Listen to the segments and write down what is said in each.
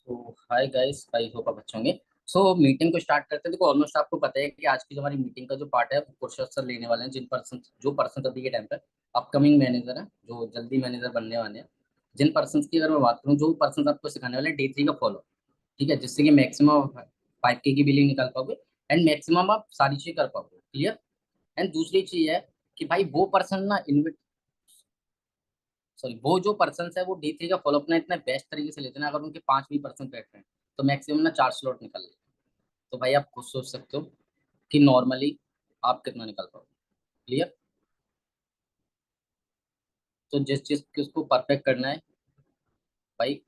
तो hi guys, I hope आप अच्छे होंगे। मीटिंग को स्टार्ट करते हैं। देखो, ऑलमोस्ट आपको पता है कि आज की जो हमारी मीटिंग का जो पार्ट है वो कुरशद सर लेने वाले हैं। जो पर्सन अभी के टाइम पर अपकमिंग मैनेजर है, जो जल्दी मैनेजर बनने वाले हैं। जिन पर्सन की अगर मैं बात करूँ, जो पर्सन आपको सिखाने वाले हैं D3 का फॉलो, ठीक है, जिससे कि मैक्सिमम 5K की बिलिंग निकाल पाओगे एंड मैक्सिमम आप सारी चीजें कर पाओगे। क्लियर। एंड दूसरी चीज है कि भाई वो पर्सन ना इन्विट सॉरी वो जो पर्सन है वो D3 का फॉलो अपना इतना बेस्ट तरीके से लेते हैं ना, अगर उनके 5 भी पर्सन बैठ रहे हैं तो मैक्सिमम ना 4 स्लॉट निकल लेते हैं। तो भाई आप खुद सोच सकते हो कि नॉर्मली आप कितना निकाल पाओगे। क्लियर। तो जिस चीज किसको परफेक्ट करना है भाई,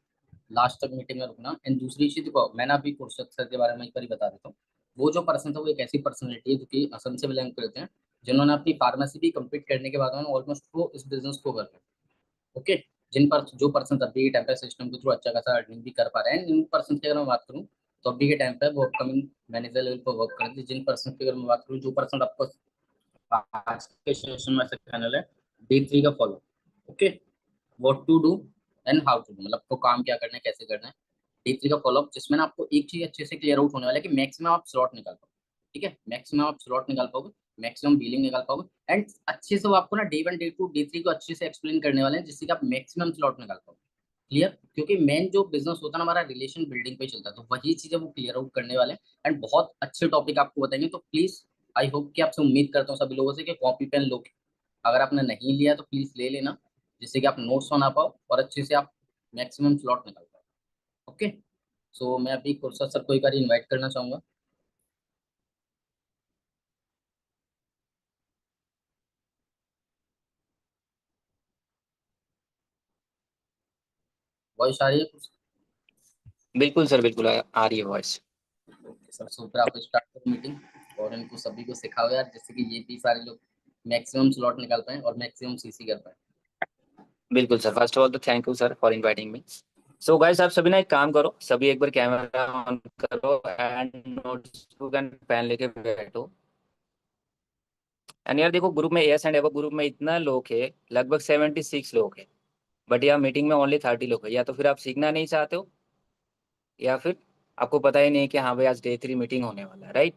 लास्ट तक मीटिंग में रुकना। एंड दूसरी चीज देखो, मैंने अभी कुरशद सर के बारे में एक बार ही बता देता हूँ। वो जो पर्सन था वो एक ऐसी पर्सनैलिटी है जो कि असम से बिलोंग करते हैं, जिन्होंने अपनी फार्मेसी भी कंप्लीट करने के बाद में ऑलमोस्ट वो इस बिजनेस को कर रहे हैं। ओके। जिन पर जो पर्सन अभी के टाइम पे सिस्टम के थ्रू अच्छा खासा अर्निंग भी कर पा रहे हैं, इन पर्सन की अगर मैं बात करूँ तो अभी के टाइम पे वो अपकमिंग मैनेजर लेवल पर वर्क करते हैं। जिन पर्सन की अगर मैं बात करूँ, जो पर्सन आपको आज के सेशन में सिखाने वाले D3 का follow. Okay. What to do and how to do, मतलब आपको काम क्या करना है, कैसे करना है। D3 का फॉलोअप, जिसमें ना आपको एक चीज अच्छे से क्लियर आउट होने वाला है कि मैक्सिमम आप स्लॉट निकाल पाओगे। ठीक है, मैक्सिमम आप स्लॉट निकाल पाओगे, मैक्सिमम बिलिंग निकाल पाओगे। एंड अच्छे से वो आपको ना D1 D2 D3 को अच्छे से एक्सप्लेन करने वाले हैं, जिससे कि आप मैक्सिमम स्लॉट निकाल पाओगे। क्लियर। क्योंकि मेन जो बिजनेस होता है ना हमारा, रिलेशन बिल्डिंग पे चलता है, तो वही चीजें वो क्लियर आउट करने वाले हैं। एंड बहुत अच्छे टॉपिक आपको बताएंगे। तो प्लीज, आई होप कि आपसे उम्मीद करता हूँ सभी लोगों से कि कॉपी पेन लो। अगर आपने नहीं लिया तो प्लीज ले लेना, जिससे कि आप नोट्स बना पाओ और अच्छे से आप मैक्सिमम स्लॉट निकाल पाओ। ओके। मैं अभी कुरसा सर को एक बार इनवाइट करना चाहूंगा। वॉइस आ रही है कुछ? बिल्कुल सर, बिल्कुल आ रही है वॉइस। ओके सर, फिर आप स्टार्ट करो मीटिंग और इनको सभी को सिखाओ यार, जिससे कि ये भी सारे लोग मैक्सिमम स्लॉट निकाल पाए और मैक्सिमम सीसी कर पाए। बिल्कुल सर, फर्स्ट ऑफ ऑल तो thank you sir for inviting me. So guys, आप सभी ना एक काम करो, सभी एक बार कैमरा ऑन करो एंड नोटबुक एंड पेन लेके बैठो। एंड यार देखो, ग्रुप में एस एंड एवो ग्रुप में इतना लोग है, लगभग 76 लोग है। बट यार मीटिंग में ओनली 30 लोग है। या तो फिर आप सीखना नहीं चाहते हो, या फिर आपको पता ही नहीं कि हाँ भाई आज डे 3 मीटिंग होने वाला है, राइट।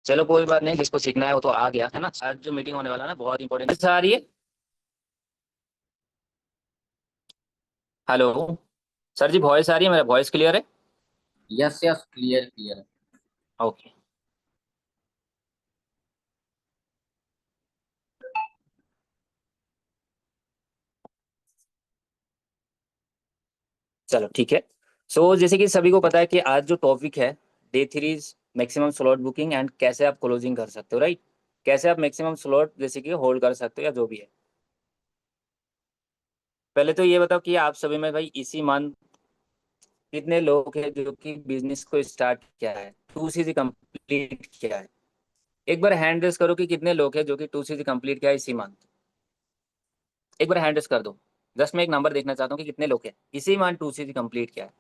चलो कोई बात नहीं, जिसको सीखना है वो तो आ गया है ना। आज जो मीटिंग होने वाला है ना, बहुत इंपॉर्टेंट आ रही है। हेलो सर जी, वॉइस आ रही है? मेरा वॉइस क्लियर है? Yes yes, clear clear. Okay, चलो ठीक है। जैसे कि सभी को पता है कि आज जो टॉपिक है, day 3 maximum slot booking and कैसे आप क्लोजिंग कर सकते हो, राइट। कैसे आप मैक्सिमम स्लॉट जैसे कि होल्ड कर सकते हो या जो भी है। पहले तो ये बताओ कि आप सभी में भाई इसी मंथ कितने लोग हैं जो कि बिजनेस को स्टार्ट किया है, 2 CG कंप्लीट किया है। एक बार हैंड रेस करो कि कितने लोग हैं जो कि 2 CG कंप्लीट किया है इसी मंथ। एक बार हैंड रेस कर दो। जस्ट मैं एक नंबर देखना चाहता हूँ कि कितने लोग हैं इसी मंथ 2 CG कंप्लीट किया है।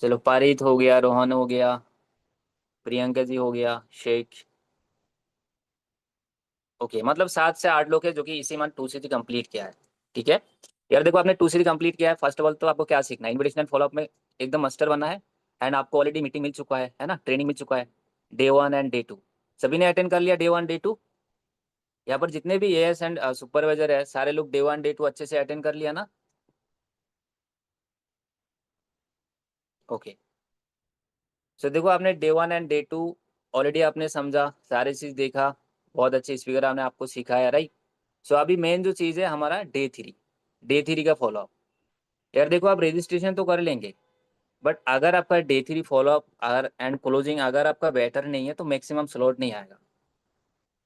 चलो, पारित हो गया, रोहन हो गया, प्रियंका जी हो गया, शेख। ओके, मतलब 7 से 8 लोग हैं जो कि इसी मंथ 2 CG कंप्लीट किया है। ठीक है। यार देखो, आपने 2 CG कंप्लीट किया है, फर्स्ट ऑफ ऑल तो आपको क्या सीखना है, इन्विटेशनल फॉलोअप में एकदम मास्टर बनना है। एंड आपको ऑलरेडी मीटिंग मिल चुका है ना, ट्रेनिंग मिल चुका है। डे 1 एंड डे 2 सभी ने अटेंड कर लिया। डे 1 डे 2 यहाँ पर जितने भी एएस एंड सुपरवाइजर है, सारे लोग डे 1 डे 2 अच्छे से अटेंड कर लिया ना। ओके। देखो, आपने डे 1 एंड डे 2 ऑलरेडी आपने समझा, सारी चीज देखा, बहुत अच्छे स्पीकर आपने आपको सिखाया, राइट। अभी मेन जो चीज़ है हमारा डे 3 का फॉलोअप। यार देखो, आप रजिस्ट्रेशन तो कर लेंगे, बट अगर आपका डे 3 फॉलोअप अगर एंड क्लोजिंग अगर आपका बेटर नहीं है तो मैक्सिमम स्लॉट नहीं आएगा।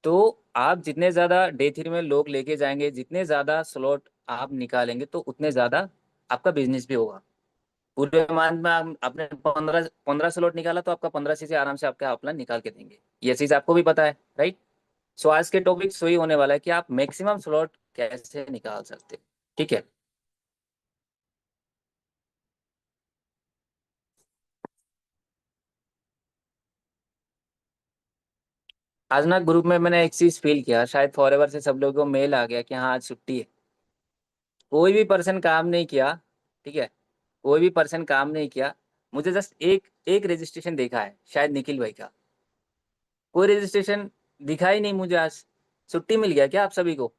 तो आप जितने ज़्यादा डे 3 में लोग लेके जाएंगे, जितने ज़्यादा स्लॉट आप निकालेंगे, तो उतने ज़्यादा आपका बिजनेस भी होगा। पूरे मंथ में आपने 15 स्लॉट निकाला तो आपका 15 से आराम से आपका अपना निकाल के देंगे। ये चीज आपको भी पता है, राइट। सो आज के टॉपिक वही होने वाला है कि आप मैक्सिमम स्लॉट कैसे निकाल सकते हो, ठीक है। आज ना ग्रुप में मैंने एक चीज फील किया, शायद फॉरएवर से सब लोगों को मेल आ गया कि हाँ आज छुट्टी है। कोई भी पर्सन काम नहीं किया, ठीक है, कोई भी पर्सन काम नहीं किया। मुझे जस्ट एक एक रजिस्ट्रेशन देखा है, शायद निखिल भाई का। कोई रजिस्ट्रेशन दिखा ही नहीं मुझे आज। छुट्टी मिल गया क्या आप सभी को,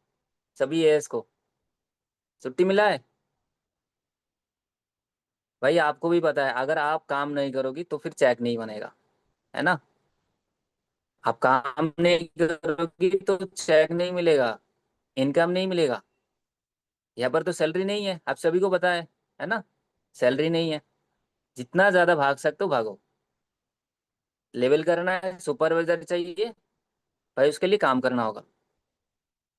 सभी एएस को छुट्टी मिला है? भाई आपको भी पता है, अगर आप काम नहीं करोगी तो फिर चेक नहीं बनेगा, है ना। आप काम नहीं करोगी तो चेक नहीं मिलेगा, इनकम नहीं मिलेगा। यहाँ पर तो सैलरी नहीं है, आप सभी को पता है ना। सैलरी नहीं है। जितना ज्यादा भाग सकते हो भागो। लेवल करना है, सुपरवाइजर चाहिए, भाई उसके लिए काम करना होगा।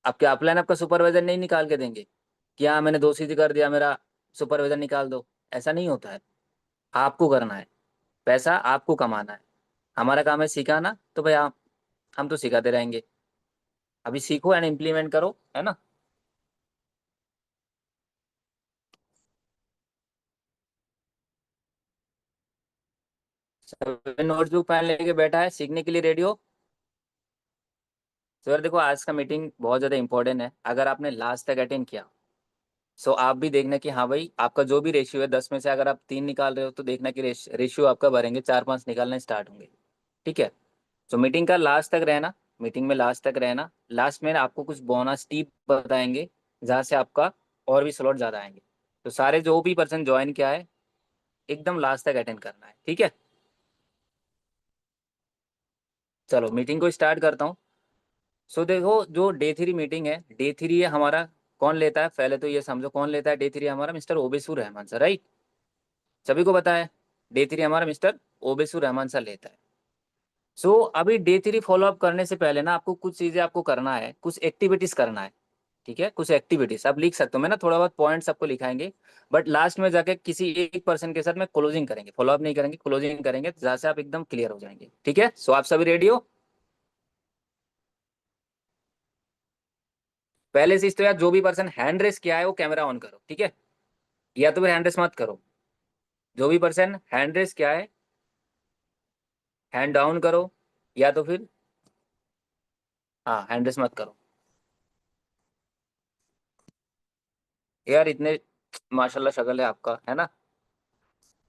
आपके अपलाइन आपका सुपरवाइजर नहीं निकाल के देंगे कि हाँ मैंने 2 चीज कर दिया, मेरा सुपरवाइजर निकाल दो। ऐसा नहीं होता है। आपको करना है, पैसा आपको कमाना है। हमारा काम है सिखाना, तो भाई हम तो सिखाते रहेंगे। अभी सीखो एंड इम्प्लीमेंट करो, है ना। नोटबुक पेन लेके बैठा है, सीखने के लिए रेडी हो। सर देखो आज का मीटिंग बहुत ज़्यादा इंपॉर्टेंट है। अगर आपने लास्ट तक अटेंड किया, सो आप भी देखना कि हाँ भाई आपका जो भी रेशियो है 10 में से अगर आप 3 निकाल रहे हो तो देखना कि रेशियो आपका भरेंगे, 4-5 निकालने स्टार्ट होंगे, ठीक है। तो मीटिंग का लास्ट तक रहना, मीटिंग में लास्ट तक रहना। लास्ट में आपको कुछ बोनस टिप बताएंगे जहाँ से आपका और भी स्लॉट ज़्यादा आएंगे। तो सारे जो भी पर्सन ज्वाइन किया है एकदम लास्ट तक अटेंड करना है, ठीक है। चलो मीटिंग को स्टार्ट करता हूँ। सो देखो जो डे 3 मीटिंग है, डे 3 है हमारा, कौन लेता है पहले तो ये समझो, कौन लेता है डे 3 हमारा? मिस्टर ओबेसुर रहमान सर, राइट। सभी को पता है डे 3 हमारा मिस्टर ओबेसुर रहमान सर लेता है। सो अभी डे 3 फॉलो अप करने से पहले ना आपको कुछ चीजें आपको करना है, कुछ एक्टिविटीज करना है, ठीक है। कुछ एक्टिविटीज आप लिख सकते हो, मैं ना थोड़ा बहुत पॉइंट्स आपको लिखाएंगे। बट लास्ट में जाके किसी एक पर्सन के साथ में क्लोजिंग करेंगे, फॉलो अप नहीं करेंगे, क्लोजिंग करेंगे जहाँ से आप एकदम क्लियर हो जाएंगे, ठीक है। सो आप सभी रेडी हो? पहले चीज तो यार जो भी पर्सन हैंड रेस किया है वो कैमरा ऑन करो, ठीक है। या तो फिर हैंड रेस मत करो। जो भी पर्सन हैंड रेस किया है हैंड डाउन करो, या तो फिर हाँ हैंड रेस मत करो। यार इतने माशाल्लाह शक्ल है आपका, है ना।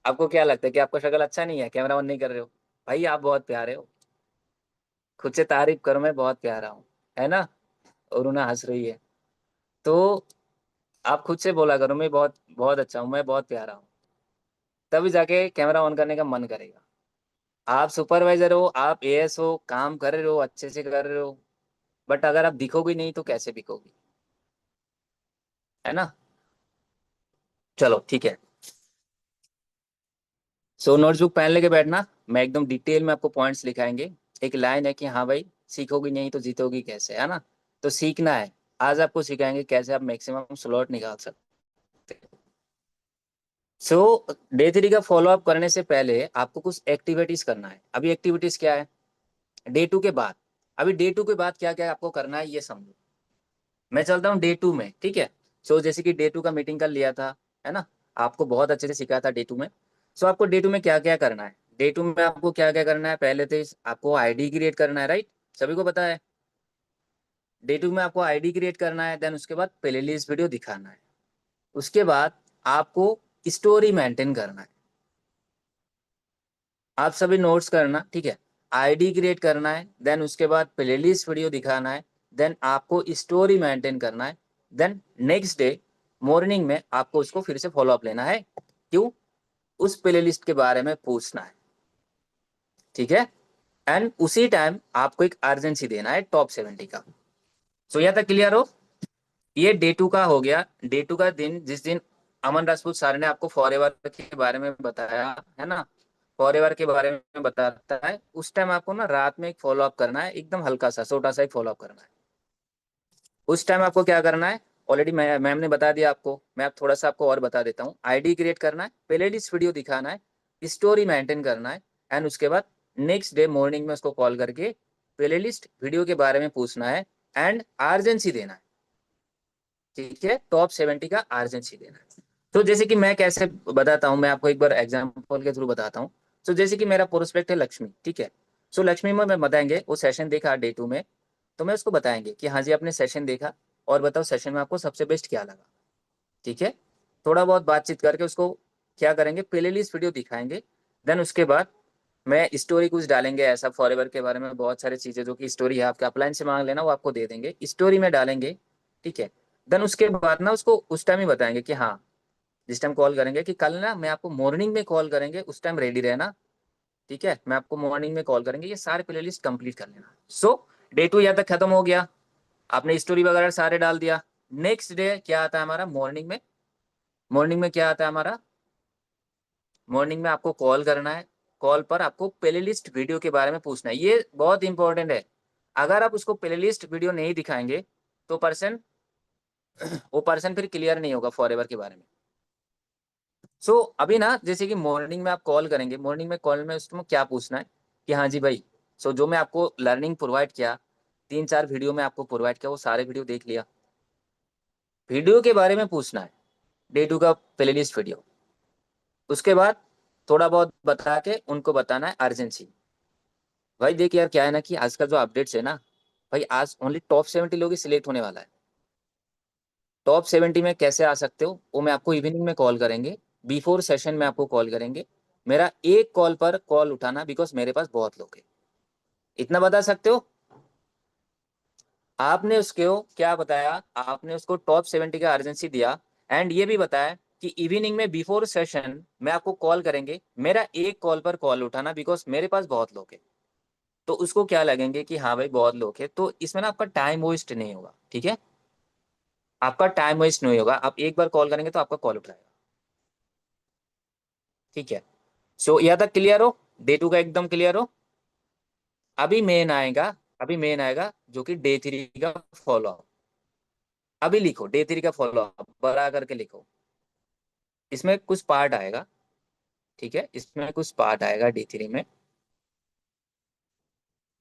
आपको क्या लगता है कि आपका शक्ल अच्छा नहीं है, कैमरा ऑन नहीं कर रहे हो? भाई आप बहुत प्यारे हो, खुद से तारीफ करो, मैं बहुत प्यारा हूँ, है ना। और उन्हें हंस रही है। तो आप खुद से बोला करो मैं बहुत बहुत अच्छा हूँ, मैं बहुत प्यारा हूँ। तभी जाके कैमरा ऑन करने का मन करेगा। आप सुपरवाइजर हो, आप एएस हो, काम कर रहे हो, अच्छे से कर रहे हो, बट अगर आप दिखोगे नहीं तो कैसे दिखोगे, है ना। चलो ठीक है। सो नोटबुक पेन लेके बैठना, मैं एकदम डिटेल में आपको पॉइंट्स लिखाएंगे। एक लाइन है कि हाँ भाई सीखोगी नहीं तो जीतोगी कैसे, है ना। तो सीखना है। आज आपको सिखाएंगे कैसे आप मैक्सिमम स्लॉट निकाल सकते हैं। सो डे 3 का फॉलो अप करने से पहले आपको कुछ एक्टिविटीज करना है। अभी एक्टिविटीज क्या है? डे 2 के बाद, अभी डे 2 के बाद क्या क्या आपको करना है ये समझो। मैं चलता हूँ डे 2 में, ठीक है। सो जैसे कि डे 2 का मीटिंग कर लिया था, है ना। आपको बहुत अच्छे से सिखाया था डे 2 में। सो आपको डे 2 में क्या क्या करना है? डे 2 में आपको क्या क्या करना है? पहले तो आपको आईडी क्रिएट करना है, राइट। सभी को पता है डे 2 में आपको आईडी क्रिएट करना है। देन उसके बाद प्ले लिस्ट वीडियो दिखाना है। उसके बाद आपको स्टोरी मेंटेन करना है। आप सभी नोट्स करना, ठीक है। आईडी क्रिएट करना है, देन उसके बाद प्लेलिस्ट वीडियो दिखाना है, देन आपको स्टोरी मेंटेन करना है। देन नेक्स्ट डे मॉर्निंग में आपको उसको फिर से फॉलो अप लेना है। क्यों? उस प्लेलिस्ट के बारे में पूछना है, ठीक है। एंड उसी टाइम आपको एक अर्जेंसी देना है टॉप 70 का। सो यहाँ तक क्लियर हो? ये डे 2 का हो गया। डे 2 का दिन, जिस दिन अमन राजपूत सर ने आपको फॉरएवर के बारे में बताया, है ना, फॉरएवर के बारे में बताता है, उस टाइम आपको ना रात में एक फॉलो अप करना है, एकदम हल्का सा छोटा सा एक फॉलो अप करना है। उस टाइम आपको क्या करना है? ऑलरेडी मैम ने बता दिया आपको, मैं अब थोड़ा सा आपको और बता देता हूँ। आईडी क्रिएट करना है, प्लेलिस्ट वीडियो दिखाना है, स्टोरी मेंटेन करना है, एंड उसके बाद नेक्स्ट डे मॉर्निंग में उसको कॉल करके प्लेलिस्ट वीडियो के बारे में पूछना है एंड अर्जेंसी देना है। ठीक है, टॉप 70 का अर्जेंसी देना है। तो जैसे कि मैं कैसे बताता हूँ, मैं आपको एक बार एग्जाम्पल के थ्रू बताता हूँ। तो जैसे कि मेरा प्रोस्पेक्ट है लक्ष्मी, ठीक है। सो लक्ष्मी में मैं बताएंगे वो सेशन देखा डे 2 में, तो मैं उसको बताएंगे कि हाँ जी आपने सेशन देखा, और बताओ सेशन में आपको सबसे बेस्ट क्या लगा। ठीक है, थोड़ा बहुत बातचीत करके उसको क्या करेंगे, प्लेलिस्ट वीडियो दिखाएंगे। देन उसके बाद मैं स्टोरी कुछ डालेंगे ऐसा फॉरएवर के बारे में, बहुत सारी चीजें जो कि स्टोरी है आपके अपलाइन से मांग लेना, वो आपको दे देंगे, स्टोरी में डालेंगे। ठीक है, देन उसके बाद ना उसको उस टाइम ही बताएंगे कि हाँ जिस टाइम कॉल करेंगे कि कल ना मैं आपको मॉर्निंग में कॉल करेंगे, उस टाइम रेडी रहना। ठीक है, मैं आपको मॉर्निंग में कॉल करेंगे, ये सारे प्लेलिस्ट कंप्लीट कर लेना। सो डे 2 यहाँ तक खत्म हो गया, आपने स्टोरी वगैरह सारे डाल दिया। नेक्स्ट डे क्या आता है हमारा, मॉर्निंग में। मॉर्निंग में क्या आता है हमारा, मॉर्निंग में आपको कॉल करना है, कॉल पर आपको प्लेलिस्ट वीडियो के बारे में पूछना है, ये बहुत इंपॉर्टेंट है। अगर आप उसको प्लेलिस्ट वीडियो नहीं दिखाएंगे तो वो पर्सन फिर क्लियर नहीं होगा फॉरएवर के बारे में। सो अभी ना जैसे कि मॉर्निंग में आप कॉल करेंगे, मॉर्निंग में कॉल में उसमें क्या पूछना है कि हाँ जी भाई, सो जो मैं आपको लर्निंग प्रोवाइड किया, 3-4 वीडियो में आपको प्रोवाइड किया, वो सारे वीडियो देख लिया, वीडियो के बारे में पूछना है, डे 2 का प्लेलिस्ट वीडियो। उसके बाद थोड़ा बहुत बता के उनको बताना है अर्जेंसी। भाई देख यार क्या है ना कि आजकल जो अपडेट्स है ना भाई, आज ओनली टॉप 70 लोग ही सिलेक्ट होने वाला है। टॉप 70 में कैसे आ सकते हो, वो मैं आपको इवनिंग में कॉल करेंगे, बिफोर सेशन में आपको कॉल करेंगे। मेरा एक कॉल पर कॉल उठाना, बिकॉज मेरे पास बहुत लोग हैं। इतना बता सकते हो। आपने उसको क्या बताया, आपने उसको टॉप 70 का अर्जेंसी दिया, एंड ये भी बताया कि इवनिंग में बिफोर सेशन में आपको कॉल करेंगे, मेरा एक कॉल पर कॉल उठाना, बिकॉज मेरे पास बहुत लोग हैं। तो उसको क्या लगेंगे कि हाँ भाई बहुत लोग हैं, तो इसमें ना आपका टाइम वेस्ट नहीं होगा। ठीक है, आपका टाइम वेस्ट नहीं होगा, आप एक बार कॉल करेंगे तो आपका कॉल उठाएगा। ठीक है, सो यहाँ तक क्लियर हो, डे 2 का एकदम क्लियर हो। अभी मेन आएगा, अभी मेन आएगा जो कि डे 3 का फॉलो अप। अभी लिखो डे 3 का फॉलो अप बड़ा करके लिखो, इसमें कुछ पार्ट आएगा। ठीक है, इसमें कुछ पार्ट आएगा डे 3 में।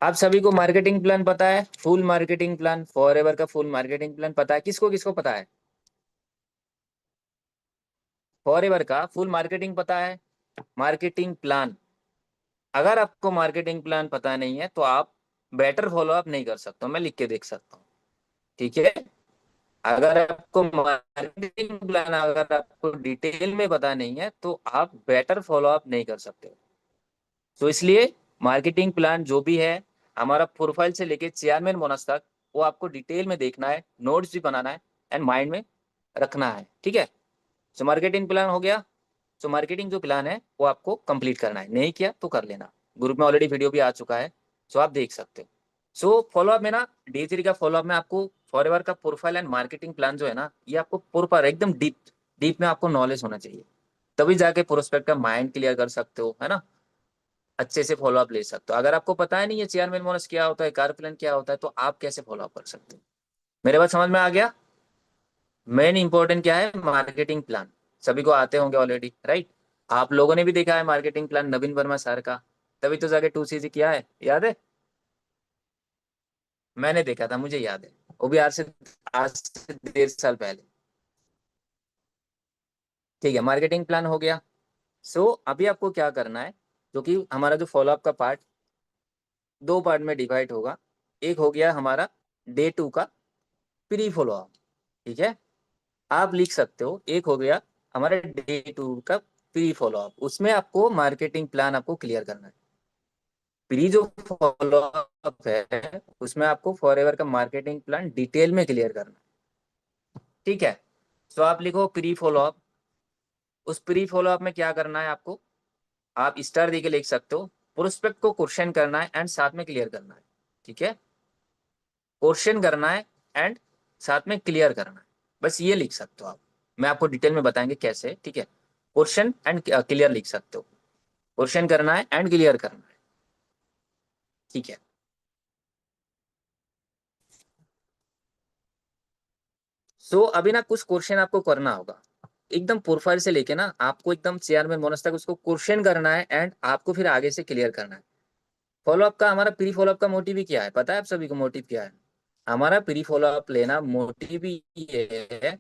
आप सभी को मार्केटिंग प्लान पता है, फुल मार्केटिंग प्लान, फॉरएवर का फुल मार्केटिंग प्लान पता है, किसको किसको पता है, फॉरएवर का फुल मार्केटिंग पता है, मार्केटिंग प्लान। अगर आपको मार्केटिंग प्लान पता नहीं है तो आप बेटर फॉलो अप नहीं कर सकते, मैं लिख के देख सकता हूँ। ठीक है, अगर आपको मार्केटिंग प्लान अगर आपको डिटेल में पता नहीं है तो आप बेटर फॉलो अप नहीं कर सकते। तो इसलिए मार्केटिंग प्लान जो भी है हमारा, प्रोफाइल से लेके चेयरमैन बोनस तक, वो आपको डिटेल में देखना है, नोट्स भी बनाना है एंड माइंड में रखना है। ठीक है, सो मार्केटिंग प्लान हो गया। सो मार्केटिंग जो प्लान है वो आपको कंप्लीट करना है, नहीं किया तो कर लेना, ग्रुप में ऑलरेडी वीडियो भी आ चुका है, सो आप देख सकते हो। सो फॉलोअप में ना, डे 3 का फॉलोअप में आपको फॉरएवर का प्रोफाइल एंड मार्केटिंग प्लान जो है ना, ये आपको प्रॉपर एकदम डीप डीप में आपको नॉलेज होना चाहिए, तभी जाके प्रोस्पेक्ट का माइंड क्लियर कर सकते हो, है ना, अच्छे से फॉलोअप ले सकते हो। अगर आपको पता है नहीं ये चेयरमैन बोनस क्या होता है, कार प्लान क्या होता है, तो आप कैसे फॉलोअप कर सकते हो। मेरे बात समझ में आ गया। मेन इंपॉर्टेंट क्या है, मार्केटिंग प्लान सभी को आते होंगे ऑलरेडी, राइट। आप लोगों ने भी देखा है मार्केटिंग प्लान नवीन वर्मा सर का, तभी तो जाके 2CG किया है, याद है। मैंने देखा था, मुझे याद है, वो भी आज से 1.5 साल पहले। ठीक है, मार्केटिंग प्लान हो गया। सो अभी आपको क्या करना है, जो कि हमारा जो फॉलोअप का पार्ट 2 पार्ट में डिवाइड होगा। एक हो गया हमारा डे 2 का प्री फॉलोअप। ठीक है, आप लिख सकते हो, एक हो गया हमारे डे 2 का प्री फॉलोअप, उसमें आपको मार्केटिंग प्लान आपको क्लियर करना है। प्री जो फॉलोअप है उसमें आपको फॉरएवर का मार्केटिंग प्लान डिटेल में क्लियर करना है। ठीक है, तो आप लिखो प्री फॉलोअप। उस प्री फॉलोअप में क्या करना है आपको, आप स्टार दे के लिख सकते हो, प्रोस्पेक्ट को क्वेश्चन करना है एंड साथ में क्लियर करना है। ठीक है, क्वेश्चन करना है एंड साथ में क्लियर करना है, बस ये लिख सकते हो आप। मैं आपको डिटेल में बताएंगे कैसे। ठीक है, क्वेश्चन एंड क्लियर लिख सकते हो, क्वेश्चन करना है एंड क्लियर करना है। ठीक है, सो अभी ना कुछ क्वेश्चन आपको करना होगा, एकदम प्रोफाइल से लेके ना आपको एकदम चेयरमैन बोनस तक उसको क्वेश्चन करना है, एंड आपको फिर आगे से क्लियर करना है। फॉलोअप का हमारा प्री फॉलोअप का मोटिव ही क्या है, पता है आप सभी को मोटिव क्या है? हमारा प्री फॉलोअप लेना मोटिव ही ये है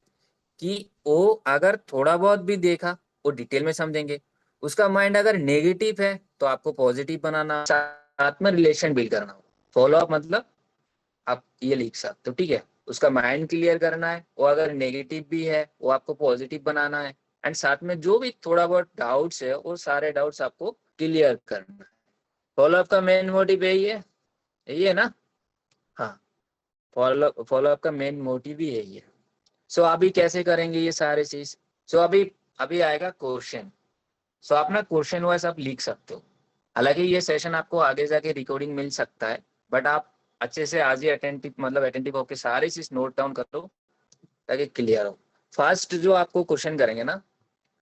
कि वो अगर थोड़ा बहुत भी देखा वो डिटेल में समझेंगे, उसका माइंड अगर नेगेटिव है तो आपको पॉजिटिव बनाना, साथ में रिलेशन बिल्ड करना। फॉलोअप मतलब आप ये लिख सकते हो, ठीक है? उसका माइंड क्लियर करना है, वो अगर नेगेटिव भी है वो आपको पॉजिटिव बनाना है, एंड साथ में जो भी थोड़ा बहुत डाउट्स है वो सारे डाउट्स आपको क्लियर करना है। फॉलोअप का मेन मोटिव यही है ना? हाँ, फॉलोअप का मेन मोटिव ही यही है। सो अभी कैसे करेंगे ये सारे चीज? सो अभी अभी आएगा क्वेश्चन। सो आप ना क्वेश्चन वाइज आप लिख सकते हो। हालांकि ये सेशन आपको आगे जाके रिकॉर्डिंग मिल सकता है, बट आप अच्छे से आज ही अटेंटिव मतलब अटेंटिव होकर सारी चीज नोट डाउन कर लो ताकि क्लियर हो। फर्स्ट जो आपको क्वेश्चन करेंगे ना,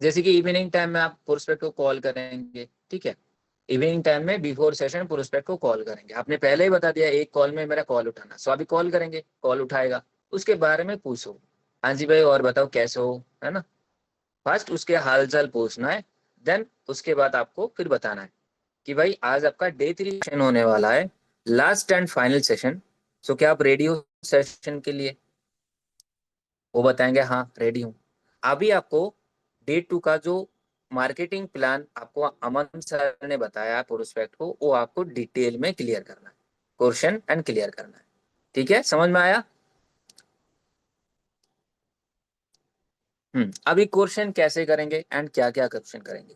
जैसे कि इवनिंग टाइम में आप प्रोस्पेक्ट को कॉल करेंगे, ठीक है? इवनिंग टाइम में बिफोर सेशन प्रोस्पेक्ट को कॉल करेंगे। आपने पहले ही बता दिया एक कॉल में मेरा कॉल उठाना, सो अभी कॉल करेंगे, कॉल उठाएगा, उसके बारे में पूछो, हाँ जी भाई और बताओ कैसे हो, है ना? फर्स्ट उसके हाल चाल पूछना है, देन उसके बाद आपको फिर बताना है कि भाई आज आपका डे 3 सेशन होने वाला है, लास्ट एंड फाइनल सेशन। सो क्या आप रेडी हो सेशन के लिए? वो बताएंगे हाँ रेडी हूँ। अभी आपको डे 2 का जो मार्केटिंग प्लान आपको अमन सर ने बताया प्रोस्पेक्ट को, वो आपको डिटेल में क्लियर करना है, क्वेश्चन एंड क्लियर करना है। ठीक है, समझ में आया? अभी क्वेश्चन कैसे करेंगे एंड क्या क्या क्वेश्चन करेंगे?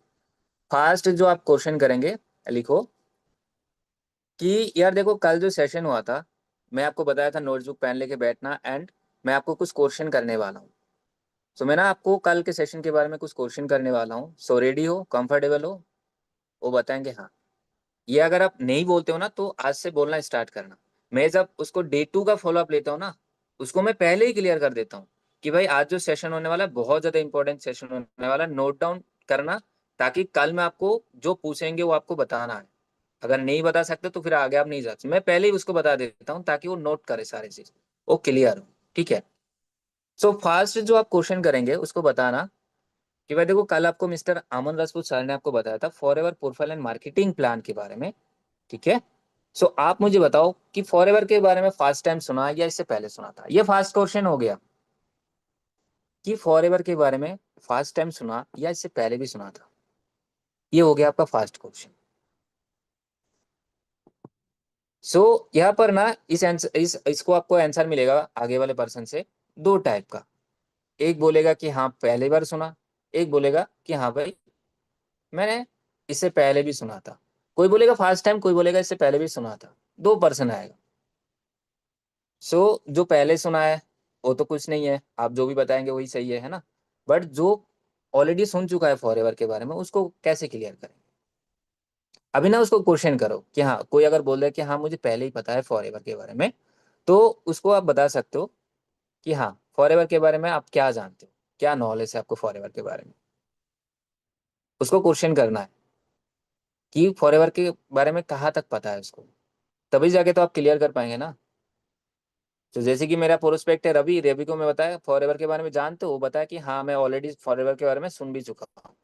फर्स्ट जो आप क्वेश्चन करेंगे, लिखो कि यार देखो कल जो सेशन हुआ था, मैं आपको बताया था नोटबुक पेन लेके बैठना, एंड मैं आपको कुछ क्वेश्चन करने वाला हूँ। सो मैं ना आपको कल के सेशन के बारे में कुछ क्वेश्चन करने वाला हूँ। सो रेडी हो, कंफर्टेबल हो? वो बताएंगे हाँ। ये अगर आप नहीं बोलते हो ना तो आज से बोलना स्टार्ट करना। मैं जब उसको डे 2 का फॉलोअप लेता हूँ ना, उसको मैं पहले ही क्लियर कर देता हूँ कि भाई आज जो सेशन होने वाला है बहुत ज्यादा इंपॉर्टेंट सेशन होने वाला है, नोट डाउन करना, ताकि कल मैं आपको जो पूछेंगे वो आपको बताना है। अगर नहीं बता सकते तो फिर आगे आप नहीं जा सकते, मैं पहले ही उसको बता देता हूँ ताकि वो नोट करे सारी चीज, वो क्लियर हो। ठीक है, सो फर्स्ट जो आप क्वेश्चन करेंगे उसको बताना कि भाई देखो कल आपको मिस्टर अमन राजपूत सर ने आपको बताया था for ever profile and marketing plan के बारे में। ठीक है, सो आप मुझे बताओ कि फॉर एवर के बारे में फर्स्ट टाइम सुना या इससे पहले सुना था? ये फर्स्ट क्वेश्चन हो गया कि फॉर एवर के बारे में फर्स्ट टाइम सुना या इससे पहले भी सुना था। ये हो गया आपका फर्स्ट क्वेश्चन। सो यहाँ पर ना इस आंसर इसको आपको आंसर मिलेगा आगे वाले पर्सन से दो टाइप का। एक बोलेगा कि हाँ पहली बार सुना, एक बोलेगा कि हाँ भाई मैंने इससे पहले भी सुना था। कोई बोलेगा फर्स्ट टाइम, कोई बोलेगा इससे पहले भी सुना था। दो पर्सन आएगा। सो जो पहले सुना है वो तो कुछ नहीं है, आप जो भी बताएंगे वही सही है ना? बट जो ऑलरेडी सुन चुका है फॉर एवर के बारे में उसको कैसे क्लियर करेंगे? अभी ना उसको क्वेश्चन करो कि हाँ, कोई अगर बोल रहा है कि हाँ मुझे पहले ही पता है फॉर एवर के बारे में, तो उसको आप बता सकते हो कि हाँ फॉर एवर के बारे में आप क्या जानते हो, क्या नॉलेज है आपको फॉर एवर के बारे में। उसको क्वेश्चन करना है कि फॉर एवर के बारे में कहाँ तक पता है उसको, तभी जाके तो आप क्लियर कर पाएंगे ना। तो जैसे कि मेरा प्रोस्पेक्ट है रवि, रवि को मैं बताया फॉर एवर के बारे में जानते हो, वो बताया कि हाँ मैं ऑलरेडी फॉर एवर के बारे में सुन भी चुका हूँ।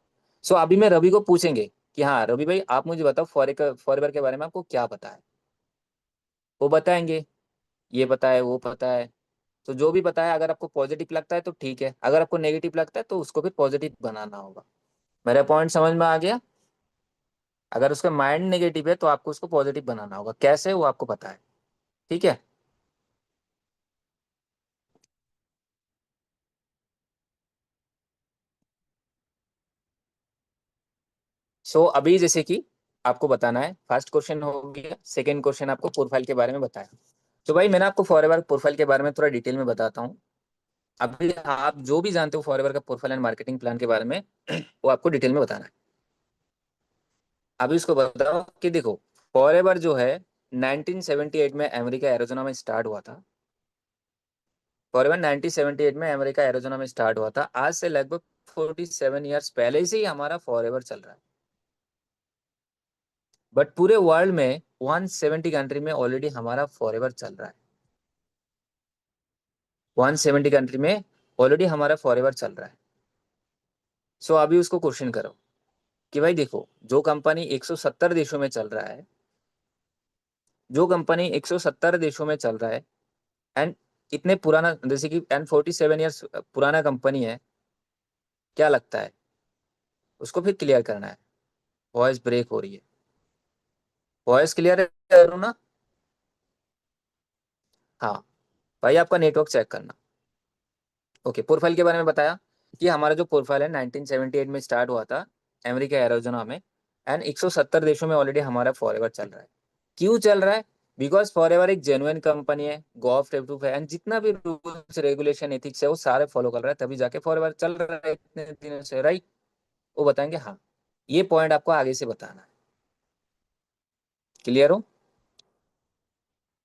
सो अभी मैं रवि को पूछेंगे कि हाँ रवि भाई आप मुझे बताओ फॉर एवर के बारे में आपको क्या पता है? वो बताएंगे ये पता है वो पता है। तो जो भी पता है अगर आपको पॉजिटिव लगता है तो ठीक है, अगर आपको नेगेटिव लगता है तो उसको फिर पॉजिटिव बनाना होगा। मेरा पॉइंट समझ में आ गया? अगर उसका माइंड नेगेटिव है तो आपको उसको पॉजिटिव बनाना होगा, कैसे वो आपको पता है। ठीक है, सो अभी जैसे कि आपको बताना है, फर्स्ट क्वेश्चन हो गया, सेकंड क्वेश्चन आपको प्रोफाइल के बारे में बताया। तो भाई मैंने आपको फॉर एवर प्रोफाइल के बारे में थोड़ा डिटेल में बताता हूँ। अभी आप जो भी जानते हो फॉर एवर का प्रोफाइल एंड मार्केटिंग प्लान के बारे में वो आपको डिटेल में बताना है। अभी उसको बताओ कि देखो फॉर एवर जो है 1978 में अमेरिका एरिजोना में स्टार्ट हुआ था। फॉर एवर 1978 में अमेरिका एरिजोना में स्टार्ट हुआ था। आज से लगभग 47 ईयर्स पहले से ही हमारा फॉर एवर चल रहा है। बट पूरे वर्ल्ड में 170 कंट्री में ऑलरेडी हमारा फॉर एवर चल रहा है। 170 कंट्री में ऑलरेडी हमारा फॉरएवर चल रहा है। सो अभी उसको क्वेश्चन करो कि भाई देखो, जो कंपनी 170 देशों में चल रहा है, जो कंपनी 170 देशों में चल रहा है, एंड इतने पुराना, जैसे कि एंड 47 ईयर्स पुराना कंपनी है, क्या लगता है? उसको फिर क्लियर करना है। वॉइस ब्रेक हो रही है, वॉइस क्लियर है ना? हाँ भाई, आपका नेटवर्क चेक करना। ओके, प्रोफाइल के बारे में बताया कि हमारा जो प्रोफाइल है 1978 में स्टार्ट हुआ था अमेरिका एरिजोना में, एंड 170 देशों में ऑलरेडी हमारा फॉरएवर चल रहा है। क्यों चल रहा है? बिकॉज फॉरएवर एक जेन्युइन कंपनी है, गॉव प्रूफ है, एंड जितना भी रूल्स रेगुलेशन एथिक्स है वो सारे फॉलो कर रहा है, तभी जाके फॉरएवर चल रहा है इतने दिनों से, राइट? वो बताएंगे हाँ। ये पॉइंट आपको आगे से बताना है। क्लियर हो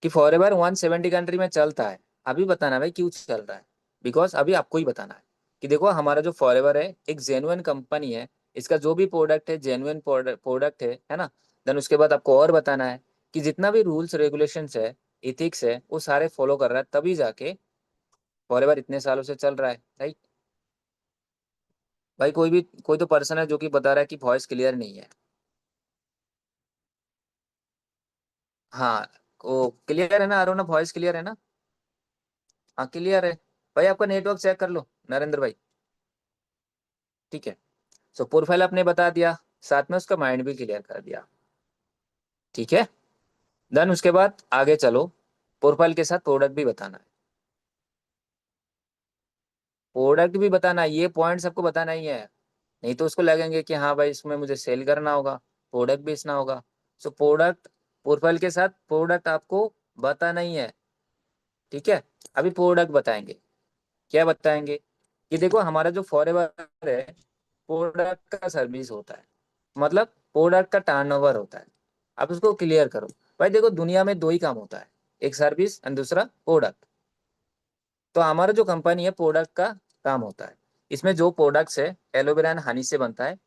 कि फॉरएवर 170 कंट्री में चलता है? अभी बताना है भाई क्यों चल रहा है, बिकॉज अभी आपको ही बताना है कि देखो हमारा जो फॉरएवर है एक जेन्युइन कंपनी है, इसका जो भी प्रोडक्ट है जेन्युइन प्रोडक्ट है ना। देन उसके बाद आपको और बताना है कि जितना भी रूल्स रेगुलेशंस है, इथिक्स है, वो सारे फॉलो कर रहा है, तभी जाके फॉरएवर इतने सालों से चल रहा है, राइट? भाई कोई तो पर्सन है जो कि बता रहा है कि वॉइस क्लियर नहीं है। हाँ, वो क्लियर है ना अरुण? वॉइस क्लियर है ना? हाँ क्लियर है। भाई आपका नेटवर्क चेक कर लो नरेंद्र भाई। ठीक है। सो प्रोफाइल आपने बता दिया, साथ में उसका माइंड भी क्लियर कर दिया। ठीक है। देन उसके बाद आगे चलो, प्रोफाइल के साथ प्रोडक्ट भी बताना है। प्रोडक्ट भी बताना है, ये पॉइंट सबको बताना ही है, नहीं तो उसको लगेंगे कि हाँ भाई इसमें मुझे सेल करना होगा, प्रोडक्ट बेचना होगा। सो प्रोडक्ट, प्रोफाइल के साथ प्रोडक्ट आपको बताना ही है। ठीक है। अभी प्रोडक्ट बताएंगे। क्या बताएंगे कि देखो हमारा जो फॉरएवर है, प्रोडक्ट का सर्विस होता है, मतलब प्रोडक्ट का टर्नओवर होता है। आप उसको क्लियर करो। भाई देखो दुनिया में दो ही काम होता है, एक सर्विस एंड दूसरा प्रोडक्ट। तो हमारा जो कंपनी है प्रोडक्ट का काम होता है। इसमें जो प्रोडक्ट्स है, एलोवेरा एंड हनी से बनता है,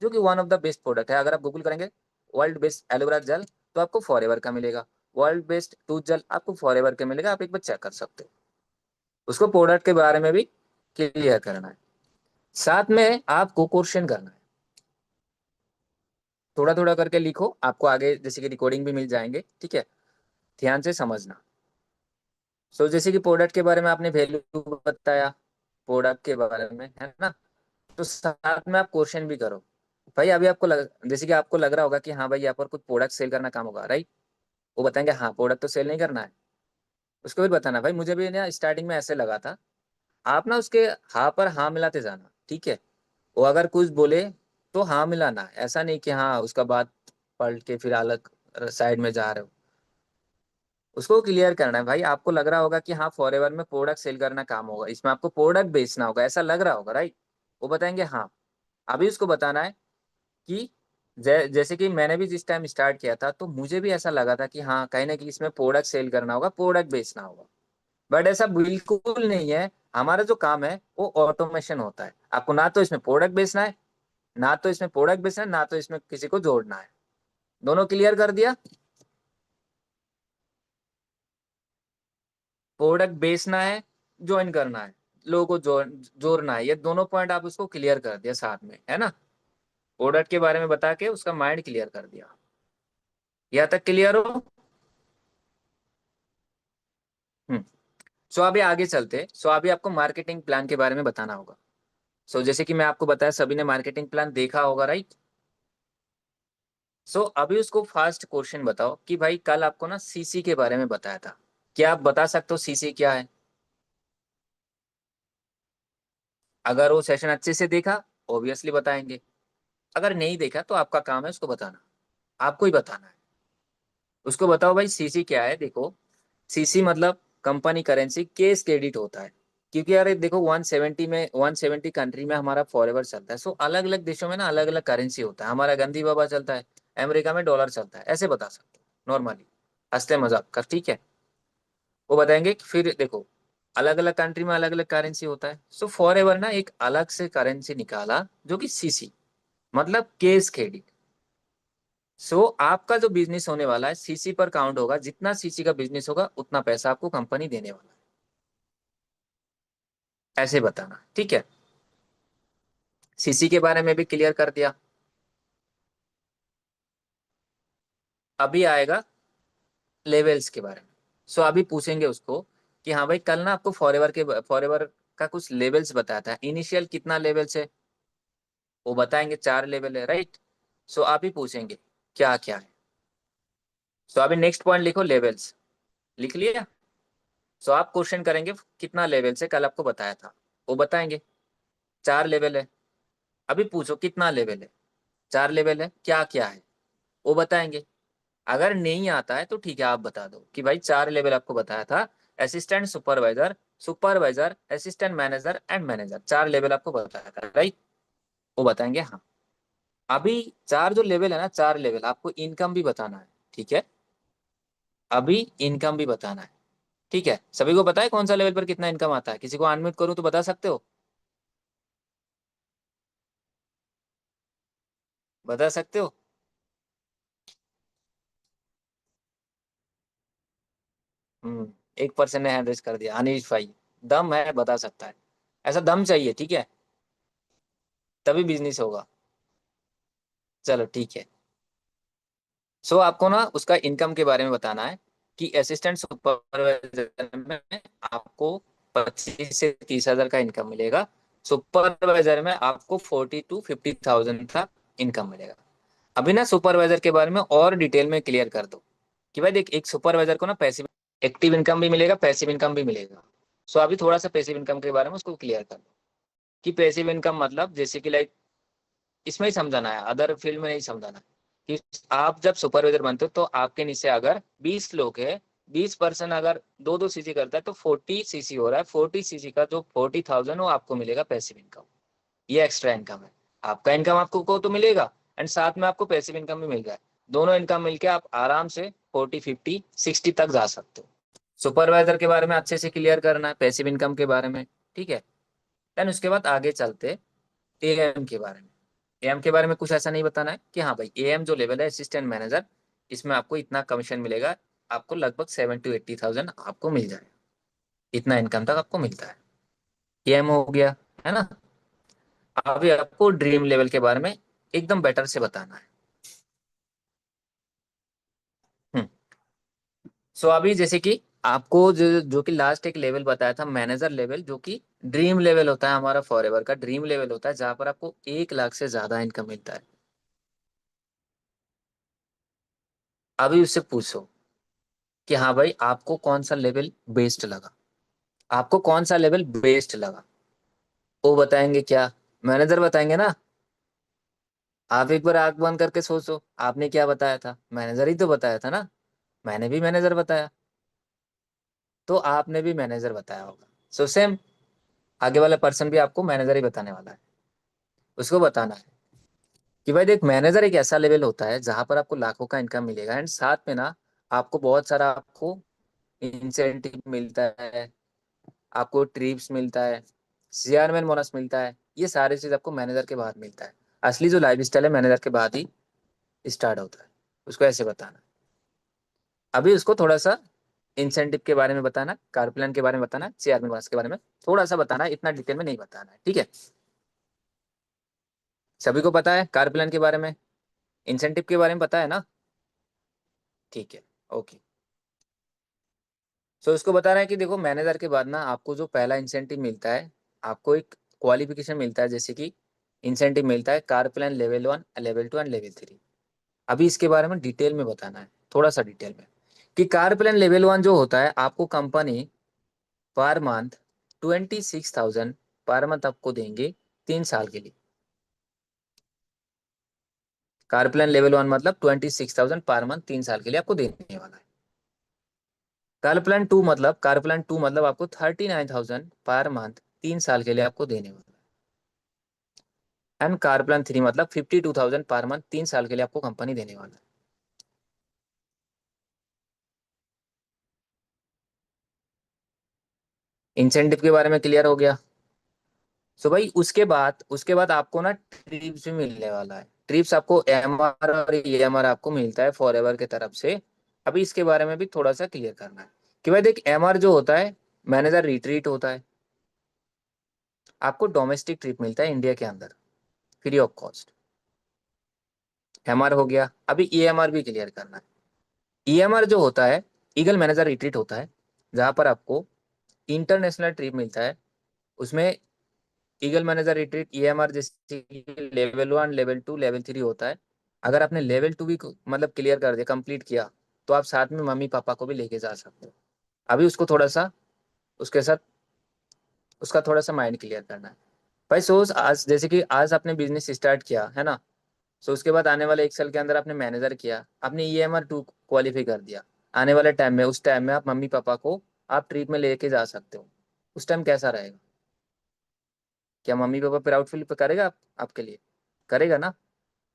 जो कि one of the best product है। अगर आप गूगल करेंगे वर्ल्ड बेस्ट एलोवेरा जेल, तो आपको फॉरएवर का मिलेगा। वर्ल्ड बेस्ट टूथ जेल आपको फॉरएवर का मिलेगा, आप एक बार चेक कर सकते हो। उसको प्रोडक्ट के बारे में भी क्लियर करना है, साथ में आपको क्वेश्चन करना है। थोड़ा थोड़ा करके लिखो, आपको आगे जैसे कि रिकॉर्डिंग भी मिल जाएंगे, ठीक है? ध्यान से समझना। सो जैसे कि प्रोडक्ट के बारे में आपने वैल्यू बताया, प्रोडक्ट के बारे में है ना, तो साथ में आप क्वेश्चन भी करो। भाई अभी आपको जैसे कि आपको लग रहा होगा कि हाँ भाई यहाँ पर कुछ प्रोडक्ट सेल करना काम होगा, राइट? वो बताएंगे हाँ प्रोडक्ट तो सेल नहीं करना है। उसको भी बताना भाई मुझे भी ना स्टार्टिंग में ऐसे लगा था। आप ना उसके हाँ पर हाँ मिलाते जाना, ठीक है? वो अगर कुछ बोले तो हाँ मिलाना, ऐसा नहीं कि हाँ उसका बात पलट के फिर अलग साइड में जा रहे हो। उसको क्लियर करना है। भाई आपको लग रहा होगा कि हाँ फॉरएवर में प्रोडक्ट सेल करना काम होगा, इसमें आपको प्रोडक्ट बेचना होगा, ऐसा लग रहा होगा, राइट? वो बताएंगे हाँ। अभी उसको बताना है कि जैसे कि मैंने भी जिस टाइम स्टार्ट किया था तो मुझे भी ऐसा लगा था कि हाँ कहीं ना कहीं इसमें प्रोडक्ट सेल करना होगा, प्रोडक्ट बेचना होगा। बट ऐसा बिल्कुल नहीं है। हमारा जो काम है वो ऑटोमेशन होता है। आपको ना तो इसमें प्रोडक्ट बेचना है, ना तो इसमें प्रोडक्ट बेचना है, ना तो इसमें किसी को जोड़ना है। दोनों क्लियर कर दिया? प्रोडक्ट बेचना है, ज्वाइन करना है, लोगों को जोड़ना है, ये दोनों पॉइंट आप उसको क्लियर कर दिया साथ में, है ना? प्रोडक्ट के बारे में बता के उसका माइंड क्लियर कर दिया। यहाँ तक क्लियर हो? हम्म। सो अभी आगे चलते। सो अभी आपको मार्केटिंग प्लान के बारे में बताना होगा। सो जैसे कि मैं आपको बताया, सभी ने मार्केटिंग प्लान देखा होगा, राइट? सो अभी उसको फर्स्ट क्वेश्चन बताओ कि भाई कल आपको ना सीसी के बारे में बताया था, क्या आप बता सकते हो सीसी क्या है? अगर वो सेशन अच्छे से देखा, ऑब्वियसली बताएंगे। अगर नहीं देखा तो आपका काम है उसको बताना, आपको ही बताना है। उसको बताओ भाई सीसी क्या है। देखो सीसी मतलब कंपनी करेंसी केस क्रेडिट होता है। क्योंकि यार ये देखो 170 कंट्री में हमारा फॉरएवर चलता है। सो अलग अलग देशों में ना अलग अलग करेंसी होता है। हमारा गांधी बाबा चलता है, अमेरिका में डॉलर चलता है, ऐसे बता सकते हो नॉर्मली, हंसते मजाक कर, ठीक है? वो बताएंगे कि फिर देखो अलग अलग कंट्री में अलग अलग करेंसी होता है। सो फॉरएवर ना एक अलग से करेंसी निकाला जो कि सीसी, मतलब केस क्रेडिट। सो आपका जो बिजनेस होने वाला है सीसी पर काउंट होगा, जितना सीसी का बिजनेस होगा उतना पैसा आपको कंपनी देने वाला है। ऐसे बताना, ठीक है। सीसी के बारे में भी क्लियर कर दिया। अभी आएगा लेवल्स के बारे में। सो अभी पूछेंगे उसको कि हाँ भाई कल ना आपको फॉरएवर का कुछ लेवल्स बताया था, इनिशियल कितना लेवल्स है वो बताएंगे, 4 लेवल है, राइट। सो अभी पूछेंगे क्या क्या है। सो अभी नेक्स्ट पॉइंट लिखो लेवल्स, लिख लिया। सो आप क्वेश्चन करेंगे कितना लेवल से कल आपको बताया था, वो बताएंगे। 4 लेवल है। अभी पूछो कितना लेवल है, 4 लेवल है, क्या क्या है वो बताएंगे। अगर नहीं आता है तो ठीक है, आप बता दो कि भाई 4 लेवल आपको बताया था, assistant supervisor, supervisor, assistant manager and manager, 4 level आपको बताया था, राइट। वो बताएंगे हाँ। अभी 4 जो लेवल है ना, 4 लेवल आपको इनकम भी बताना है, ठीक है। अभी इनकम भी बताना है, ठीक है। सभी को पता है कौन सा लेवल पर कितना इनकम आता है? किसी को अनम्यूट करूं तो बता सकते हो? बता सकते हो? 1% ने हैंड रेज कर दिया, अनिश भाई। दम है, बता सकता है। ऐसा दम चाहिए, ठीक है, तभी बिजनेस होगा। चलो ठीक है। सो आपको ना उसका इनकम के बारे में बताना है कि असिस्टेंट सुपरवाइजर में आपको 25 से 30 हजार का इनकम मिलेगा। सुपरवाइजर में आपको 40 to 50 थाउजेंड का इनकम मिलेगा। अभी ना सुपरवाइजर के बारे में और डिटेल में क्लियर कर दो कि भाई देख, एक सुपरवाइजर को ना पैसिव एक्टिव इनकम भी मिलेगा, पैसिव इनकम भी मिलेगा। सो अभी थोड़ा सा पैसिव इनकम के बारे में उसको क्लियर कर दो कि पैसिव इनकम मतलब जैसे कि लाइक इसमें ही समझाना है, अदर फील्ड में नहीं समझाना है। कि आप जब सुपरवाइजर बनते हो तो आपके नीचे अगर 20 लोग है, 20% अगर दो दो सीसी करता है तो 40 सीसी हो रहा है, 40 सीसी का जो 40 थाउजेंड वो आपको मिलेगा पैसिव इनकम। ये एक्स्ट्रा इनकम है। आपका इनकम आपको को तो मिलेगा एंड साथ में आपको पैसिव इनकम भी मिल रहा है। दोनों इनकम मिलके आप आराम से 40 50 60 तक जा सकते हो। सुपरवाइजर के बारे में अच्छे से क्लियर करना है, पैसिव इनकम के बारे में, ठीक है। देन उसके बाद आगे चलते एएम के बारे में। एएम के बारे में कुछ ऐसा नहीं बताना है कि हाँ भाई एएम जो लेवल है असिस्टेंट मैनेजर, इसमें आपको इतना कमीशन मिलेगा, आपको लगभग 70 to 80 थाउजेंड आपको मिल जाएगा, इतना इनकम तक आपको मिलता है। एएम हो गया, है ना। अभी आपको ड्रीम लेवल के बारे में एकदम बेटर से बताना है। हम्म। सो अभी जैसे कि आपको जो कि लास्ट एक लेवल बताया था मैनेजर लेवल, जो कि ड्रीम लेवल होता है, हमारा फॉरएवर का ड्रीम लेवल होता है, जहां पर आपको 1 लाख से ज्यादा इनकम मिलता है। अभी उससे पूछो कि हाँ भाई आपको कौन सा लेवल बेस्ट लगा, आपको कौन सा लेवल बेस्ट लगा, वो बताएंगे क्या? मैनेजर बताएंगे ना। आप एक बार आंख बंद करके सोचो, आपने क्या बताया था? मैनेजर ही तो बताया था ना। मैंने भी मैनेजर बताया, तो आपने भी मैनेजर बताया होगा। सो सेम, आगे वाला पर्सन भी आपको मैनेजर ही बताने वाला है। उसको बताना है कि भाई देख, मैनेजर एक ऐसा लेवल होता है जहां पर आपको लाखों का इनकम मिलेगा एंड साथ में ना आपको बहुत सारा आपको इंसेंटिव मिलता है, आपको ट्रिप्स मिलता है, चेयरमैन बोनस मिलता है। ये सारी चीज आपको मैनेजर के बाद मिलता है। असली जो लाइफ स्टाइल है मैनेजर के बाद ही स्टार्ट होता है। उसको ऐसे बताना। अभी उसको थोड़ा सा इंसेंटिव के बारे में बताना, कार प्लान के बारे में बताना, चेयरमैन बोनस के बारे में थोड़ा सा बताना, इतना डिटेल में नहीं बताना है, ठीक है। सभी को पता है कार प्लान के बारे में, इंसेंटिव के बारे में पता है ना? ठीक है, ओके। सो उसको बता रहा है कि देखो मैनेजर के बाद ना आपको जो पहला इंसेंटिव मिलता है, आपको एक क्वालिफिकेशन मिलता है, जैसे कि इंसेंटिव मिलता है car plan level 1, level 2 and level 3। अभी इसके बारे में डिटेल में बताना है, थोड़ा सा डिटेल में, कि कार प्लान लेवल 1 जो होता है आपको company per month 26,000 per month आपको देंगे 3 साल के लिए। कार प्लान लेवल 1 मतलब 26,000 पर मंथ 3 साल के लिए आपको देने वाला है। कार प्लान 2 मतलब आपको 39,000 पर मंथ 3 साल के लिए आपको देने वाला है। एंड कार प्लान 3 मतलब 52,000 पर मंथ 3 साल के लिए आपको कंपनी देने वाला है। इंसेंटिव के बारे में क्लियर हो गया। सो भाई उसके बाद आपको ना ट्रिप्स भी मिलने वाला है। ट्रिप्स आपको एमआर और ईएमआर आपको मिलता है फॉरएवर के तरफ से। अभी इसके बारे में भी थोड़ा सा क्लियर करना है कि भाई देख, एमआर जो होता है मैनेजर रिट्रीट होता है, आपको डोमेस्टिक ट्रिप मिलता है इंडिया के अंदर फ्री ऑफ कॉस्ट। एमआर हो गया, अभी ईएमआर भी क्लियर करना है। ईएमआर जो होता है ईगल मैनेजर रिट्रीट होता है, जहां पर आपको इंटरनेशनल ट्रिप मिलता है। उसमें ईगल मैनेजर रिट्रीट ईएमआर जैसे लेवल 1 लेवल 2 लेवल 3 होता है। अगर आपने लेवल 2 भी मतलब क्लियर कर दिया, कंप्लीट किया, तो आप साथ में मम्मी पापा को भी लेके जा सकते हो। अभी उसको थोड़ा सा उसके साथ उसका थोड़ा सा माइंड क्लियर करना है। भाई सोच, आज जैसे कि आज आपने बिजनेस स्टार्ट किया है ना, सो उसके बाद आने वाले 1 साल के अंदर आपने मैनेजर किया, आपने ईएमआर 2 क्वालिफाई कर दिया। आने वाले टाइम में, उस टाइम में आप मम्मी पापा को आप ट्रिप में लेके जा सकते हो। उस टाइम कैसा रहेगा? क्या मम्मी पापा प्राउड फील करेगा आपके लिए? करेगा ना?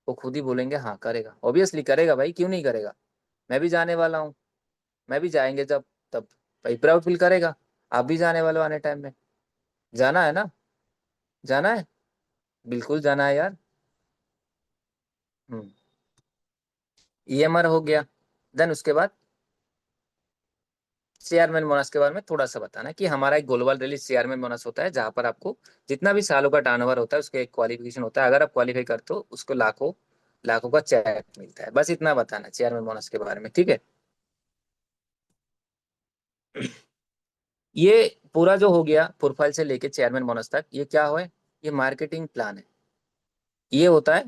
वो खुद ही बोलेंगे हाँ करेगा, ऑब्वियसली करेगा भाई, क्यों नहीं करेगा। मैं भी जाने वाला हूँ, मैं भी जाएंगे जब तब भाई प्राउड फील करेगा। आप भी जाने वाले हो आने टाइम में, जाना है ना? जाना है, बिल्कुल जाना है यार। हम्म। ईएमआर हो गया, देन उसके बाद चेयरमैन बोनस के बारे में थोड़ा सा बताना कि हमारा एक ग्लोबल रिलीज चेयरमैन बोनस होता है, जहां पर आपको जितना भी सालों का टर्नओवर होता है उसका एक क्वालिफिकेशन होता है। अगर आप क्वालिफाई करते हो उसको लाखों लाखों का चेक मिलता है। बस इतना बताना चेयरमैन बोनस के बारे में, ठीक है। ये पूरा जो हो गया प्रोफाइल से लेके चेयरमैन बोनस तक, ये क्या हो है? ये मार्केटिंग प्लान है। ये होता है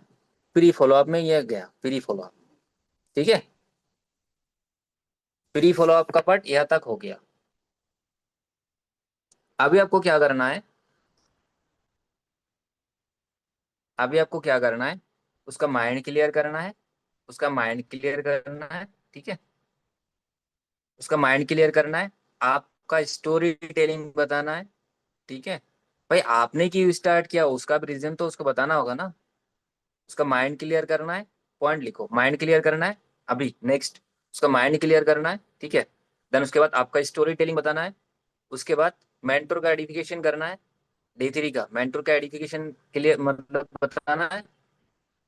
प्री फॉलोअप में, ये गया प्री फॉलोअप, ठीक है। प्री फॉलोअप का पार्ट यहाँ तक हो गया। अभी आपको क्या करना है? अभी आपको क्या करना है? उसका माइंड क्लियर करना है, उसका माइंड क्लियर करना है, ठीक है। उसका माइंड क्लियर करना है, आपका स्टोरी टेलिंग बताना है, ठीक है। भाई आपने क्यों स्टार्ट किया, उसका भी रीजन तो उसको बताना होगा ना। उसका माइंड क्लियर करना है, पॉइंट लिखो, माइंड क्लियर करना है। अभी नेक्स्ट उसका माइंड क्लियर करना है, ठीक है। देन उसके बाद आपका स्टोरी टेलिंग बताना है। उसके बाद मेंटोर का एडिफिकेशन करना है। D3 का मेंटोर का एडिफिकेशन के लिए मतलब बताना है।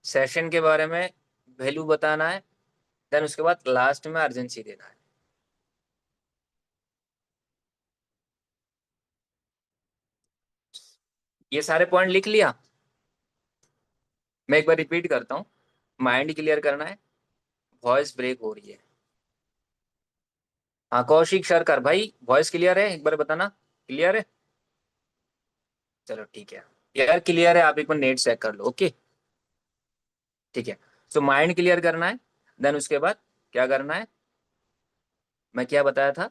सेशन के बारे में वैल्यू बताना है। देन उसके बाद लास्ट में अर्जेंसी देना है। ये सारे पॉइंट लिख लिया? मैं एक बार रिपीट करता हूँ। माइंड क्लियर करना है, वॉइस ब्रेक हो रही है। हाँ कौशिक शर्कर भाई, वॉइस क्लियर है? एक बार बताना क्लियर है। चलो ठीक है यार, क्लियर है। आप एक बार नेट चेक कर लो, ओके ठीक है। सो माइंड क्लियर करना है, देन उसके बाद क्या करना है? मैं क्या बताया था?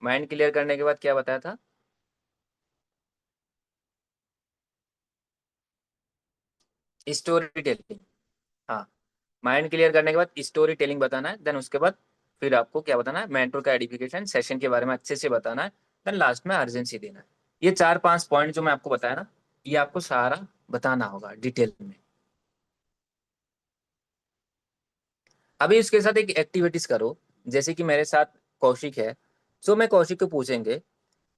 माइंड क्लियर करने के बाद क्या बताया था? Story telling. हाँ, माइंड क्लियर करने के बाद स्टोरी टेलिंग बताना है। देन उसके बाद फिर आपको क्या बताना है? मेंटर का एडिफिकेशन, सेशन के बारे में अच्छे से बताना है। देन लास्ट में अर्जेंसी देना है। ये 4-5 पॉइंट जो मैं आपको बताया ना, ये आपको सारा बताना होगा डिटेल में। अभी इसके साथ एक एक्टिविटीज करो, जैसे कि मेरे साथ कौशिक है। सो मैं कौशिक को पूछेंगे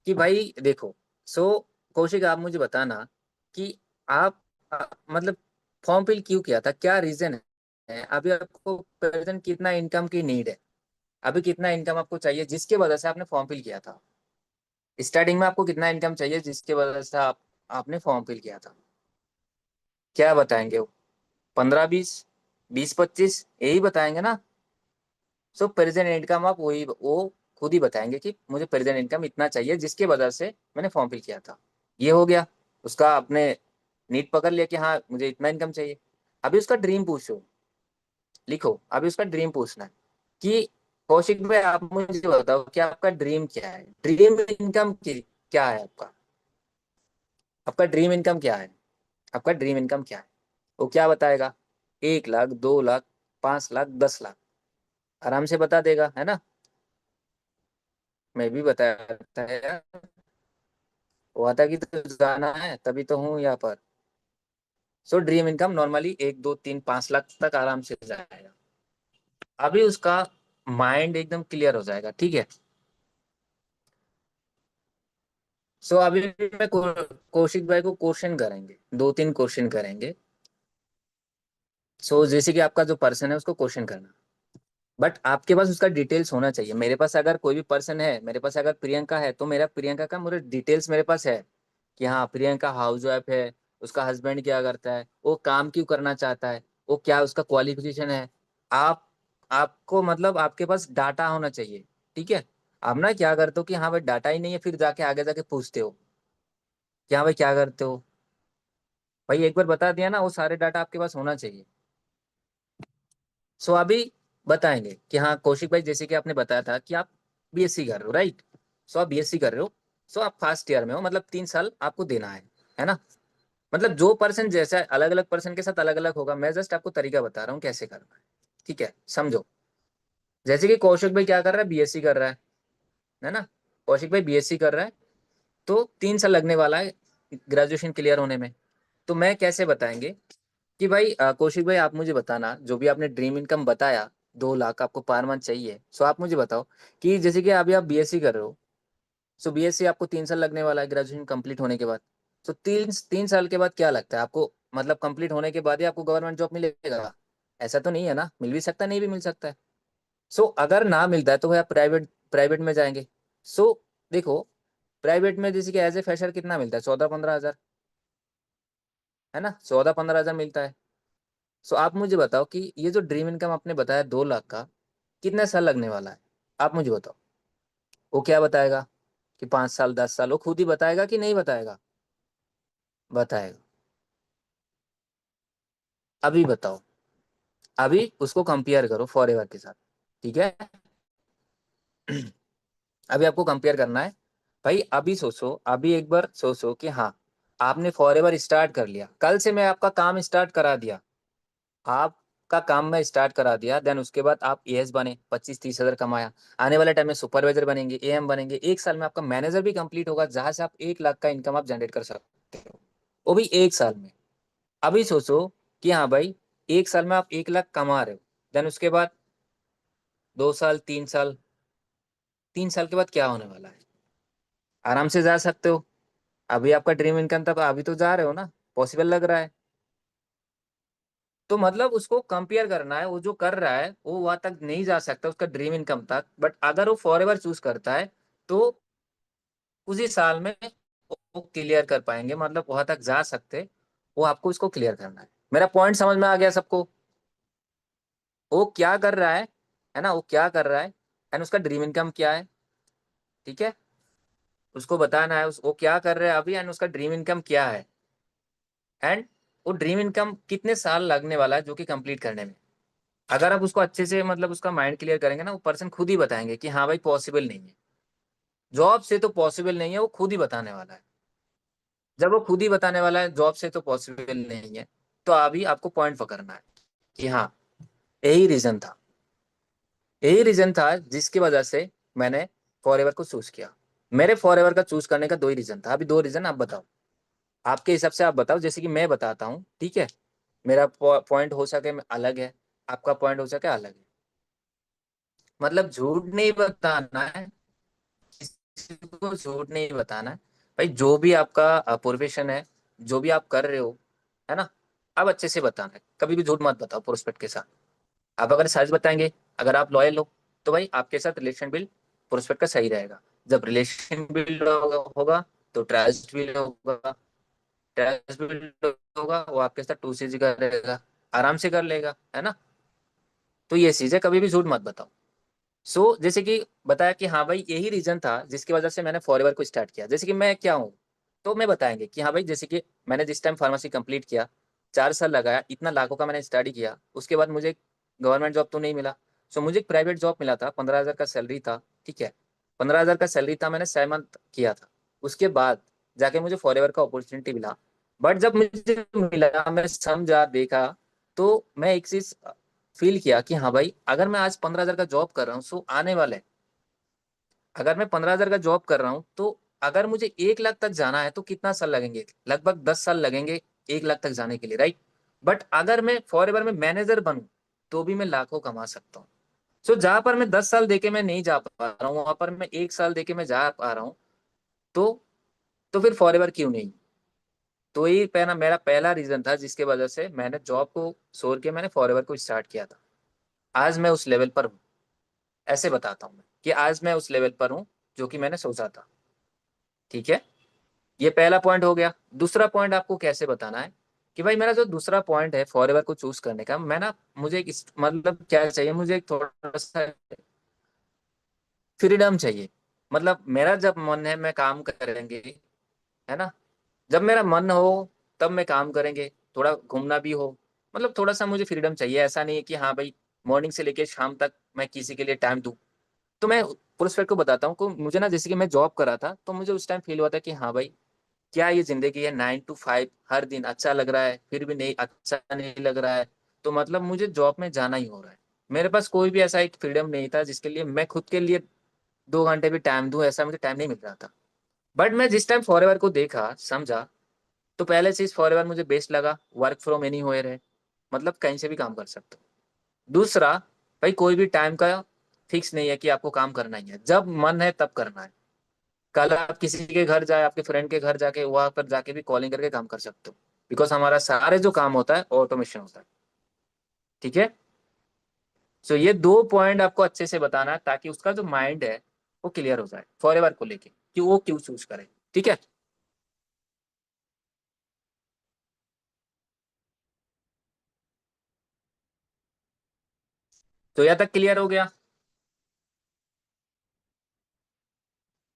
कि भाई देखो, सो कौशिक आप मुझे बताना कि आप मतलब फॉर्म फिल क्यों किया था, क्या रीजन है? अभी आपको प्रेजेंट कितना इनकम की नीड है? अभी कितना इनकम आपको चाहिए जिसके वजह से आपने फॉर्म फिल किया था? स्टार्टिंग में आपको कितना इनकम चाहिए जिसके वजह से आपने फॉर्म फिल किया था? क्या बताएंगे वो? 15-20, 20-25 यही बताएंगे ना। सो प्रेजेंट इनकम आप वही वो खुद ही बताएंगे कि मुझे प्रेजेंट इनकम इतना चाहिए जिसके वजह से मैंने फॉर्म फिल किया था। ये हो गया, उसका आपने नीड पकड़ लिया कि हाँ मुझे इतना इनकम चाहिए। अभी उसका ड्रीम पूछो, लिखो। अभी उसका ड्रीम पूछना है कि कौशिक भाई आप मुझे बताओ कि आपका ड्रीम क्या है, ड्रीम इनकम क्या है आपका? आपका ड्रीम इनकम क्या है? आपका ड्रीम इनकम क्या है? वो क्या बताएगा? 1 लाख, 2 लाख, 5 लाख, 10 लाख, आराम से बता देगा, है ना। मैं भी बताया था यार, हुआ था कि तो जाना है तभी तो हूँ यहाँ पर। सो ड्रीम इनकम नॉर्मली 1, 2, 3, 5 लाख तक आराम से जाएगा। अभी उसका माइंड एकदम क्लियर हो जाएगा, ठीक है। सो अभी मैं कौशिक भाई को क्वेश्चन करेंगे, 2-3 क्वेश्चन करेंगे। सो जैसे कि आपका जो पर्सन है उसको क्वेश्चन करना, बट आपके पास उसका डिटेल्स होना चाहिए। मेरे पास अगर कोई भी पर्सन है, मेरे पास अगर प्रियंका है, तो मेरा प्रियंका का मुझे डिटेल्स मेरे पास है। कि हाँ प्रियंका हाउस वाइफ है, उसका हस्बैंड क्या करता है, वो काम क्यों करना चाहता है, वो क्या उसका क्वालिफिकेशन है। आप आपको मतलब आपके पास डाटा होना चाहिए, ठीक है। आप ना क्या करते हो कि हाँ भाई डाटा ही नहीं है, फिर जाके आगे जाके पूछते हो कि हाँ भाई क्या करते हो। भाई एक बार बता दिया ना, वो सारे डाटा आपके पास होना चाहिए। सो अभी बताएंगे कि हाँ कौशिक भाई, जैसे कि आपने बताया था कि आप बीएससी कर रहे हो, राइट। सो आप बीएससी कर रहे हो, सो आप फर्स्ट ईयर में हो, मतलब 3 साल आपको देना है ना। मतलब जो पर्सन जैसा अलग अलग पर्सन के साथ अलग अलग होगा, मैं जस्ट आपको तरीका बता रहा हूँ कैसे करना है, ठीक है, समझो। जैसे कि कौशिक भाई क्या कर रहा है, बीएससी कर रहा है ना। कौशिक भाई बीएससी कर रहा है, तो 3 साल लगने वाला है ग्रेजुएशन क्लियर होने में। तो मैं कैसे बताएंगे कि भाई कौशिक भाई आप मुझे बताना, जो भी आपने ड्रीम इनकम बताया 2 लाख आपको पर मंथ चाहिए, सो आप मुझे बताओ कि जैसे कि अभी आप बीएससी कर रहे हो, सो बीएससी आपको 3 साल लगने वाला है ग्रेजुएशन कंप्लीट होने के बाद। सो तीन तीन साल के बाद क्या लगता है आपको, मतलब कंप्लीट होने के बाद ही आपको गवर्नमेंट जॉब मिलेगा? ऐसा तो नहीं है ना, मिल भी सकता है नहीं भी मिल सकता है। सो अगर ना मिलता है तो भाई आप प्राइवेट प्राइवेट में जाएंगे। सो देखो, प्राइवेट में जैसे कि एज ए फ्रेशर कितना मिलता है, 14-15 हज़ार, है ना, 14-15 हज़ार मिलता है। सो आप मुझे बताओ कि ये जो ड्रीम इनकम आपने बताया 2 लाख का, कितने साल लगने वाला है, आप मुझे बताओ। वो क्या बताएगा कि 5 साल 10 साल, वो खुद ही बताएगा कि नहीं बताएगा? बताएगा। अभी बताओ, अभी उसको कंपेयर करो फॉरएवर के साथ, ठीक है। अभी आपको कंपेयर करना है। भाई अभी सोचो, अभी एक बार सोचो कि हाँ आपने फॉरएवर स्टार्ट कर लिया, कल से मैं आपका काम स्टार्ट करा दिया, आपका काम मैं स्टार्ट करा दिया, देन उसके बाद आप एएस बने, 25-30 हज़ार कमाया। आने वाले टाइम में सुपरवाइजर बनेंगे, एएम बनेंगे, 1 साल में आपका मैनेजर भी कंप्लीट होगा, जहां से आप 1 लाख का इनकम आप जनरेट कर सकते हो, वो भी 1 साल में। अभी सोचो कि हाँ भाई 1 साल में आप 1 लाख कमा रहे हो, देन उसके बाद 2 साल 3 साल, 3 साल के बाद क्या होने वाला है? आराम से जा सकते हो। अभी आपका ड्रीम इनकम तब, अभी तो जा रहे हो ना, पॉसिबल लग रहा है। तो मतलब उसको कंपेयर करना है, वो जो कर रहा है वो वहां तक नहीं जा सकता उसका ड्रीम इनकम तक, बट अगर वो फॉरएवर चूज करता है तो उसी साल में वो क्लियर कर पाएंगे, मतलब वहां तक जा सकते। वो आपको इसको क्लियर करना है। मेरा पॉइंट समझ में आ गया सबको? वो क्या कर रहा है ना, वो क्या कर रहा है एंड उसका ड्रीम इनकम क्या है, ठीक है। उसको बताना है वो क्या कर रहा है अभी एंड उसका ड्रीम इनकम क्या है, एंड वो ड्रीम इनकम कितने साल लगने वाला है जो कि कंप्लीट करने में। अगर आप उसको अच्छे से मतलब उसका माइंड क्लियर करेंगे ना, वो पर्सन खुद ही बताएंगे कि हाँ भाई पॉसिबल नहीं है, जॉब से तो पॉसिबल नहीं है, वो खुद ही बताने वाला है। जब वो खुद ही बताने वाला है जॉब से तो पॉसिबल नहीं है, तो अभी आपको पॉइंट पकड़ना है कि हाँ यही रीजन था, यही रीजन था जिसकी वजह से मैंने फॉरएवर को चूज किया। मेरे फॉरएवर का चूज करने का 2 ही रीजन था। अभी 2 रीजन आप बताओ, आपके हिसाब से आप बताओ, जैसे कि मैं बताता हूँ, ठीक है। मेरा पॉइंट हो सके अलग है, आपका पॉइंट हो सके अलग है। मतलब झूठ नहीं बताना है, किसी को झूठ नहीं बताना है। भाई जो भी आपका प्रोफेशन है, जो भी आप कर रहे हो, है ना, अब अच्छे से बताना है, कभी भी झूठ मत बताओ प्रोस्पेक्ट के साथ। आप अगर सच बताएंगे, अगर आप लॉयल हो, तो भाई आपके साथ रिलेशन बिल्ड प्रोस्पेक्ट का सही रहेगा। जब रिलेशन बिल्ड होगा तो ट्रस्ट बिल्ड होगा, ट्रस्ट बिल्ड होगा, वो आपके साथ 2CG का रहेगा, आराम से कर लेगा, है ना। तो ये चीज है, कभी भी झूठ मत बताओ। जैसे कि बताया कि हाँ भाई यही रीजन था जिसकी वजह से मैंने फॉरएवर को स्टार्ट किया। जैसे कि मैं क्या हूँ, तो मैं बताएंगे कि हाँ भाई जैसे कि मैंने जिस टाइम फार्मेसी कंप्लीट किया, 4 साल लगाया, इतना लाखों का मैंने स्टडी किया, उसके बाद मुझे गवर्नमेंट जॉब तो नहीं मिला। मुझे एक प्राइवेट जॉब मिला था, 15 हज़ार का सैलरी था, ठीक है। 15 हज़ार का सैलरी था, मैंने 6 मंथ किया था। उसके बाद जाके मुझे फॉरएवर का अपॉर्चुनिटी मिला। बट जब मुझे मिला, मैं समझा देखा, तो मैं एक चीज फील किया कि हाँ भाई अगर मैं आज 15 हज़ार का जॉब कर रहा हूँ, सो आने वाले, अगर मैं 15 हज़ार का जॉब कर रहा हूँ, तो अगर मुझे 1 लाख तक जाना है तो कितना साल लगेंगे, लगभग 10 साल लगेंगे 1 लाख तक जाने के लिए, राइट। बट अगर मैं फॉरएवर में मैनेजर बनूं, तो भी मैं लाखों कमा सकता हूँ। जहां पर मैं 10 साल देके मैं नहीं जा पा रहा हूँ, वहां पर मैं 1 साल देके मैं जा पा रहा हूँ। तो फिर फॉरएवर क्यों नहीं? तो ये पहला मेरा पहला रीजन था जिसके वजह से मैंने जॉब को छोड़ के मैंने फॉरएवर को स्टार्ट किया था। आज मैं उस लेवल पर हूँ, ऐसे बताता हूँ मैं कि आज मैं उस लेवल पर हूँ जो कि मैंने सोचा था, ठीक है। ये पहला पॉइंट हो गया। दूसरा पॉइंट आपको कैसे बताना है कि भाई मेरा जो दूसरा पॉइंट है फॉरएवर को चूज करने का, मैं ना मुझे एक मतलब क्या चाहिए, मुझे एक थोड़ा सा फ्रीडम चाहिए। मतलब मेरा जब मन है मैं काम करेंगे, है ना, जब मेरा मन हो तब मैं काम करेंगे, थोड़ा घूमना भी हो, मतलब थोड़ा सा मुझे फ्रीडम चाहिए। ऐसा नहीं है कि हाँ भाई मॉर्निंग से लेके शाम तक मैं किसी के लिए टाइम दूं। तो मैं पुरुष को बताता हूँ को मुझे ना, जैसे कि मैं जॉब कर रहा था तो मुझे उस टाइम फील हुआ था कि हाँ भाई क्या ये जिंदगी है, 9 to 5 हर दिन अच्छा लग रहा है, फिर भी नहीं अच्छा नहीं लग रहा है, तो मतलब मुझे जॉब में जाना ही हो रहा है। मेरे पास कोई भी ऐसा एक फ्रीडम नहीं था जिसके लिए मैं खुद के लिए 2 घंटे भी टाइम दूं, ऐसा मुझे टाइम नहीं मिल रहा था। बट मैं जिस टाइम फॉरएवर को देखा समझा, तो पहले चीज फॉरएवर मुझे बेस्ट लगा, वर्क फ्रॉम एनी होयर है, मतलब कहीं से भी काम कर सकते हो। दूसरा, भाई कोई भी टाइम का फिक्स नहीं है कि आपको काम करना ही है, जब मन है तब करना है। कल आप किसी के घर जाए, आपके फ्रेंड के घर जाके वहां पर जाके भी कॉलिंग करके काम कर सकते हो, बिकॉज हमारा सारे जो काम होता है ऑटोमेशन होता है। ठीक है। सो ये दो पॉइंट आपको अच्छे से बताना है ताकि उसका जो माइंड है वो क्लियर हो जाए फॉरएवर को लेके कि वो क्यों चूज करे। ठीक है। तो यहाँ तक क्लियर हो गया।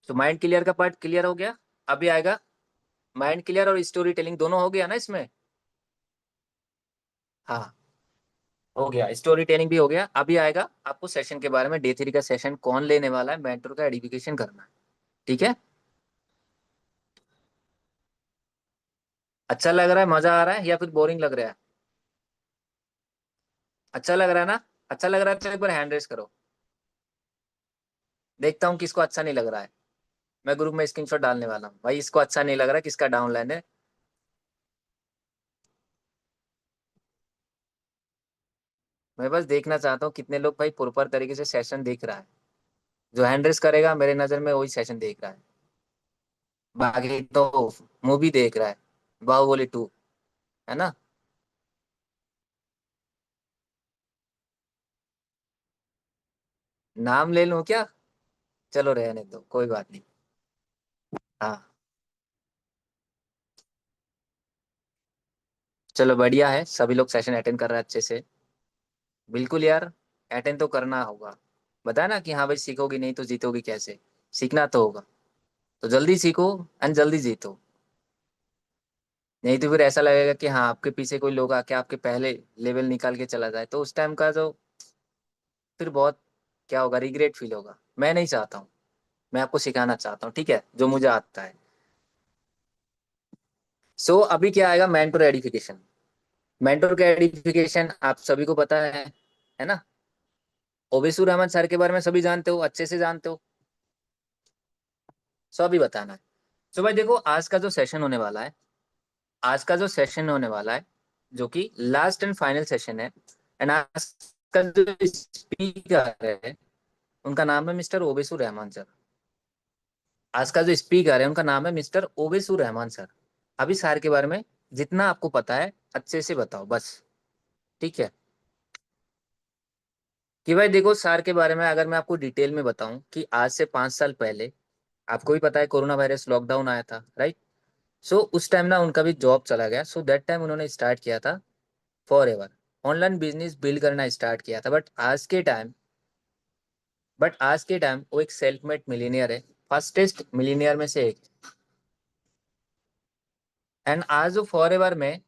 तो माइंड क्लियर का पार्ट क्लियर हो गया। अभी आएगा माइंड क्लियर और स्टोरी टेलिंग, दोनों हो गया ना इसमें। हाँ, हो गया, स्टोरी टेलिंग भी हो गया। अभी आएगा आपको सेशन के बारे में, डे 3 का सेशन कौन लेने वाला है, मेंटर का एडिफिकेशन करना है। ठीक है। अच्छा लग रहा है, मजा आ रहा है या फिर बोरिंग लग रहा है? अच्छा लग रहा है ना? अच्छा लग रहा है तो एक बार हैंड रेस करो, देखता हूँ किसको अच्छा नहीं लग रहा है। मैं ग्रुप में स्क्रीनशॉट डालने वाला हूँ भाई, इसको अच्छा नहीं लग रहा है, किसका डाउनलाइन है। मैं बस देखना चाहता हूँ कितने लोग भाई प्रॉपर तरीके से सेशन देख रहा है। जो हैंड रेस करेगा मेरे नजर में वही सेशन देख रहा है, बाकी तो मूवी देख रहा है, बाहुबली 2, है ना। नाम ले लूं क्या? चलो रहने दो, कोई बात नहीं। हाँ, चलो बढ़िया है, सभी लोग सेशन अटेंड कर रहे हैं अच्छे से। बिल्कुल यार, अटेंड तो करना होगा। बताया ना कि हाँ भाई सीखोगी नहीं तो जीतोगी कैसे, सीखना तो होगा। तो जल्दी सीखो एंड जल्दी जीतो, नहीं तो फिर ऐसा लगेगा कि हाँ आपके पीछे कोई लोग आके आपके पहले लेवल निकाल के चला जाए, तो उस टाइम का जो फिर बहुत क्या होगा, रिग्रेट फील होगा। मैं नहीं चाहता हूँ, मैं आपको सिखाना चाहता हूँ, ठीक है, जो मुझे आता है। सो अभी क्या आएगा, मेंटर एडिफिकेशन। मेंटर का एडिफिकेशन आप सभी को पता है ना। ओवेसुर रहमान सर के बारे में सभी जानते हो, अच्छे से जानते हो। सो अभी बताना है। सो भाई देखो, आज का जो सेशन होने वाला है, आज का जो सेशन होने वाला है, जो कि लास्ट एंड फाइनल सेशन है, एंड आज का जो स्पीकर है उनका नाम है मिस्टर ओवेसुर रहमान सर। आज का जो स्पीकर है उनका नाम है मिस्टर ओवेसुर रहमान सर। अभी सर के बारे में जितना आपको पता है अच्छे से बताओ बस। ठीक है। कि भाई देखो, सर के बारे में अगर मैं आपको डिटेल में बताऊं कि आज से 5 साल पहले, आपको भी पता है कोरोना वायरस लॉकडाउन आया था, राइट। सो उस टाइम ना उनका भी जॉब चला गया, सो दैट टाइम उन्होंने स्टार्ट किया था for ever online business build करना स्टार्ट किया था। बट आज के टाइम वो एक सेल्फ मेड मिलीनियर है, फर्स्टेस्ट मिलीनियर में से एक। एंड आज वो फॉर एवर में,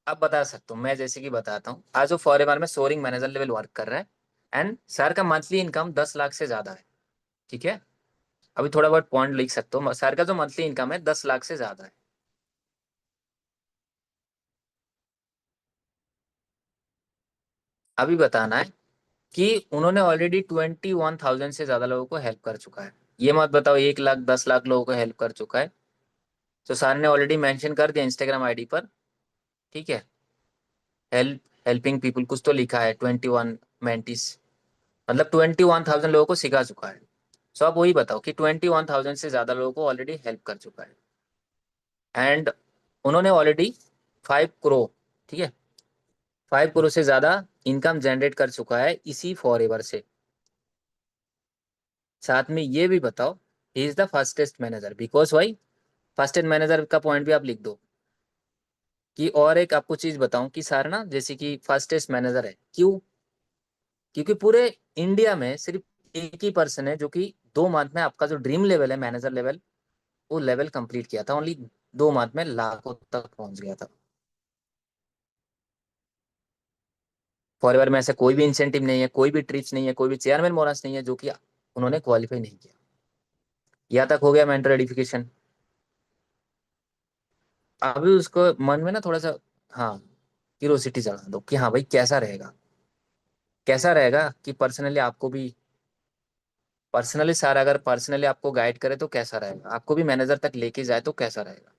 अब बता सकता हूँ मैं, जैसे कि बताता हूँ, आज वो फॉर एवर में सोरिंग मैनेजर लेवल वर्क कर रहा है। एंड सर का मंथली इनकम 10 लाख से ज्यादा है। ठीक है। अभी थोड़ा बहुत पॉइंट लिख सकते हो, सर का जो मंथली इनकम है 10 लाख से ज्यादा है। अभी बताना है कि उन्होंने ऑलरेडी 21,000 से ज्यादा लोगों को हेल्प कर चुका है। ये मत बताओ 1 लाख 10 लाख लोगों को हेल्प कर चुका है। तो सर ने ऑलरेडी मेंशन कर दिया इंस्टाग्राम आईडी पर। ठीक है। हेल्पिंग पीपल कुछ तो लिखा है, 21 मेंटीज, मतलब 21,000 लोगों को सिखा चुका है। सो आप वही बताओ कि 21,000 से ज्यादा लोगों को ऑलरेडी हेल्प कर चुका है। एंड उन्होंने ऑलरेडी 5 करोड़, ठीक है, 5 करोड़ से ज्यादा इनकम जनरेट कर चुका है इसी फॉर एवर से। साथ में ये भी बताओ, he is the fastest manager, because why, first aid manager का पॉइंट भी आप लिख दो कि और एक आपको चीज बताऊं कि सर ना जैसे कि फर्स्ट टेस्ट मैनेजर है, क्यों? क्योंकि पूरे इंडिया में सिर्फ एक ही पर्सन है जो कि 2 मंथ में आपका जो ड्रीम लेवल है मैनेजर लेवल, वो लेवल कंप्लीट किया था। ओनली 2 मंथ में लाखों तक पहुंच गया था। फॉरएवर में ऐसा कोई भी इंसेंटिव नहीं है, कोई भी ट्रिप्स नहीं है, कोई भी चेयरमैन बोनस नहीं है जो कि उन्होंने क्वालिफाई नहीं किया। यहाँ तक हो गया मेंटर एडिफिकेशन। अभी उसको मन में ना थोड़ा सा, हाँ, क्यूरोसिटी चढ़ा दो कि हाँ भाई कैसा रहेगा, कैसा रहेगा कि पर्सनली आपको भी, पर्सनली सर अगर पर्सनली आपको गाइड करे तो कैसा रहेगा, आपको भी मैनेजर तक लेके जाए तो कैसा रहेगा।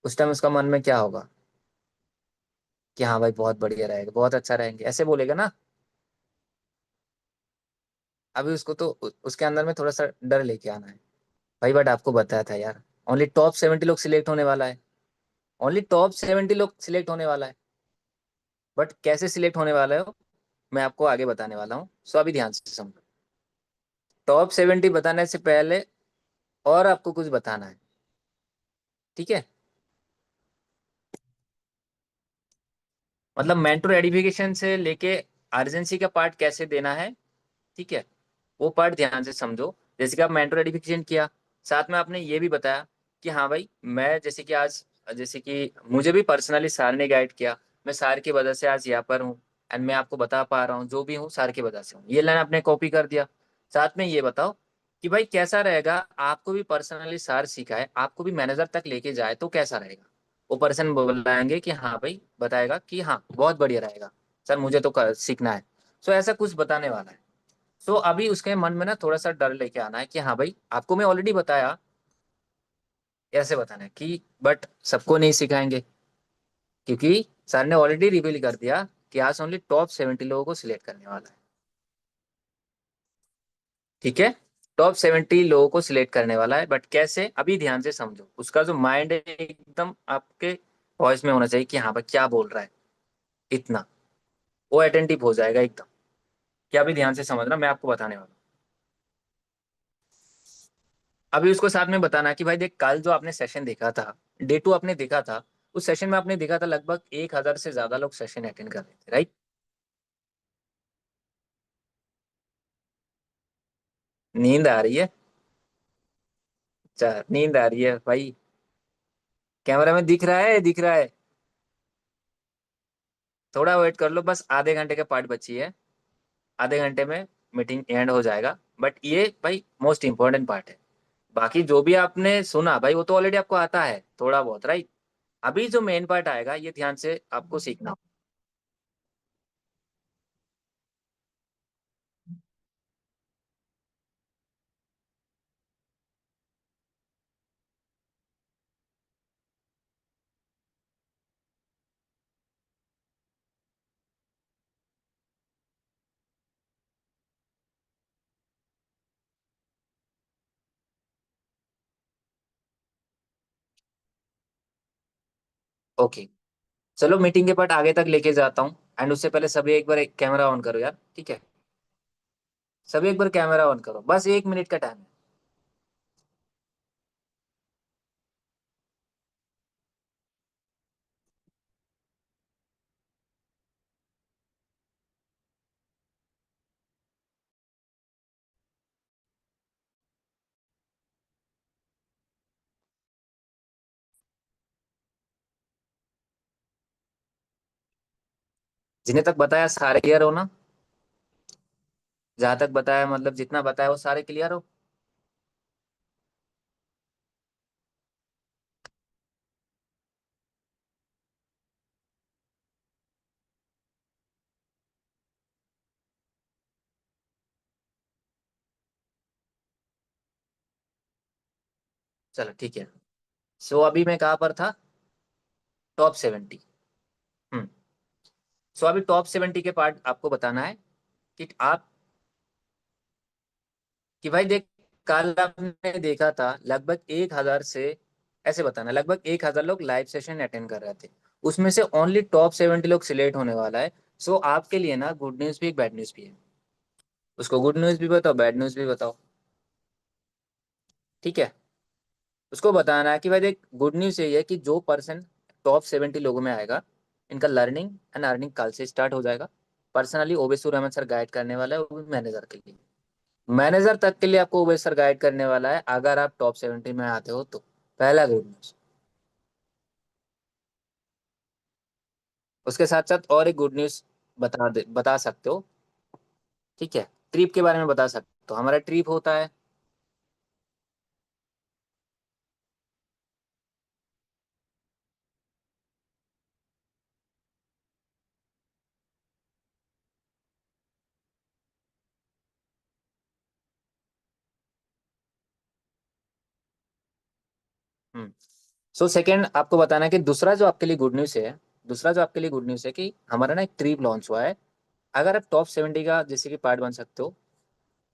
उस टाइम उसका मन में क्या होगा कि हाँ भाई बहुत बढ़िया रहेगा, बहुत अच्छा रहेंगे, ऐसे बोलेगा ना। अभी उसको तो उसके अंदर में थोड़ा सा डर लेके आना है भाई। बट आपको बताया था यार, ओनली टॉप 70 लोग सिलेक्ट होने वाला है। ओनली टॉप 70 लोग सिलेक्ट होने वाला है। बट कैसे सिलेक्ट होने वाला है मैं आपको आगे बताने वाला हूँ, सो अभी ध्यान से समझो। टॉप 70 बताने से पहले और आपको कुछ बताना है, ठीक है? मतलब मेंटोर एडिफिकेशन से लेके अर्जेंसी का पार्ट कैसे देना है, ठीक है, वो पार्ट ध्यान से समझो। जैसे कि आप मेंटोर एडिफिकेशन किया, साथ में आपने ये भी बताया कि हाँ भाई मैं जैसे कि आज, जैसे कि मुझे भी पर्सनली सर ने गाइड किया, मैं सर की वजह से आज यहाँ पर हूँ, एंड मैं आपको बता पा रहा हूँ जो भी हूँ सर की वजह से हूँ। ये लाइन आपने कॉपी कर दिया। साथ में ये बताओ कि भाई कैसा रहेगा, आपको भी पर्सनली सर सिखाए, आपको भी मैनेजर तक लेके जाए तो कैसा रहेगा। वो पर्सन बताएंगे कि हाँ भाई, बताएगा कि हाँ बहुत बढ़िया रहेगा सर, मुझे तो सीखना है। सो ऐसा कुछ बताने वाला है। तो अभी उसके मन में ना थोड़ा सा डर लेके आना है कि हाँ भाई आपको मैं ऑलरेडी बताया, ऐसे बताना है कि बट सबको नहीं सिखाएंगे, क्योंकि सर ने ऑलरेडी रिवील कर दिया कि आज ओनली टॉप 70 लोगों को सिलेक्ट करने वाला है। ठीक है, टॉप 70 लोगों को सिलेक्ट करने वाला है, बट कैसे, अभी ध्यान से समझो। उसका जो माइंड है एकदम आपके वॉइस में होना चाहिए कि हाँ भाई क्या बोल रहा है, इतना वो अटेंटिव हो जाएगा एकदम। क्या, अभी ध्यान से समझना, मैं आपको बताने वाला हूँ। अभी उसको साथ में बताना कि भाई देख, कल जो आपने सेशन देखा था, डे 2 आपने देखा था, उस सेशन में आपने देखा था लगभग 1,000 से ज्यादा लोग सेशन अटेंड कर रहे थे, राइट? नींद आ रही है? अच्छा, नींद आ रही है भाई। कैमरा में दिख रहा है, दिख रहा है। थोड़ा वेट कर लो, बस आधे घंटे का पार्ट बची है। आधे घंटे में मीटिंग एंड हो जाएगा। बट ये भाई मोस्ट इंपॉर्टेंट पार्ट है। बाकी जो भी आपने सुना भाई वो तो ऑलरेडी आपको आता है थोड़ा बहुत, राइट? अभी जो मेन पार्ट आएगा ये ध्यान से आपको सीखना। ओके, चलो मीटिंग के पार्ट आगे तक लेके जाता हूँ। एंड उससे पहले सभी एक बार एक कैमरा ऑन करो यार, ठीक है? सभी एक बार कैमरा ऑन करो, बस 1 मिनट का टाइम है। जिन्हें तक बताया सारे क्लियर हो ना? जहां तक बताया मतलब जितना बताया वो सारे क्लियर हो? चलो ठीक है। सो अभी मैं कहाँ पर था? टॉप 70। हम्म। सो अभी टॉप 70 के पार्ट आपको बताना है कि आप, कि भाई देख, कल आपने देखा था लगभग 1,000 से, ऐसे बताना, लगभग 1,000 लोग लाइव सेशन अटेंड कर रहे थे, उसमें से ओनली टॉप 70 लोग सिलेक्ट होने वाला है। सो आपके लिए ना गुड न्यूज भी एक बैड न्यूज भी है। उसको गुड न्यूज भी बताओ, बैड न्यूज भी बताओ, ठीक है? उसको बताना है कि भाई देख, गुड न्यूज़ ये है कि जो पर्सन टॉप 70 लोगों में आएगा, इनका लर्निंग एंड अर्निंग कल से स्टार्ट हो जाएगा। पर्सनली ओवेसूर अहमद सर गाइड करने वाला है, वो भी मैनेजर के लिए। मैनेजर तक के लिए आपको ओवेस सर गाइड करने वाला है, अगर आप टॉप 70 में आते हो तो। पहला गुड न्यूज़। उसके साथ साथ और एक गुड न्यूज़ बता सकते हो, ठीक है। ट्रिप के बारे में बता सकते हो, हमारा ट्रिप होता है। हम्म। सो सेकेंड आपको बताना है कि दूसरा जो आपके लिए गुड न्यूज़ है, दूसरा जो आपके लिए गुड न्यूज़ है कि हमारा ना एक ट्रिप लॉन्च हुआ है। अगर आप टॉप 70 का जैसे कि पार्ट बन सकते हो,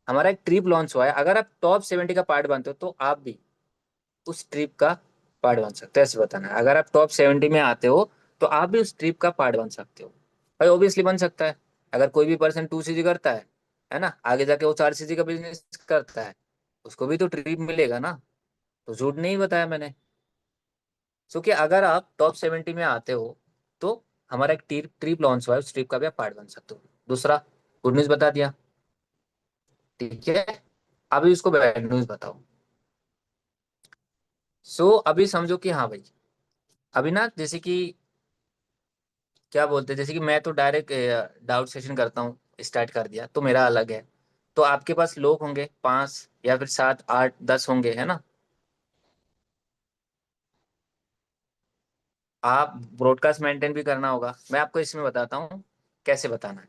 हमारा एक ट्रिप लॉन्च हुआ है। अगर आप टॉप 70 का पार्ट बनते हो तो आप भी उस ट्रिप का पार्ट बन सकते हो, ऐसे बताना है। अगर आप टॉप 70 में आते हो तो आप भी उस ट्रिप का पार्ट बन सकते हो। भाई ऑब्वियसली बन सकता है। अगर कोई भी पर्सन 2 CG करता है ना, आगे जाके वो 4 CG का बिजनेस करता है, उसको भी तो ट्रिप मिलेगा ना। तो झूठ नहीं बताया मैंने। सो कि अगर आप टॉप 70 में आते हो तो हमारा एक ट्रिप ट्रिप लॉन्च हुआ है, उस ट्रिप का भी आप पार्ट बन सकते हो। दूसरा गुड न्यूज बता दिया, ठीक है। अभी उसको बैड न्यूज बताओ। सो अभी समझो कि हाँ भाई, अभी ना जैसे कि क्या बोलते हैं, जैसे कि मैं तो डायरेक्ट डाउट सेशन करता हूँ, स्टार्ट कर दिया तो मेरा अलग है। तो आपके पास लोग होंगे 5 या फिर 7 8 10 होंगे, है ना। आप ब्रॉडकास्ट मेंटेन भी करना होगा। मैं आपको इसमें बताता हूँ कैसे बताना है।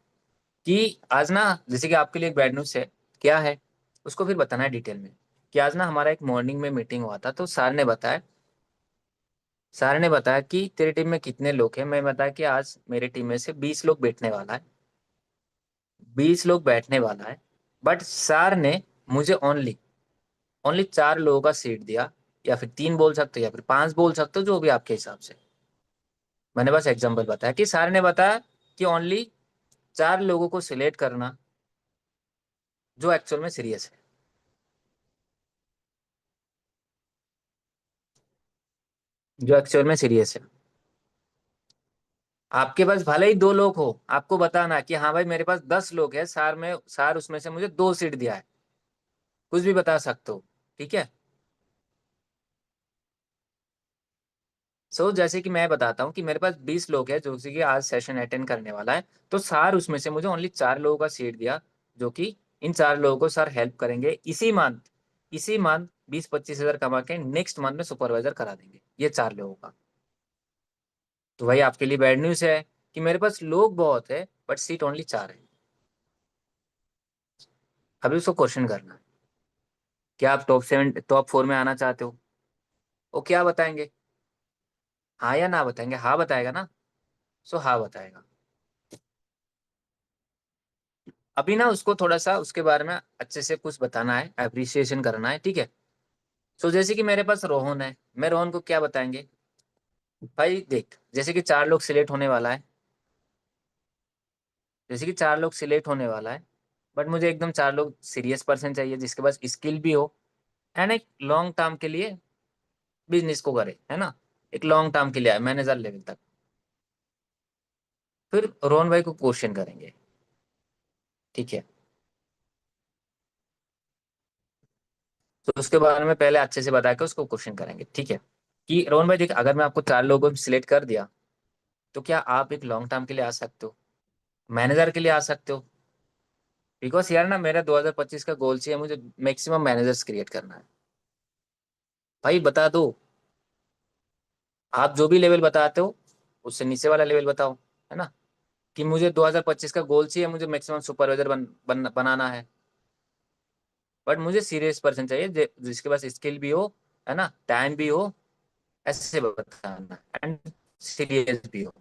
कि आज ना जैसे कि आपके लिए एक बैड न्यूज़ है, क्या है उसको फिर बताना है डिटेल में। कि आज ना हमारा एक मॉर्निंग में मीटिंग हुआ था, तो सर ने बताया कि तेरी टीम में कितने लोग हैं। मैं बताया कि आज मेरी टीम में से 20 लोग बैठने वाला है, 20 लोग बैठने वाला है। बट सर ने मुझे ओनली ओनली 4 लोगों का सीट दिया, या फिर 3 बोल सकते हो या फिर 5 बोल सकते हो, जो भी आपके हिसाब से। मैंने बस एग्जाम्पल बताया कि सर ने बताया कि ओनली 4 लोगों को सिलेक्ट करना जो एक्चुअल में सीरियस है, जो एक्चुअल में सीरियस है। आपके पास भले ही 2 लोग हो, आपको बताना कि हाँ भाई मेरे पास 10 लोग हैं, सार उसमें से मुझे 2 सीट दिया है। कुछ भी बता सकते हो, ठीक है। जैसे कि मैं बताता हूँ कि मेरे पास 20 लोग हैं जो कि आज सेशन अटेंड करने वाला है। तो सर उसमें से मुझे ओनली 4 लोगों का सीट दिया, जो कि इन 4 लोगों को सर हेल्प करेंगे इसी मंथ 20-25 हज़ार कमा के नेक्स्ट मंथ में सुपरवाइजर करा देंगे, ये 4 लोगों का। तो भाई आपके लिए बैड न्यूज़ है कि मेरे पास लोग बहुत है बट सीट ओनली 4 है। अभी उसको क्वेश्चन करना है, क्या आप टॉप 4 में आना चाहते हो। वो क्या बताएंगे, हाँ या ना बताएंगे। हाँ बताएगा ना, हाँ बताएगा। अभी ना उसको थोड़ा सा उसके बारे में अच्छे से कुछ बताना है, अप्रिसिएशन करना है, ठीक है। जैसे कि मेरे पास रोहन है, मैं रोहन को क्या बताएंगे। भाई देख, जैसे कि 4 लोग सिलेक्ट होने वाला है, जैसे कि 4 लोग सिलेक्ट होने वाला है। बट मुझे एकदम 4 लोग सीरियस पर्सन चाहिए, जिसके पास स्किल भी हो एंड एक लॉन्ग टर्म के लिए बिजनेस को करे, है ना। एक लॉन्ग टर्म के लिए मैनेजर लेवल तक। फिर रोहन भाई को क्वेश्चन करेंगे, ठीक है। उसके बारे में पहले अच्छे से बता के उसको क्वेश्चन करेंगे, ठीक है। कि रोहन भाई देख, अगर मैं आपको 4 लोगों को सिलेक्ट कर दिया तो क्या आप एक लॉन्ग टर्म के लिए आ सकते हो, मैनेजर के लिए आ सकते हो। बिकॉज यार ना मेरा 2025 का गोल चाहिए, मुझे मैक्सिमम मैनेजर्स क्रिएट करना है। भाई बता दो, आप जो भी लेवल बताते हो उससे नीचे वाला लेवल बताओ, है ना। कि मुझे 2025 का गोल चाहिए, मुझे मैक्सिमम सुपरवाइजर बनाना है। बट मुझे सीरियस पर्सन चाहिए, जिसके पास स्किल भी हो, है ना, टाइम भी हो, ऐसे बताना एंड सीरियस भी हो।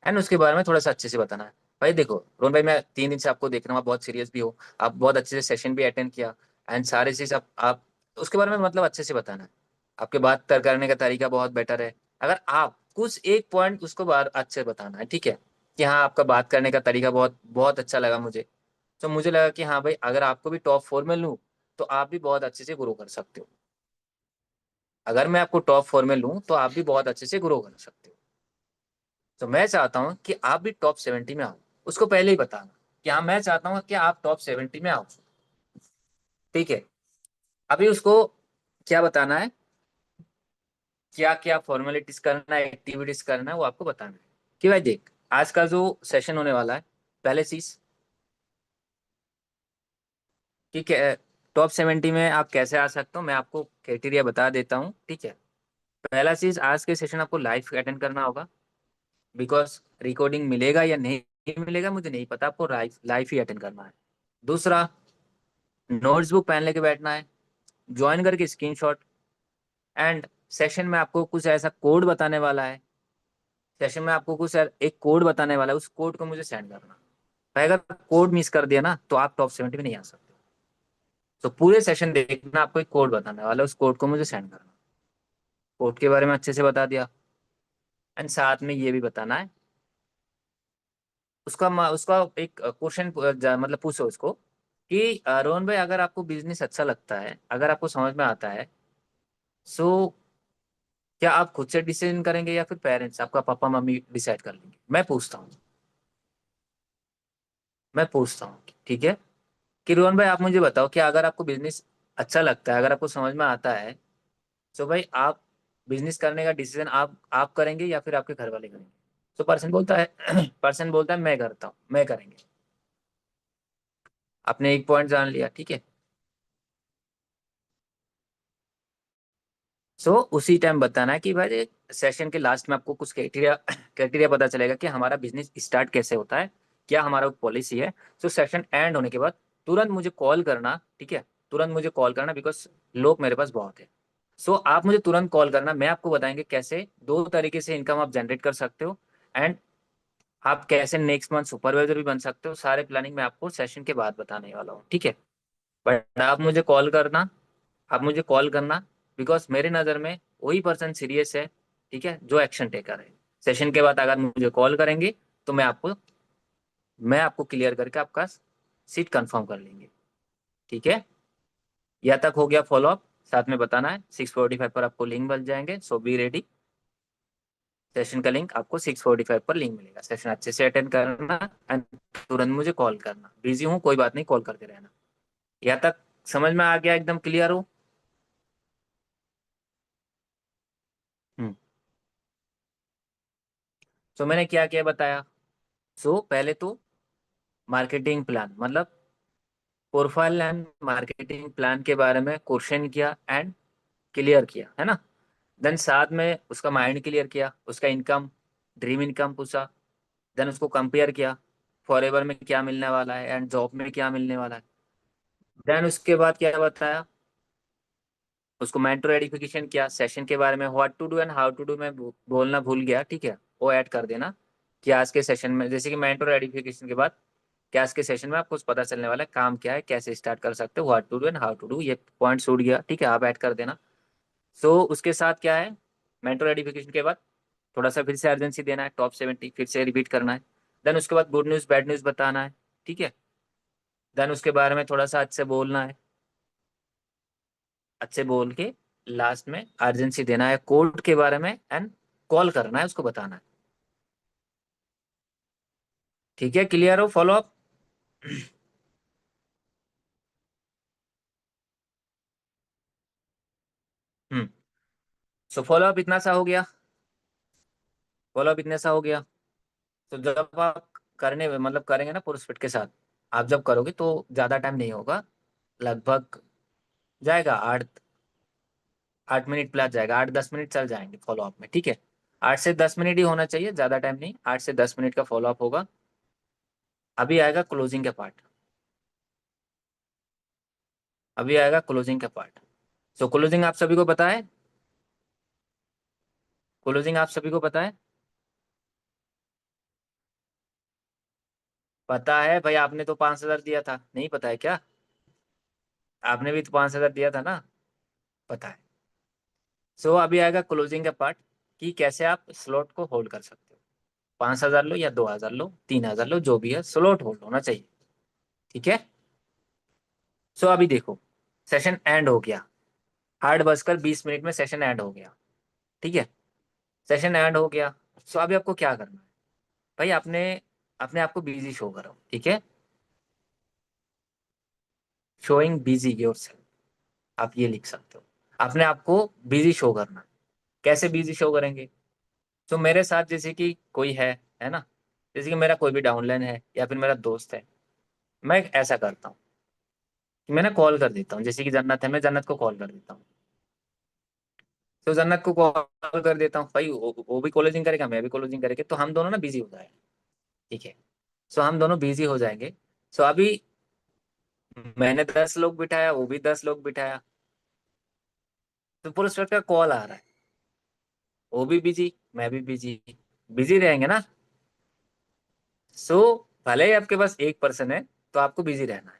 एंड उसके बारे में थोड़ा सा अच्छे से बताना है। भाई देखो रोहन भाई, मैं 3 दिन से आपको देख रहा हूँ, आप बहुत सीरियस भी हो, आप बहुत अच्छे से सेशन भी अटेंड किया एंड सारे चीज आप उसके बारे में मतलब अच्छे से बताना है। आपके बात करने का तरीका बहुत बेटर है। अगर आप कुछ एक पॉइंट उसको बार अच्छे बताना है, ठीक है। कि हाँ आपका बात करने का तरीका बहुत बहुत अच्छा लगा मुझे। तो मुझे लगा कि हाँ भाई, अगर आपको भी टॉप 4 में लूँ तो आप भी बहुत अच्छे से ग्रो कर सकते हो। अगर मैं आपको टॉप 4 में लूँ तो आप भी बहुत अच्छे से ग्रो कर सकते हो। तो मैं चाहता हूँ कि आप भी टॉप 70 में आओ। उसको पहले ही बताना कि हाँ मैं चाहता हूँ कि आप टॉप 70 में आओ। ठीक है, अभी उसको क्या बताना है, क्या क्या फॉर्मेलिटीज करना है, एक्टिविटीज करना है, वो आपको बताना है। कि भाई देख, आज का जो सेशन होने वाला है, पहले चीज कि टॉप 70 में आप कैसे आ सकते हो, मैं आपको क्राइटेरिया बता देता हूँ। ठीक है, पहला चीज, आज के सेशन आपको लाइव अटेंड करना होगा। बिकॉज रिकॉर्डिंग मिलेगा या नहीं मिलेगा मुझे नहीं पता, आपको लाइव लाइव ही अटेंड करना है। दूसरा, नोट्स बुक पहन लेके बैठना है, ज्वाइन करके स्क्रीनशॉट। एंड सेशन में आपको कुछ ऐसा कोड बताने वाला है, सेशन में आपको कुछ एक कोड बताने वाला है, उस कोड को मुझे सेंड करना। भाई अगर कोड मिस कर दिया ना तो आप टॉप 70 में नहीं आ सकते। तो पूरे सेशन देखना, आपको एक कोड बताने वाला है, उस कोड को मुझे सेंड करना। कोड के बारे में अच्छे से बता दिया। एंड साथ में ये भी बताना है, उसका एक क्वेश्चन मतलब पूछो उसको कि रोहन भाई अगर आपको बिजनेस अच्छा लगता है, अगर आपको समझ में आता है, सो क्या आप खुद से डिसीजन करेंगे या फिर पेरेंट्स, आपका पापा मम्मी डिसाइड कर लेंगे। मैं पूछता हूँ, ठीक है, कि रोहन भाई आप मुझे बताओ कि अगर आपको बिजनेस अच्छा लगता है, अगर आपको समझ में आता है, तो भाई आप बिजनेस करने का डिसीजन आप करेंगे या फिर आपके घर वाले करेंगे। तो पर्सन बोलता है पर्सन बोलता है मैं करता हूँ, मैं करेंगे। आपने एक पॉइंट जान लिया, ठीक है। सो उसी टाइम बताना है कि भाई सेशन के लास्ट में आपको कुछ क्राइटेरिया क्राइटेरिया पता चलेगा कि हमारा बिजनेस स्टार्ट कैसे होता है, क्या हमारा पॉलिसी है। सो सेशन एंड होने के बाद तुरंत मुझे कॉल करना, ठीक है, तुरंत मुझे कॉल करना, बिकॉज लोग मेरे पास बहुत है। सो आप मुझे तुरंत कॉल करना, मैं आपको बताएंगे कैसे दो तरीके से इनकम आप जनरेट कर सकते हो। एंड आप कैसे नेक्स्ट मंथ सुपरवाइजर भी बन सकते हो, सारे प्लानिंग मैं आपको सेशन के बाद बताने वाला हूँ, ठीक है। बट आप मुझे कॉल करना, बिकॉज मेरे नज़र में वही पर्सन सीरियस है, ठीक है, जो एक्शन टेकर है। सेशन के बाद अगर मुझे कॉल करेंगे तो मैं आपको क्लियर करके आपका सीट कंफर्म कर लेंगे, ठीक है। या तक हो गया फॉलोअप, साथ में बताना है 6:45 पर आपको लिंक मिल जाएंगे, सो बी रेडी। सेशन का लिंक आपको 6:45 पर लिंक मिलेगा। सेशन अच्छे से अटेंड करना एंड तुरंत मुझे कॉल करना। बिजी हूँ कोई बात नहीं, कॉल करते रहना। या तक समझ में आ गया, एकदम क्लियर हो? हम्म। तो मैंने क्या क्या बताया। सो पहले तो मार्केटिंग प्लान, मतलब प्रोफाइल एंड मार्केटिंग प्लान के बारे में क्वेश्चन किया एंड क्लियर किया, है ना। देन साथ में उसका माइंड क्लियर किया, उसका इनकम, ड्रीम इनकम पूछा। देन उसको कंपेयर किया, फॉरएवर में क्या मिलने वाला है एंड जॉब में क्या मिलने वाला है। देन उसके बाद क्या बताया, उसको मेंटर एडिफिकेशन किया, सेशन के बारे में what to do and how to do मैं बोलना भूल गया, ठीक है, वो ऐड कर देना। कि आज के सेशन में, जैसे कि मेंटर एडिफिकेशन के बाद कि आज के सेशन में आपको पता चलने वाला है काम क्या है, कैसे स्टार्ट कर सकते हो, what to do and how to do, ये पॉइंट छूट गया, ठीक है, आप ऐड कर देना। सो उसके साथ क्या है, मेंटर एडिफिकेशन के बाद थोड़ा सा फिर से अर्जेंसी देना है, टॉप 70 फिर से रिपीट करना है। देन उसके बाद गुड न्यूज़ बैड न्यूज़ बताना है, ठीक है। देन उसके बारे में थोड़ा सा अच्छे बोलना है, अच्छे बोल के लास्ट में अर्जेंसी देना है कोर्ट के बारे में एंड कॉल करना है, उसको बताना है। ठीक है, क्लियर हो? Follow up. Hmm. So follow up इतना सा हो गया, फॉलो अप इतने सा हो गया। तो जब आप करने में मतलब करेंगे ना प्रोस्पेक्ट के साथ, आप जब करोगे तो ज़्यादा टाइम नहीं होगा, लगभग जाएगा 8 8 मिनट प्लस जाएगा, 8 10 मिनट चल जाएंगे फॉलो अप में, ठीक है। 8 से 10 मिनट ही होना चाहिए, ज़्यादा टाइम नहीं, 8 से 10 मिनट का फॉलो अप होगा। अभी आएगा क्लोजिंग का पार्ट, अभी आएगा क्लोजिंग का पार्ट। सो क्लोजिंग आप सभी को पता है, क्लोजिंग आप सभी को पता है। पता है भाई, आपने तो 5,000 दिया था, नहीं पता है क्या? आपने भी तो 5,000 दिया था ना, पता है। सो अभी आएगा क्लोजिंग का पार्ट, कि कैसे आप स्लॉट को होल्ड कर सकते हो। 5,000 लो या 2,000 लो, 3,000 लो, जो भी है, स्लॉट होल्ड होना चाहिए, ठीक है। सो अभी देखो, सेशन एंड हो गया, 8:20 में सेशन ऐड हो गया, ठीक है, सेशन ऐड हो गया। सो अभी आपको क्या करना है भाई, आपने अपने आप को बिजी शो करो, ठीक है, शोइंग बिजी योरसेल्फ, आप ये लिख सकते हो, अपने आप को बिजी शो करना। कैसे बिजी शो करेंगे? तो मेरे साथ जैसे कि कोई है ना, जैसे कि मेरा कोई भी डाउनलाइन है या फिर मेरा दोस्त है, मैं ऐसा करता हूँ कि मैं ना कॉल कर देता हूँ, जैसे कि जन्नत है, मैं जन्नत को कॉल कर देता हूँ। तो जन्नत को कॉल कर देता हूँ भाई, वो भी कॉलेजिंग करेगा, मैं भी कॉलेजिंग करेंगे, तो हम दोनों ना बिजी हो जाएंगे, ठीक है। सो हम दोनों बिजी हो जाएंगे। सो अभी मैंने 10 लोग बिठाया, वो भी 10 लोग बिठाया, तो पूरे स्टेट का कॉल आ रहा है, वो भी बिजी, मैं भी बिजी, बिजी रहेंगे ना। सो भले ही आपके पास 1 पर्सन है, तो आपको बिजी रहना है,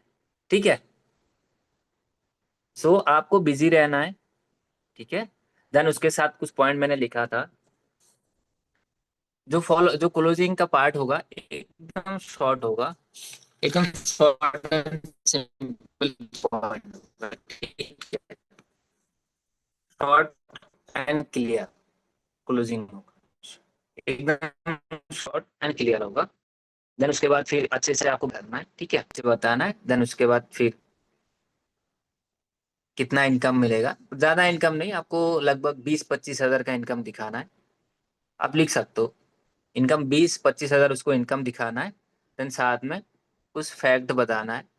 ठीक है। सो आपको बिजी रहना है, ठीक है। देन उसके साथ कुछ पॉइंट मैंने लिखा था, जो क्लोजिंग का पार्ट होगा एकदम शॉर्ट होगा, एकदम शॉर्ट एंड सिंपल पॉइंट होगा, ठीक है, शॉर्ट एंड क्लियर क्लोजिंग होगा, एकदम शॉर्ट एंड क्लियर होगा। देन उसके बाद फिर अच्छे से आपको करना है, ठीक है, अच्छे बताना है। देन उसके बाद फिर कितना इनकम मिलेगा, ज्यादा इनकम नहीं, आपको लगभग 20-25 हज़ार का इनकम दिखाना है, आप लिख सकते हो। इनकम 20-25 हज़ार उसको इनकम दिखाना है। देन साथ में कुछ फैक्ट बताना है।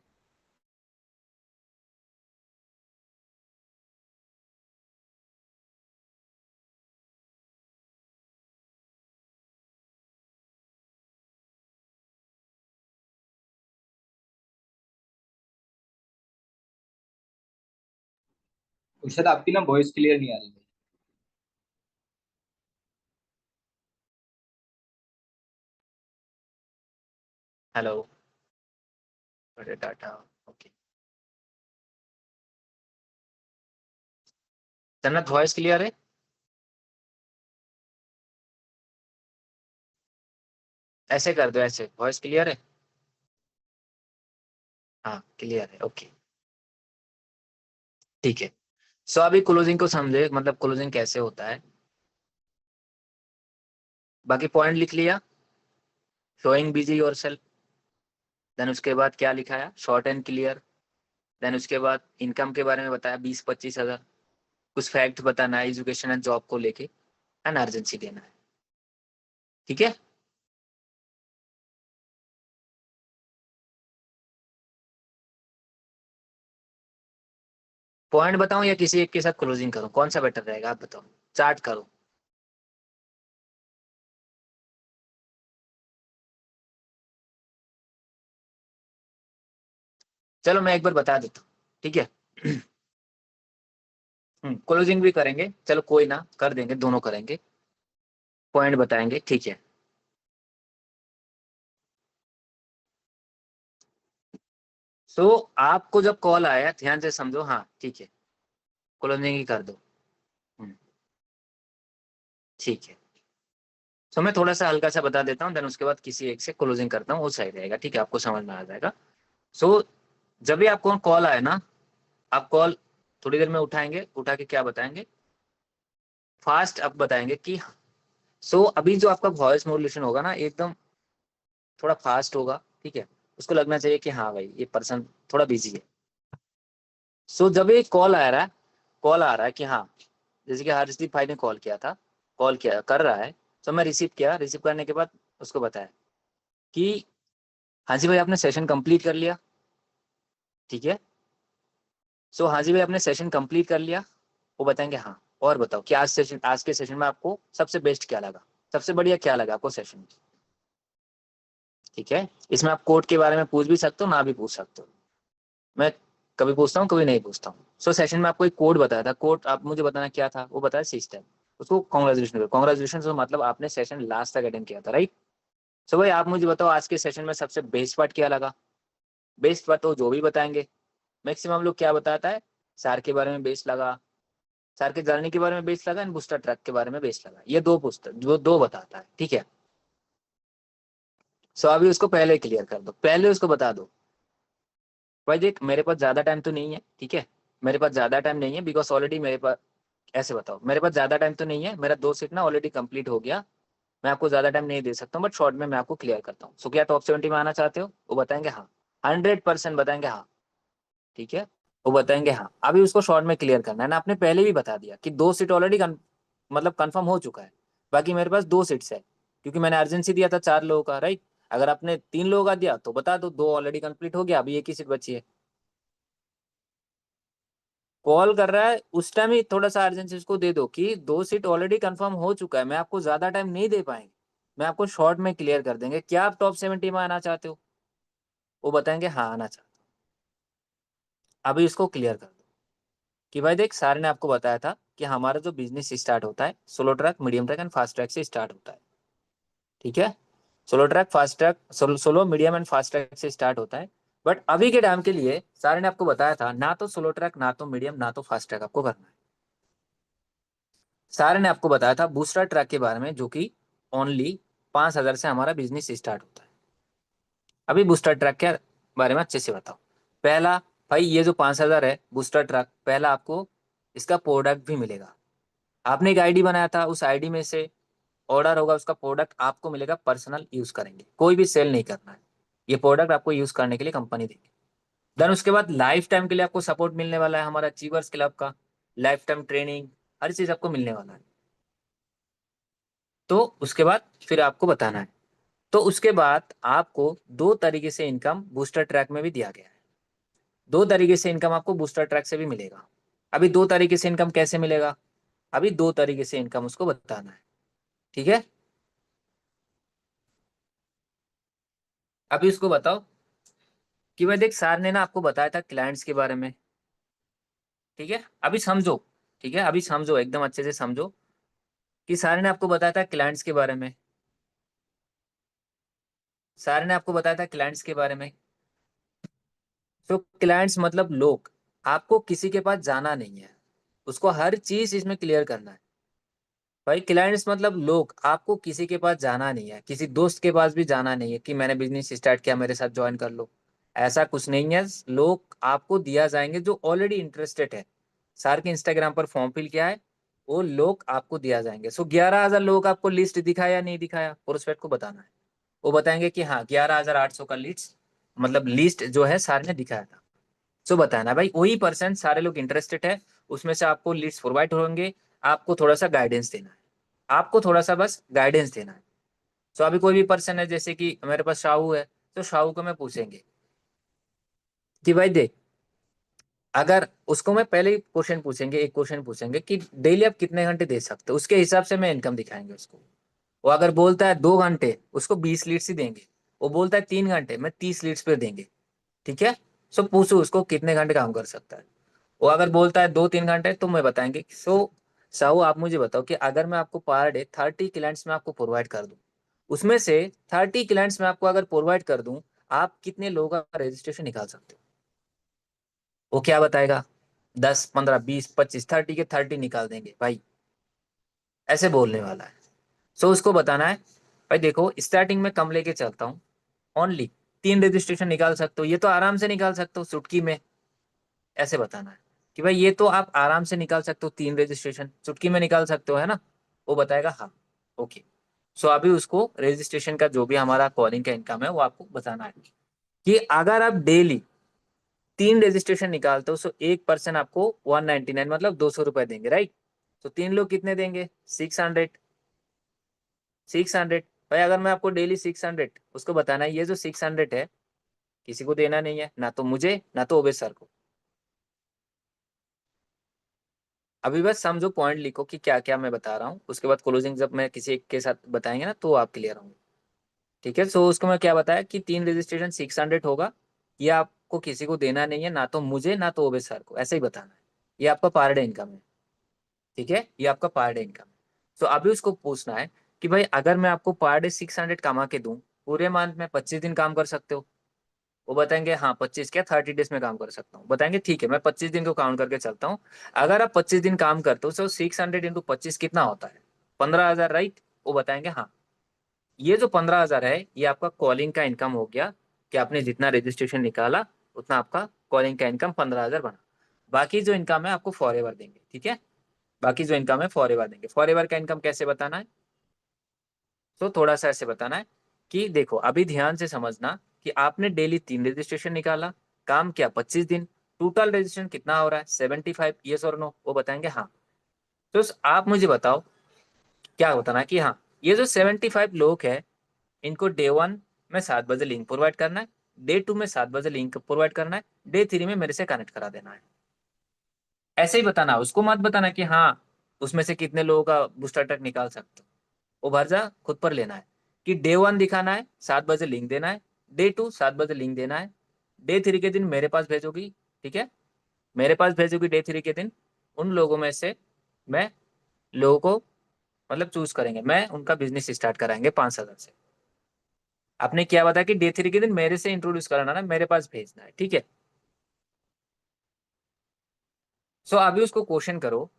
उर्शद आपकी ना वॉइस क्लियर नहीं आ रही है। हेलो, अरे डाटा, ओके, जन्नत वॉइस क्लियर है? ऐसे कर दो, ऐसे वॉइस क्लियर है? हाँ क्लियर है, ओके, ठीक है। सो अभी क्लोजिंग को समझे, मतलब क्लोजिंग कैसे होता है। बाकी पॉइंट लिख लिया, शोइंग बिजी योरसेल्फ। देन उसके बाद क्या लिखा है, शॉर्ट एंड क्लियर। देन उसके बाद इनकम के बारे में बताया, 20-25 हज़ार। कुछ फैक्ट बताना है एजुकेशन एंड जॉब को लेके, एंड अर्जेंसी देना है, ठीक है। पॉइंट बताऊं या किसी एक के साथ क्लोजिंग करूं, कौन सा बेटर रहेगा आप बताओ, चार्ट करो। चलो मैं एक बार बता देता हूँ, ठीक है। क्लोजिंग भी करेंगे, चलो कोई ना, कर देंगे, दोनों करेंगे, पॉइंट बताएंगे, ठीक है। सो आपको जब कॉल आया, ध्यान से समझो, हाँ ठीक है, क्लोजिंग ही कर दो। हम्म, ठीक है। सो मैं थोड़ा सा हल्का सा बता देता हूँ, देन उसके बाद किसी एक से क्लोजिंग करता हूँ, वो सही रहेगा, ठीक है, आपको समझ में आ जाएगा। सो जब भी आपको कॉल आए ना, आप कॉल थोड़ी देर में उठाएंगे, उठा के क्या बताएंगे, फास्ट आप बताएंगे कि अभी जो आपका वॉइस मॉड्यूलेशन होगा ना, एकदम थोड़ा फास्ट होगा, ठीक है, उसको लगना चाहिए कि हाँ भाई ये पर्सन थोड़ा बिजी है। जब एक कॉल आ रहा है कि हाँ, जैसे कि हर्षदीप भाई ने कॉल किया था, कॉल किया कर रहा है, मैं रिसीव किया, रिसीव करने के बाद उसको बताया कि हाँ जी भाई आपने सेशन कंप्लीट कर लिया, ठीक है। हाँ जी भाई आपने सेशन कंप्लीट कर लिया, वो बताएंगे हाँ, और बताओ कि आज के सेशन में आपको सबसे बेस्ट क्या लगा, सबसे बढ़िया क्या लगा आपको सेशन में, ठीक है। इसमें आप कोड के बारे में पूछ भी सकते हो, ना भी पूछ सकते हो, मैं कभी पूछता हूँ कभी नहीं पूछता हूँ। सेशन में आपको एक कोड बताया था, कोड आप मुझे बताना क्या था, वो बताया सिस्टम, उसको कॉन्ग्रेचुलेशन, कॉन्ग्रेचुलेशन मतलब आपने सेशन लास्ट तक अटेंड किया था, राइट। भाई आप मुझे बताओ आज के सेशन में सबसे बेस्ट पार्ट क्या लगा। बेस्ट पार्ट तो जो भी बताएंगे, मैक्सिमम लोग क्या बताता है, सार के बारे में बेस्ट लगा, सार के जर्नी के बारे में बेस्ट लगा, एंड बूस्टर ट्रक के बारे में बेस्ट लगा, ये दो पुस्तक जो दो बताता है, ठीक है। अभी उसको पहले क्लियर कर दो, पहले उसको बता दो भाई देख मेरे पास ज्यादा टाइम तो नहीं है, ठीक है, मेरे पास ज़्यादा टाइम नहीं है बिकॉज ऑलरेडी मेरे पास, ऐसे बताओ, मेरे पास ज़्यादा टाइम तो नहीं है, मेरा 2 सीट ना ऑलरेडी कंप्लीट हो गया, मैं आपको ज़्यादा टाइम नहीं दे सकता हूँ, बट शॉर्ट में मैं आपको क्लियर करता हूँ। सो क्या टॉप 70 में आना चाहते हो? वो बताएंगे हाँ, 100% बताएंगे हाँ, ठीक है, वो बताएंगे हाँ। अभी उसको शॉर्ट में क्लियर करना है ना, आपने पहले भी बता दिया कि 2 सीट ऑलरेडी मतलब कंफर्म हो चुका है, बाकी मेरे पास 2 सीट्स है, क्योंकि मैंने अर्जेंसी दिया था 4 लोगों का, राइट। अगर आपने 3 लोगों का दिया तो बता दो, 2 ऑलरेडी कंप्लीट हो गया, अभी एक ही सीट बची है। कॉल कर रहा है उस टाइम ही थोड़ा सा अर्जेंसी उसको दे दो कि 2 सीट ऑलरेडी कंफर्म हो चुका है, मैं आपको ज्यादा टाइम नहीं दे पाएंगे, मैं आपको शॉर्ट में क्लियर कर देंगे, क्या आप टॉप 70 में आना चाहते हो? वो बताएंगे हाँ आना चाहते हो। अभी इसको क्लियर कर दो कि भाई देख, सर ने आपको बताया था कि हमारा जो बिजनेस स्टार्ट होता है slow track, medium track and fast track से स्टार्ट होता है, ठीक है। Slow track, fast track, slow medium and fast track से स्टार्ट होता है, बट अभी के टाइम के लिए सर ने आपको बताया था ना तो स्लो ट्रैक, ना तो मीडियम, ना तो फास्ट ट्रैक आपको करना है। सर ने आपको बताया था बूस्टर ट्रैक के बारे में, जो कि ओनली 5,000 से हमारा बिजनेस स्टार्ट होता है। अभी बूस्टर ट्रैक के बारे में अच्छे से बताओ। पहला, भाई ये जो 5,000 है बूस्टर ट्रैक, पहला आपको इसका प्रोडक्ट भी मिलेगा। आपने एक आईडी बनाया था, उस आईडी में से ऑर्डर होगा, उसका प्रोडक्ट आपको मिलेगा, पर्सनल यूज करेंगे, कोई भी सेल नहीं करना है, ये प्रोडक्ट आपको यूज करने के लिए कंपनी देगी। देन उसके बाद लाइफ टाइम के लिए आपको सपोर्ट मिलने वाला है हमारा अचीवर्स क्लब का, लाइफ टाइम ट्रेनिंग, हर चीज आपको मिलने वाला है। तो उसके बाद फिर आपको बताना है, तो उसके बाद आपको 2 तरीके से इनकम बूस्टर ट्रैक में भी दिया गया है। 2 तरीके से इनकम आपको बूस्टर ट्रैक से भी मिलेगा। अभी 2 तरीके से इनकम कैसे मिलेगा? अभी 2 तरीके से इनकम उसको बताना है, ठीक है। अभी उसको बताओ कि भाई देख, सर ने ना आपको बताया था क्लाइंट्स के बारे में, ठीक है। अभी समझो, ठीक है, अभी समझो, एकदम अच्छे से समझो कि सर ने आपको बताया था क्लाइंट्स के बारे में। सर ने आपको बताया था क्लाइंट्स के बारे में। तो क्लाइंट्स मतलब लोग, आपको किसी के पास जाना नहीं है, उसको हर चीज इसमें क्लियर करना है। भाई क्लाइंट्स मतलब लोग, आपको किसी के पास जाना नहीं है, किसी दोस्त के पास भी जाना नहीं है कि मैंने बिजनेस स्टार्ट किया मेरे साथ ज्वाइन कर लो, ऐसा कुछ नहीं है। लोग आपको दिया जाएंगे जो ऑलरेडी इंटरेस्टेड है, सर के इंस्टाग्राम पर फॉर्म फिल किया है, वो लोग आपको दिया जाएंगे। सो 11,000 लोग आपको लिस्ट दिखाया या नहीं दिखाया, प्रोस्पेक्ट को बताना है। वो बताएंगे कि हाँ 11,800 का लिस्ट, मतलब लिस्ट जो है सर ने दिखाया था। सो बताना भाई, वही परसेंट सारे लोग इंटरेस्टेड है, उसमें से आपको लिस्ट प्रोवाइड होंगे, आपको थोड़ा सा गाइडेंस देना है, आपको थोड़ा सा बस गाइडेंस देना है। सो अभी कोई भी पर्सन है, जैसे कि मेरे पास शाहू है, तो शाहू को मैं पूछेंगे कि भाई देख, अगर उसको मैं पहले ही क्वेश्चन पूछेंगे, एक क्वेश्चन पूछेंगे कि डेली आप कितने घंटे दे सकते हो, उसके हिसाब से मैं इनकम दिखाएंगे उसको। वो अगर बोलता है 2 घंटे, उसको 20 लीड्स ही देंगे। वो बोलता है 3 घंटे, मैं 30 लीड्स पे देंगे, ठीक है। सो पूछो उसको कितने घंटे काम कर सकता है। वो अगर बोलता है 2-3 घंटे, तो मैं बताएंगे। सो साहू आप मुझे बताओ कि अगर मैं आपको पर डे 30 क्लाइंट्स में आपको प्रोवाइड कर दूं, उसमें से 30 क्लाइंट्स में आपको अगर प्रोवाइड कर दूं, आप कितने लोगों का रजिस्ट्रेशन निकाल सकते हो? वो क्या बताएगा? 10, 15, 20, 25, 30 के 30 निकाल देंगे भाई, ऐसे बोलने वाला है। सो उसको बताना है भाई देखो, स्टार्टिंग में कम लेके चलता हूँ, ओनली 3 रजिस्ट्रेशन निकाल सकते हो, ये तो आराम से निकाल सकते हो चुटकी में, ऐसे बताना है कि भाई ये तो आप आराम से निकाल सकते हो, 3 रजिस्ट्रेशन चुटकी में निकाल सकते हो, है ना। वो बताएगा हाँ, ओके। सो अभी उसको रजिस्ट्रेशन का जो भी हमारा कॉलिंग का इनकम है वो आपको बताना है कि अगर आप डेली 3 रजिस्ट्रेशन निकालते हो, सो एक पर्सन आपको 199 मतलब 200 रुपए देंगे, राइट। तो 3 लोग कितने देंगे? 600। 600 भाई, अगर मैं आपको डेली 600, उसको बताना है ये जो 600 है किसी को देना नहीं है, ना तो मुझे ना तो ओबे सर को। अभी बस समझो, पॉइंट लिखो कि क्या क्या मैं बता रहा हूँ, उसके बाद क्लोजिंग जब मैं किसी एक के साथ बताएंगे ना तो आप क्लियर होंगे, ठीक है। सो उसको मैं क्या बताया कि 3 रजिस्ट्रेशन 600 होगा, ये आपको किसी को देना नहीं है, ना तो मुझे ना तो ओबे सर को, ऐसे ही बताना है। ये आपका पर डे इनकम है, ठीक है, ये आपका पर डे इनकम है। सो अभी उसको पूछना है कि भाई अगर मैं आपको पर डे 600 कमा के दूं, पूरे मंथ में 25 दिन काम कर सकते हो? वो बताएंगे हाँ 25 क्या 30 डेज में काम कर सकता हूँ। बताएंगे ठीक है, मैं 25 दिन को काउंट करके चलता हूँ। अगर आप 25 दिन काम करते हो तो 600 × 25 कितना होता है? 15,000, राइट। वो बताएंगे हाँ, ये जो 15,000 है ये आपका कॉलिंग का इनकम हो गया, कि आपने जितना रजिस्ट्रेशन निकाला उतना आपका कॉलिंग का इनकम 15,000 बना। बाकी जो इनकम है आपको फॉर एवर देंगे, ठीक है। बाकी जो इनकम है फॉर एवर देंगे। फॉर एवर का इनकम कैसे बताना है, तो थोड़ा सा ऐसे बताना है कि देखो अभी ध्यान से समझना कि आपने डेली 3 रजिस्ट्रेशन निकाला, काम किया 25 दिन, टोटल रजिस्ट्रेशन कितना हो रहा है 75, यस और नो, वो बताएंगे हाँ। तो आप मुझे बताओ क्या बताना है कि हाँ ये जो 75 लोग है इनको डे 1 में 7 बजे लिंक प्रोवाइड करना है, डे 2 में 7 बजे लिंक प्रोवाइड करना है, डे 3 में मेरे से कनेक्ट करा देना है। ऐसे ही बताना, उसको मत बताना कि हाँ उसमें से कितने लोगों का बूस्टर ट्रैक निकाल सकते हो, वो भर्जा खुद पर लेना है कि डे 1 दिखाना है 7 बजे लिंक देना है, डे 2 7 बजे लिंक देना है, डे 3 के दिन मेरे पास भेजोगी, ठीक है। मेरे पास भेजोगी डे 3 के दिन, उन लोगों में से मैं लोगों को मतलब चूज करेंगे, मैं उनका बिजनेस स्टार्ट कराएंगे 5,000 से। आपने क्या बताया कि डे 3 के दिन मेरे से इंट्रोड्यूस कराना ना, मेरे पास भेजना है, ठीक है। सो अभी उसको क्वेश्चन करो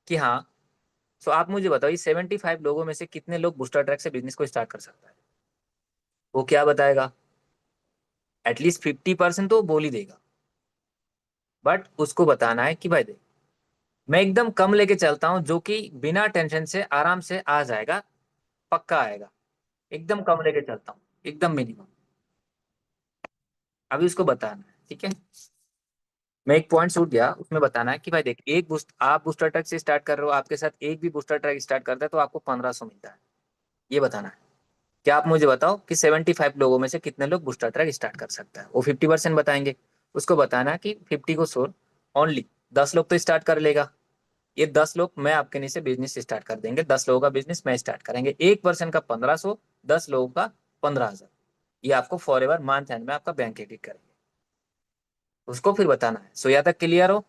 कि हाँ, सो आप मुझे बताओ ये 75 लोगों में से कितने लोग बूस्टर ट्रैक से बिजनेस को स्टार्ट कर सकता है। वो क्या बताएगा, एटलीस्ट 50% तो वो बोल ही देगा। बट उसको बताना है कि भाई देख मैं एकदम कम लेके चलता हूँ जो कि बिना टेंशन से आराम से आ जाएगा, पक्का आएगा, एकदम कम लेके चलता हूँ, एकदम मिनिमम। अभी उसको बताना है, ठीक है। मैं एक पॉइंट छूट गया, उसमें बताना है कि भाई देख एक बूस्ट आप बूस्टर ट्रैक से स्टार्ट कर रहे हो, आपके साथ एक भी बूस्टर ट्रैक स्टार्ट करता है तो आपको 1500 मिलता है, ये बताना है। क्या आप मुझे बताओ कि 75 लोगों में से कितने लोग बूस्टर ट्रैक स्टार्ट कर सकता है, वो 50% बताएंगे। उसको बताना है कि 50 को छोड़ ओनली 10 लोग तो स्टार्ट कर लेगा, ये 10 लोग मैं आपके नीचे बिजनेस स्टार्ट कर देंगे, 10 लोगों का बिजनेस मैं स्टार्ट करेंगे, एक पर्सन का 1500, 10 लोगों का 15,000, ये आपको फॉर एवर मंथ एंड में आपका बैंक क्रेडिट करेंगे। उसको फिर बताना है। सो यहाँ तक क्लियर हो,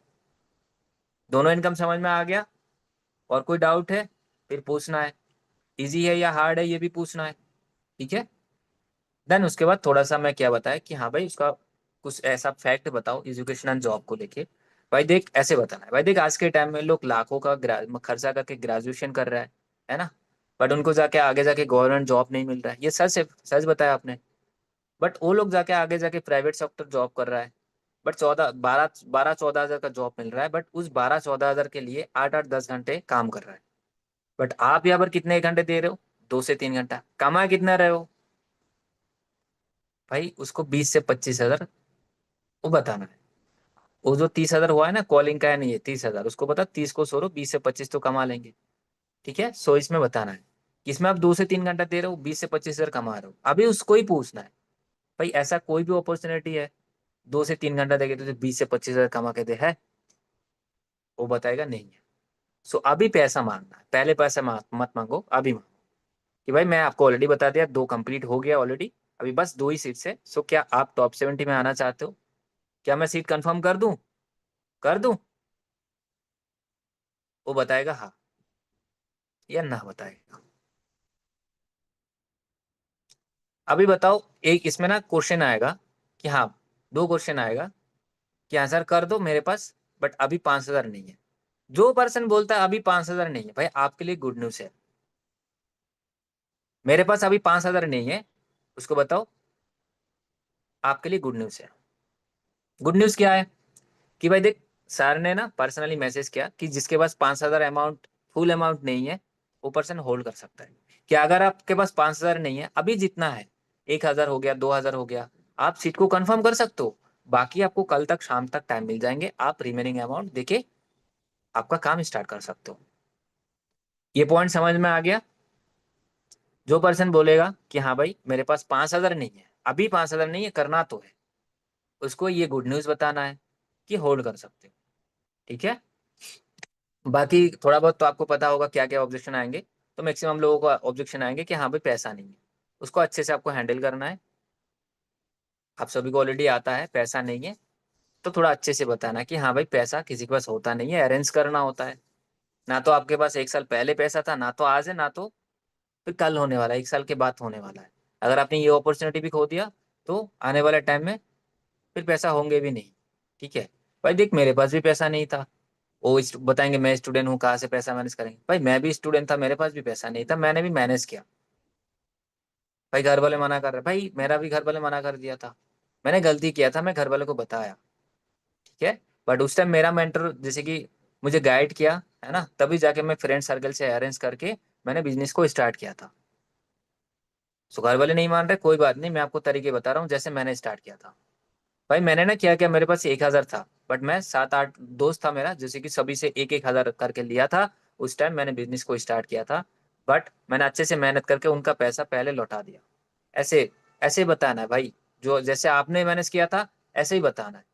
दोनों इनकम समझ में आ गया। और कोई डाउट है फिर पूछना है, इजी है या हार्ड है ये भी पूछना है, ठीक है। देन उसके बाद थोड़ा सा मैं क्या बताया कि हाँ भाई उसका कुछ ऐसा फैक्ट बताओ एजुकेशन एंड जॉब को लेके। भाई देख ऐसे बताना है, भाई देख आज के टाइम में लोग लाखों का खर्चा करके ग्रेजुएशन कर रहा है ना, बट उनको जाके आगे जाके गवर्नमेंट जॉब नहीं मिल रहा है, ये सच है, सच बताया आपने। बट वो लोग जाके आगे जाके प्राइवेट सेक्टर जॉब कर रहा है, बट 14 का जॉब मिल रहा है, बट उस 14 के लिए 8 8 10 घंटे काम कर रहा है। बट आप यहाँ पर कितने घंटे दे रहे हो, 2 से 3 घंटा, कमा कितना रहे हो भाई, उसको 20 से 25 हजार वो बताना है। वो जो 30 हजार हुआ है ना कॉलिंग का, है नहीं है 30 हजार, उसको बता 30 को सोरो 20 से 25 तो कमा लेंगे, ठीक है। सो इसमें बताना है कि इसमें आप 2 से 3 घंटा दे रहे हो, 20 से 25 हजार कमा रहे हो। अभी उसको ही पूछना है भाई ऐसा कोई भी अपॉर्चुनिटी है 2 से 3 घंटा देके तुझे 20 से 25 हजार कमा के दे है, वो बताएगा नहीं है। सो अभी पैसा मांगना है, पहले पैसा मत मांगो, अभी मांगो कि भाई मैं आपको ऑलरेडी बता दिया 2 कंप्लीट हो गया ऑलरेडी, अभी बस 2 ही सीट्स है। सो क्या आप टॉप 70 में आना चाहते हो, क्या मैं सीट कंफर्म कर दूं, कर दूं, वो बताएगा हाँ या ना बताएगा। अभी बताओ एक इसमें ना क्वेश्चन आएगा कि हाँ 2 क्वेश्चन आएगा कि आंसर कर दो मेरे पास, बट अभी 5,000 नहीं है। जो पर्सन बोलता है अभी 5,000 नहीं है, भाई आपके लिए गुड न्यूज है, मेरे पास अभी 5,000 नहीं है, उसको बताओ आपके लिए गुड न्यूज है। गुड न्यूज क्या है कि भाई देख सर ने ना पर्सनली मैसेज किया कि जिसके पास 5,000 अमाउंट फुल अमाउंट नहीं है वो पर्सन होल्ड कर सकता है। कि अगर आपके पास 5,000 नहीं है, अभी जितना है 1,000 हो गया 2,000 हो गया, आप सीट को कंफर्म कर सकते हो। बाकी आपको कल तक शाम तक टाइम मिल जाएंगे, आप रिमेनिंग अमाउंट देके आपका काम स्टार्ट कर सकते हो। ये पॉइंट समझ में आ गया। जो पर्सन बोलेगा कि हाँ भाई मेरे पास 5,000 नहीं है, अभी 5,000 नहीं है करना तो है, उसको ये गुड न्यूज बताना है कि होल्ड कर सकते हो, ठीक है। बाकी थोड़ा बहुत तो आपको पता होगा क्या क्या ऑब्जेक्शन आएंगे। तो मैक्सिमम लोगों को ऑब्जेक्शन आएंगे कि हाँ भाई पैसा नहीं है, उसको अच्छे से आपको हैंडल करना है। आप सभी को ऑलरेडी आता है पैसा नहीं है, तो थोड़ा अच्छे से बताना है कि हाँ भाई पैसा किसी के पास होता नहीं है, अरेंज करना होता है। ना तो आपके पास 1 साल पहले पैसा था, ना तो आज है, ना तो फिर कल होने वाला है, 1 साल के बाद होने वाला है। अगर आपने ये अपॉर्चुनिटी भी खो दिया तो आने वाले टाइम में फिर पैसा होंगे भी नहीं, ठीक है। भाई देख मेरे पास भी पैसा नहीं था, वो बताएंगे मैं स्टूडेंट हूँ कहाँ से पैसा मैनेज करेंगे, भाई मैं भी स्टूडेंट था मेरे पास भी पैसा नहीं था, मैंने भी मैनेज किया। भाई घर वाले मना कर रहे, भाई मेरा भी घर वाले मना कर दिया था, मैंने गलती किया था, मैं घर वाले को बताया, ठीक है। बट उस टाइम मेरा मेंटर जैसे कि मुझे गाइड किया है ना, तभी जाके मैं फ्रेंड सर्कल से अरेंज करके मैंने बिजनेस को स्टार्ट किया था। सो घर वाले नहीं मान रहे, कोई बात नहीं, मैं आपको तरीके बता रहा हूँ जैसे मैंने स्टार्ट किया था। भाई मैंने ना क्या क्या, मेरे पास 1,000 था, बट मैं 7-8 दोस्त था मेरा, जैसे कि सभी से 1-1 हज़ार करके लिया था। उस टाइम मैंने बिजनेस को स्टार्ट किया था, बट मैंने अच्छे से मेहनत करके उनका पैसा पहले लौटा दिया। ऐसे ऐसे ही बताना है भाई, जो जैसे आपने मैनेज किया था ऐसे ही बताना है।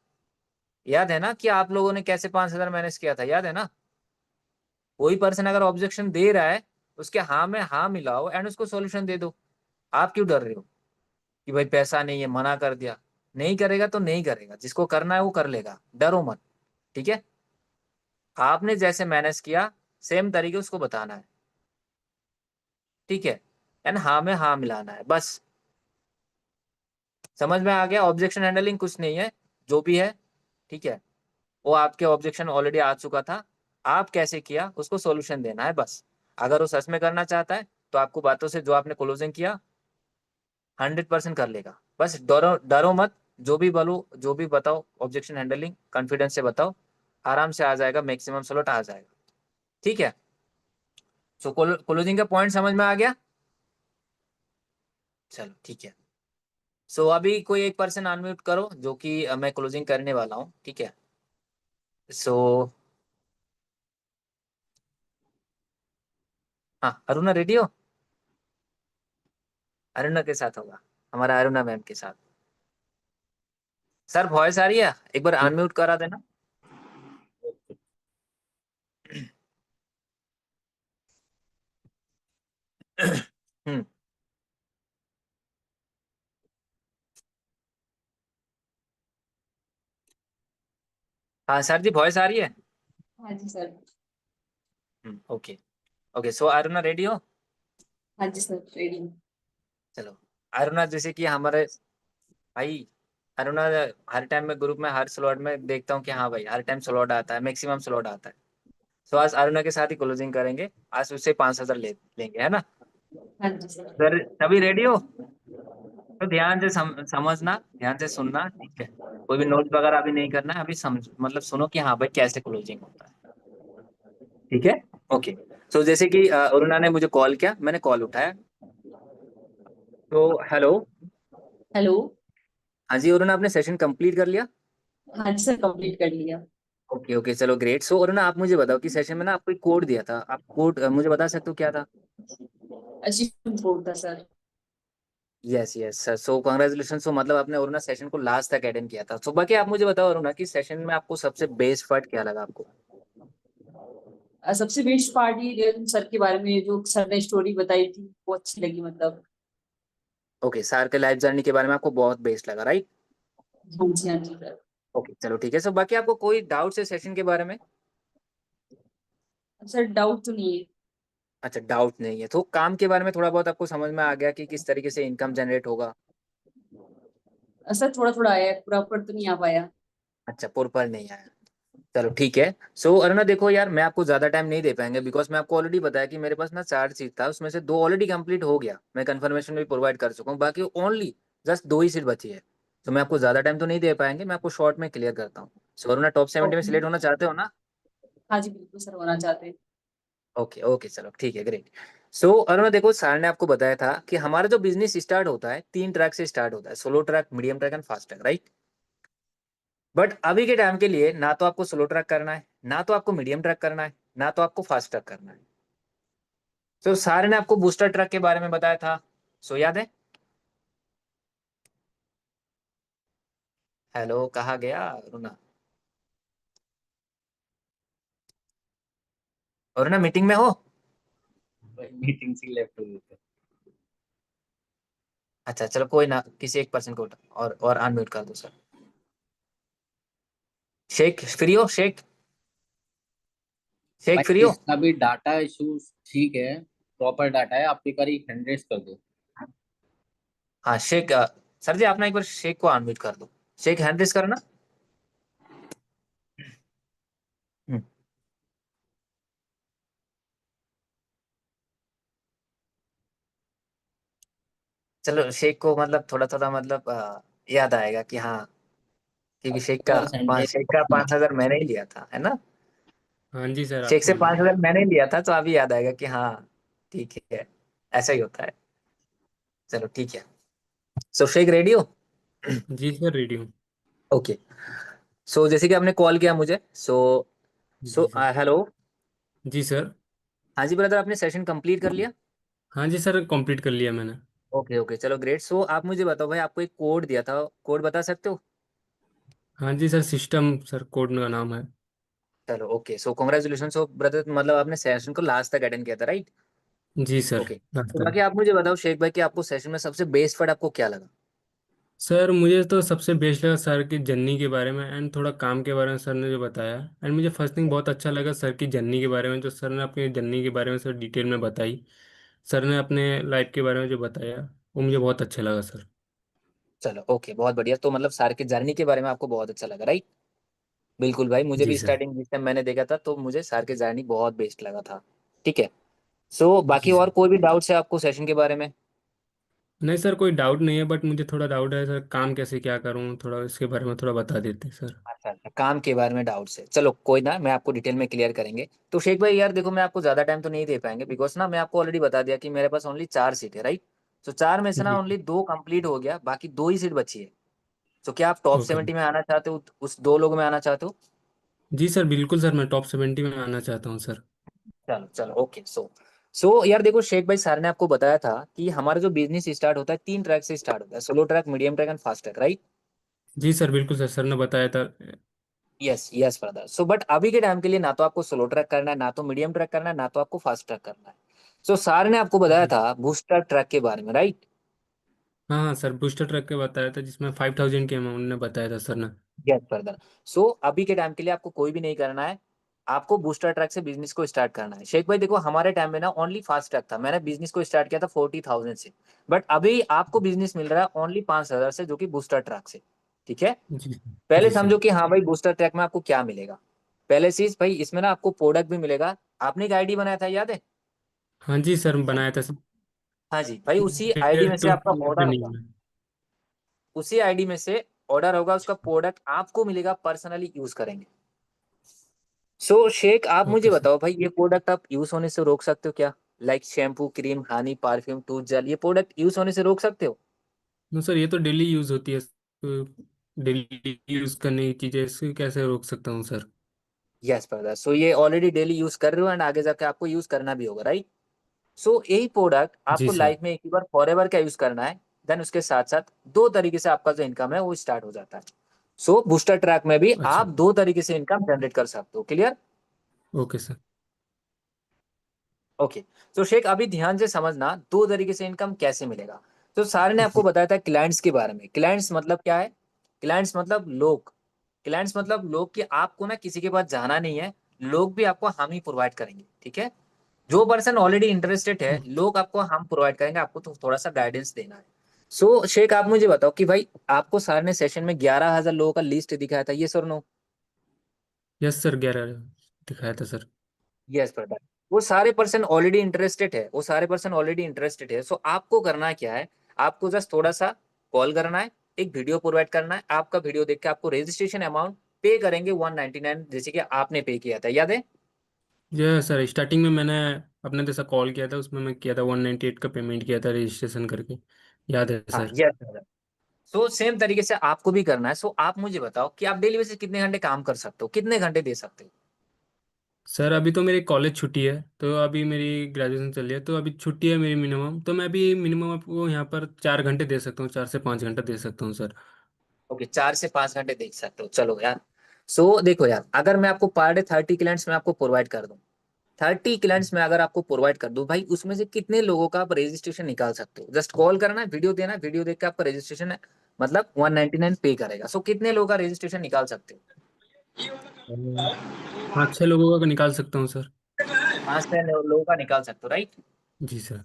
याद है ना कि आप लोगों ने कैसे 5,000 मैनेज किया था, याद है ना? कोई पर्सन अगर ऑब्जेक्शन दे रहा है, उसके हाँ में हाँ मिलाओ एंड उसको सॉल्यूशन दे दो। आप क्यों डर रहे हो कि भाई पैसा नहीं है, मना कर दिया? नहीं करेगा तो नहीं करेगा, जिसको करना है वो कर लेगा, डरो मत। ठीक है, आपने जैसे मैनेज किया सेम तरीके उसको बताना है। ठीक है, एंड हाँ में हाँ मिलाना है बस। समझ में आ गया? ऑब्जेक्शन हैंडलिंग कुछ नहीं है, जो भी है ठीक है, वो आपके ऑब्जेक्शन ऑलरेडी आ चुका था, आप कैसे किया उसको सॉल्यूशन देना है बस। अगर वो सच में करना चाहता है तो आपको बातों से जो आपने क्लोजिंग किया 100% कर लेगा। बस डरो डरो मत, जो भी बोलो जो भी बताओ ऑब्जेक्शन हैंडलिंग कॉन्फिडेंस से बताओ, आराम से आ जाएगा, मैक्सिमम स्लॉट आ जाएगा। ठीक है, सो क्लोजिंग का पॉइंट समझ में आ गया? चलो ठीक है। सो अभी कोई एक पर्सन अनम्यूट करो, जो कि मैं क्लोजिंग करने वाला हूँ। ठीक है, सो हाँ, अरुणा रेडी हो? अरुणा के साथ होगा, हमारा अरुणा मैम के साथ। सर वॉइस आ रही है? एक बार अनम्यूट करा देना। हम्म। हाँ सर जी, वॉइस आ रही है? हाँ जी सर। ओके। ओके, सो अरुणा रेडी हो? हाँ जी सर, रेडी हूँ। चलो। अरुणा जैसे कि हमारे भाई, अरुणा हर टाइम में ग्रुप में हर स्लॉट में देखता हूँ कि हाँ भाई हर टाइम स्लॉट आता है, मैक्सिमम स्लॉट आता है। सो आज अरुणा के साथ ही क्लोजिंग करेंगे, आज उससे 5,000 ले लेंगे, है ना? हाँ जी सर। सर सभी रेडी हो? तो ध्यान से समझना, ध्यान से सुनना, ठीक है? कोई भी नोट वगैरह अभी नहीं करना है, अभी समझ मतलब सुनो कि हाँ भाई कैसे क्लोजिंग होता है। ठीक है, ओके। सो जैसे कि अरुणा ने मुझे कॉल किया, मैंने कॉल उठाया। तो हेलो। हेलो। हाँ जी अरुणा, आपने सेशन कंप्लीट कर लिया? हाँ जी सर, कंप्लीट कर लिया। ओके ओके, चलो ग्रेट। सो अरुणा आप मुझे बताओ कि सेशन में ना आपको एक कोड दिया था, आप कोड मुझे बता सकते हो क्या था? अचीवमेंट कोड था sir. Yes yes sir, so congratulation. So मतलब आपने अरुणा सेशन को लास्ट तक अटेंड किया था। सो बाकी आप मुझे बताओ अरुणा कि सेशन में आपको सबसे बेस्ट पार्ट क्या लगा आपको? सबसे बेस्ट पार्ट ये रेवंत सर के बारे में जो सर ने स्टोरी बताई थी वो अच्छी लगी, मतलब। ओके, सर के लाइफ जर्नी के बारे में आपको बहुत बेस्ट लगा, राइट? हाँ जी, हाँ जी सर। ओके चलो ठीक है। सो बाकी आपको कोई डाउट है सेशन के बारे में? सर डाउट तो नहीं है। अच्छा, डाउट नहीं है तो काम के बारे में थोड़ा बहुत आपको समझ में आ गया कि किस तरीके से इनकम जनरेट होगा? सर थोड़ा थोड़ा आया है, प्रॉपर तो नहीं आ पाया। अच्छा, पर नहीं आया। चलो ठीक है। सो अरुणा देखो यार, मैं आपको ज्यादा टाइम नहीं दे पाएंगे, बिकॉज मैं आपको ऑलरेडी बताया कि मेरे पास ना 4 सीट था, उसमें से 2 ऑलरेडी कंप्लीट हो गया, मैं कंफर्मेशन भी प्रोवाइड कर चुका हूँ, बाकी ओनली जस्ट 2 ही सीट बची है। तो मैं आपको ज्यादा टाइम तो नहीं दे पाएंगे, मैं आपको शॉर्ट में क्लियर करता हूँ। सो अरुणा टॉप 70 में ओके। सिलेक्ट होना चाहते हो ना? हाँ जी बिल्कुल सर, होना चाहते हैं। ओके ओके चलो ठीक है, ग्रेट। सो अरुणा देखो, सर ने आपको बताया था कि हमारा जो बिजनेस स्टार्ट होता है 3 ट्रैक से स्टार्ट होता है, solo track, medium track and fast track, right? But अभी के टाइम के लिए ना तो आपको स्लो ट्रैक करना है, ना तो आपको मीडियम ट्रैक करना है, ना तो आपको फास्ट ट्रैक करना है। तो सारे ने आपको बूस्टर ट्रक के बारे में बताया था, सो याद है? हेलो, कहा गया रुना? और ना मीटिंग में हो? मीटिंग से लेफ्ट हो गई थी। अच्छा चलो कोई ना, किसी एक पर्सन को और अनम्यूट कर दो सर। शेख फ्री हो? शेख, शेख फ्री भाई हो? इसका भी डाटा इशू ठीक है, प्रॉपर डाटा है, आप एक बार हैंड रेस कर दो। हाँ शेख, सर जी आप ना एक बार शेख को अनम्यूट कर दो। शेख हैंड रेस करो ना। हम्म, चलो शेख को मतलब थोड़ा थोड़ा मतलब याद आएगा कि हाँ क्योंकि परसेंटेज शेख का 5,000 मैंने ही लिया था, है ना? हाँ जी सर, शेख से आपने 5,000 मैंने ही लिया था, तो अभी याद आएगा कि हाँ ठीक है, ऐसा ही होता है। चलो ठीक है। सो शेख रेडी हो? जी सर रेडी हूँ। ओके। सो जैसे कि आपने कॉल किया मुझे, सो जी सर। हेलो। जी सर। हाँ जी ब्रदर, आपने सेशन कंप्लीट कर लिया? हाँ जी सर, कंप्लीट कर लिया मैंने। ओके ओके, चलो ग्रेट। सो आप मुझे बताओ भाई, आपको एक कोड दिया था, कोड बता सकते हो? हाँ जी सर, सिस्टम सर कोड का नाम है। चलो ओके, सो कॉन्ग्रेचुलेशन। सो ब्रदर मतलब आपने सेशन को लास्ट तक अटेंड किया था, राइट? जी सर। ओके, तो रास्ता। बाकी आप मुझे बताओ शेख भाई कि आपको सेशन में सबसे बेस्ट पार्ट आपको क्या लगा? सर मुझे तो सबसे बेस्ट लगा सर की जर्नी के बारे में एंड थोड़ा काम के बारे में सर ने जो बताया। एंड मुझे फर्स्ट थिंग बहुत अच्छा लगा सर की जर्नी के बारे में, जो सर ने अपनी जर्नी के बारे में सर डिटेल में बताई। सर ने अपने लाइफ के बारे में जो बताया वो मुझे बहुत अच्छा लगा सर। चलो ओके, बहुत बढ़िया। तो मतलब सर के जर्नी के बारे में आपको बहुत अच्छा लगा, राइट? बिल्कुल भाई, मुझे जी भी सर। स्टार्टिंग जिस टाइम मैंने देखा था तो मुझे सर के जर्नी बहुत बेस्ट लगा था। ठीक है। सो बाकी जी और सर। कोई भी डाउट्स है आपको सेशन के बारे में? नहीं सर, कोई डाउट नहीं है, बट मुझे थोड़ा डाउट है सर, काम कैसे क्या करूँ, थोड़ा इसके बारे में थोड़ा बता देते सर। अच्छा अच्छा, काम के बारे में डाउट्स है, चलो कोई ना, मैं आपको डिटेल में क्लियर करेंगे। तो शेख भाई यार देखो, मैं आपको ज्यादा टाइम तो नहीं दे पाएंगे, बिकॉज ना मैं आपको ऑलरेडी बता दिया कि मेरे पास ओनली 4 सीट है, राइट? तो 4 में से ना जी। ओनली 2 कंप्लीट हो गया, बाकी 2 ही सीट बची है। तो क्या आप टॉप ओके। 70 में आना चाहते हो, उस 2 लोगों में आना चाहते हो? जी सर बिल्कुल सर, मैं टॉप 70 में आना चाहता हूँ सर। चलो चलो ओके। सो यार देखो शेख भाई, सर ने आपको बताया था कि हमारा जो बिजनेस स्टार्ट होता है 3 ट्रैक से स्टार्ट होता है, solo track, medium track and fast track, right? जी सर बिल्कुल सर, सर ने बताया था। Yes yes brother. So but अभी के टाइम के लिए ना तो आपको स्लो ट्रैक करना है, ना तो मीडियम ट्रैक करना है, ना तो आपको फास्ट ट्रैक करना है। सो सर ने आपको बताया जी। था बूस्टर ट्रैक के बारे में, राइट? हाँ हाँ सर, बूस्टर ट्रक के बताया था जिसमें 5000 के अमाउंट ने बताया था सर ने। Yes brother. सो अभी के टाइम के लिए आपको कोई भी नहीं करना है, आपको बूस्टर ट्रैक से बिजनेस को स्टार्ट करना है। शेख भाई देखो, हमारे टाइम में ना ओनली फास्ट ट्रैक था, मैंने बिजनेस को स्टार्ट किया था 40,000 से। बट अभी आपको बिजनेस मिल रहा है ओनली 5,000 से, जो कि बूस्टर ट्रैक से। ठीक है। जी। पहले जी सर। समझो कि हाँ भाई, बूस्टर ट्रैक में आपको क्या मिलेगा। पहले चीज भाई, इसमें ना आपको प्रोडक्ट भी मिलेगा। आपने एक आईडी बनाया था, याद है? हाँ जी सर, बनाया था सर। हाँ जी भाई, उसी आईडी डेढ़ में से टू आपका ऑर्डर रनिंग होगा। में। उसी आईडी में से ऑर्डर होगा, उसका प्रोडक्ट आपको मिलेगा, पर्सनली यूज करेंगे। सो शेख आप मुझे ओके सर। बताओ भाई, ये प्रोडक्ट आप यूज होने से रोक सकते हो क्या? Like shampoo, cream, honey, perfume, tooth gel, ये प्रोडक्ट यूज होने से रोक सकते हो? नो सर, ये तो डेली यूज होती है, डेली यूज करने की चीज़ें, इसको कैसे रोक सकता हूँ सर। Yes brother. सो ये ऑलरेडी डेली यूज कर रहे हो एंड आगे जाके आपको यूज करना भी होगा, राइट? सो यही प्रोडक्ट जी आपको सर। लाइफ में एक ही बार फॉरएवर का यूज करना है। देन उसके साथ साथ 2 तरीके से आपका जो इनकम है वो स्टार्ट हो जाता है। सो बूस्टर ट्रैक में भी अच्छा। आप 2 तरीके से इनकम जनरेट कर सकते हो। क्लियर? Okay sir. ओके। तो शेख अभी ध्यान से समझना, 2 तरीके से इनकम कैसे मिलेगा। तो सारे ने आपको जी। बताया था क्लाइंट्स के बारे में। क्लाइंट्स मतलब क्या है? क्लाइंट्स मतलब लोग। क्लाइंट्स मतलब लोग, कि आपको ना किसी के पास जाना नहीं है, लोग भी आपको हम ही प्रोवाइड करेंगे। ठीक है। जो पर्सन ऑलरेडी इंटरेस्टेड है, लोग आपको हम प्रोवाइड करेंगे, आपको तो थोड़ा सा गाइडेंस देना है। सो शेख आप मुझे बताओ कि भाई, आपको सर ने सेशन में 11,000 लोगों का लिस्ट दिखाया था, ये सर नो? यस सर, 11 दिखाया था सर। Yes brother. वो सारे पर्सन ऑलरेडी इंटरेस्टेड है। सो आपको करना क्या है, आपको जस्ट थोड़ा सा कॉल करना है, एक वीडियो प्रोवाइड करना है, आपका वीडियो देख के आपको रजिस्ट्रेशन अमाउंट पे करेंगे 199, जैसे कि आपने पे किया था, याद है? ये सर स्टार्टिंग में मैंने अपने जैसा कॉल किया था, उसमें मैं किया था 198 का पेमेंट किया था रजिस्ट्रेशन करके। याद है हाँ sir. Yes brother. So same तरीके से आपको भी करना है। सो आप मुझे बताओ कि आप डेली बेसिस कितने घंटे काम कर सकते हो, कितने घंटे दे सकते हो? सर अभी तो मेरी कॉलेज छुट्टी है, तो अभी मेरी ग्रेजुएशन चल रही है, तो अभी छुट्टी है मेरी मिनिमम, तो मैं अभी मिनिमम आपको यहाँ पर 4 घंटे दे सकता हूँ, 4 से 5 घंटा दे सकता हूँ सर। ओके, 4 से 5 घंटे देख सकते हो, चलो यार। सो देखो यार, अगर मैं आपको पर डे 30 क्लाइंट्स में आपको प्रोवाइड कर दूं, 30 क्लाइंट्स में अगर आपको प्रोवाइड कर दूं भाई, उसमें से कितने लोगों का आप रजिस्ट्रेशन निकाल सकते हो? जस्ट कॉल करना है, वीडियो देना है, वीडियो देख के आपका रजिस्ट्रेशन है, मतलब 199 पे करेगा। सो कितने लोगों का रजिस्ट्रेशन निकाल सकते हो? 5-6 लोगों का निकाल सकता हूँ सर। 5 से 6 लोगों का निकाल सकते हो, राइट? जी सर।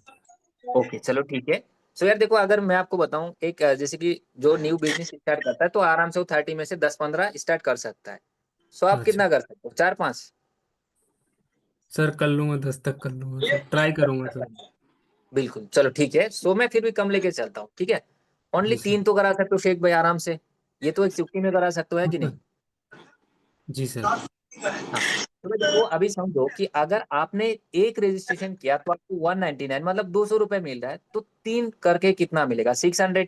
ओके चलो ठीक है। सो यार देखो, अगर मैं आपको बताऊं, एक जैसे कि जो न्यू बिजनेस स्टार्ट करता है तो आराम से वो 30 में से 10-15 स्टार्ट कर सकता है। सो आप अच्छा कितना कर सकते हो, 4-5? सर, कर लूँगा, 10 तक कर लूँगा सर, ट्राई करूँगा सर। बिल्कुल चलो ठीक है। सो मैं फिर भी कम लेके चलता हूँ, ठीक है? ओनली जी सर। 3 तो करा सकते हो शेख भाई, आराम से। ये तो एक चुटकी में करा सकते हो, है कि नहीं? जी सर। हाँ, तो मैं देखो अभी समझो कि अगर आपने एक रजिस्ट्रेशन किया तो आपको 199 मतलब 200 रुपये मिल रहा है, तो 3 करके कितना मिलेगा? 600।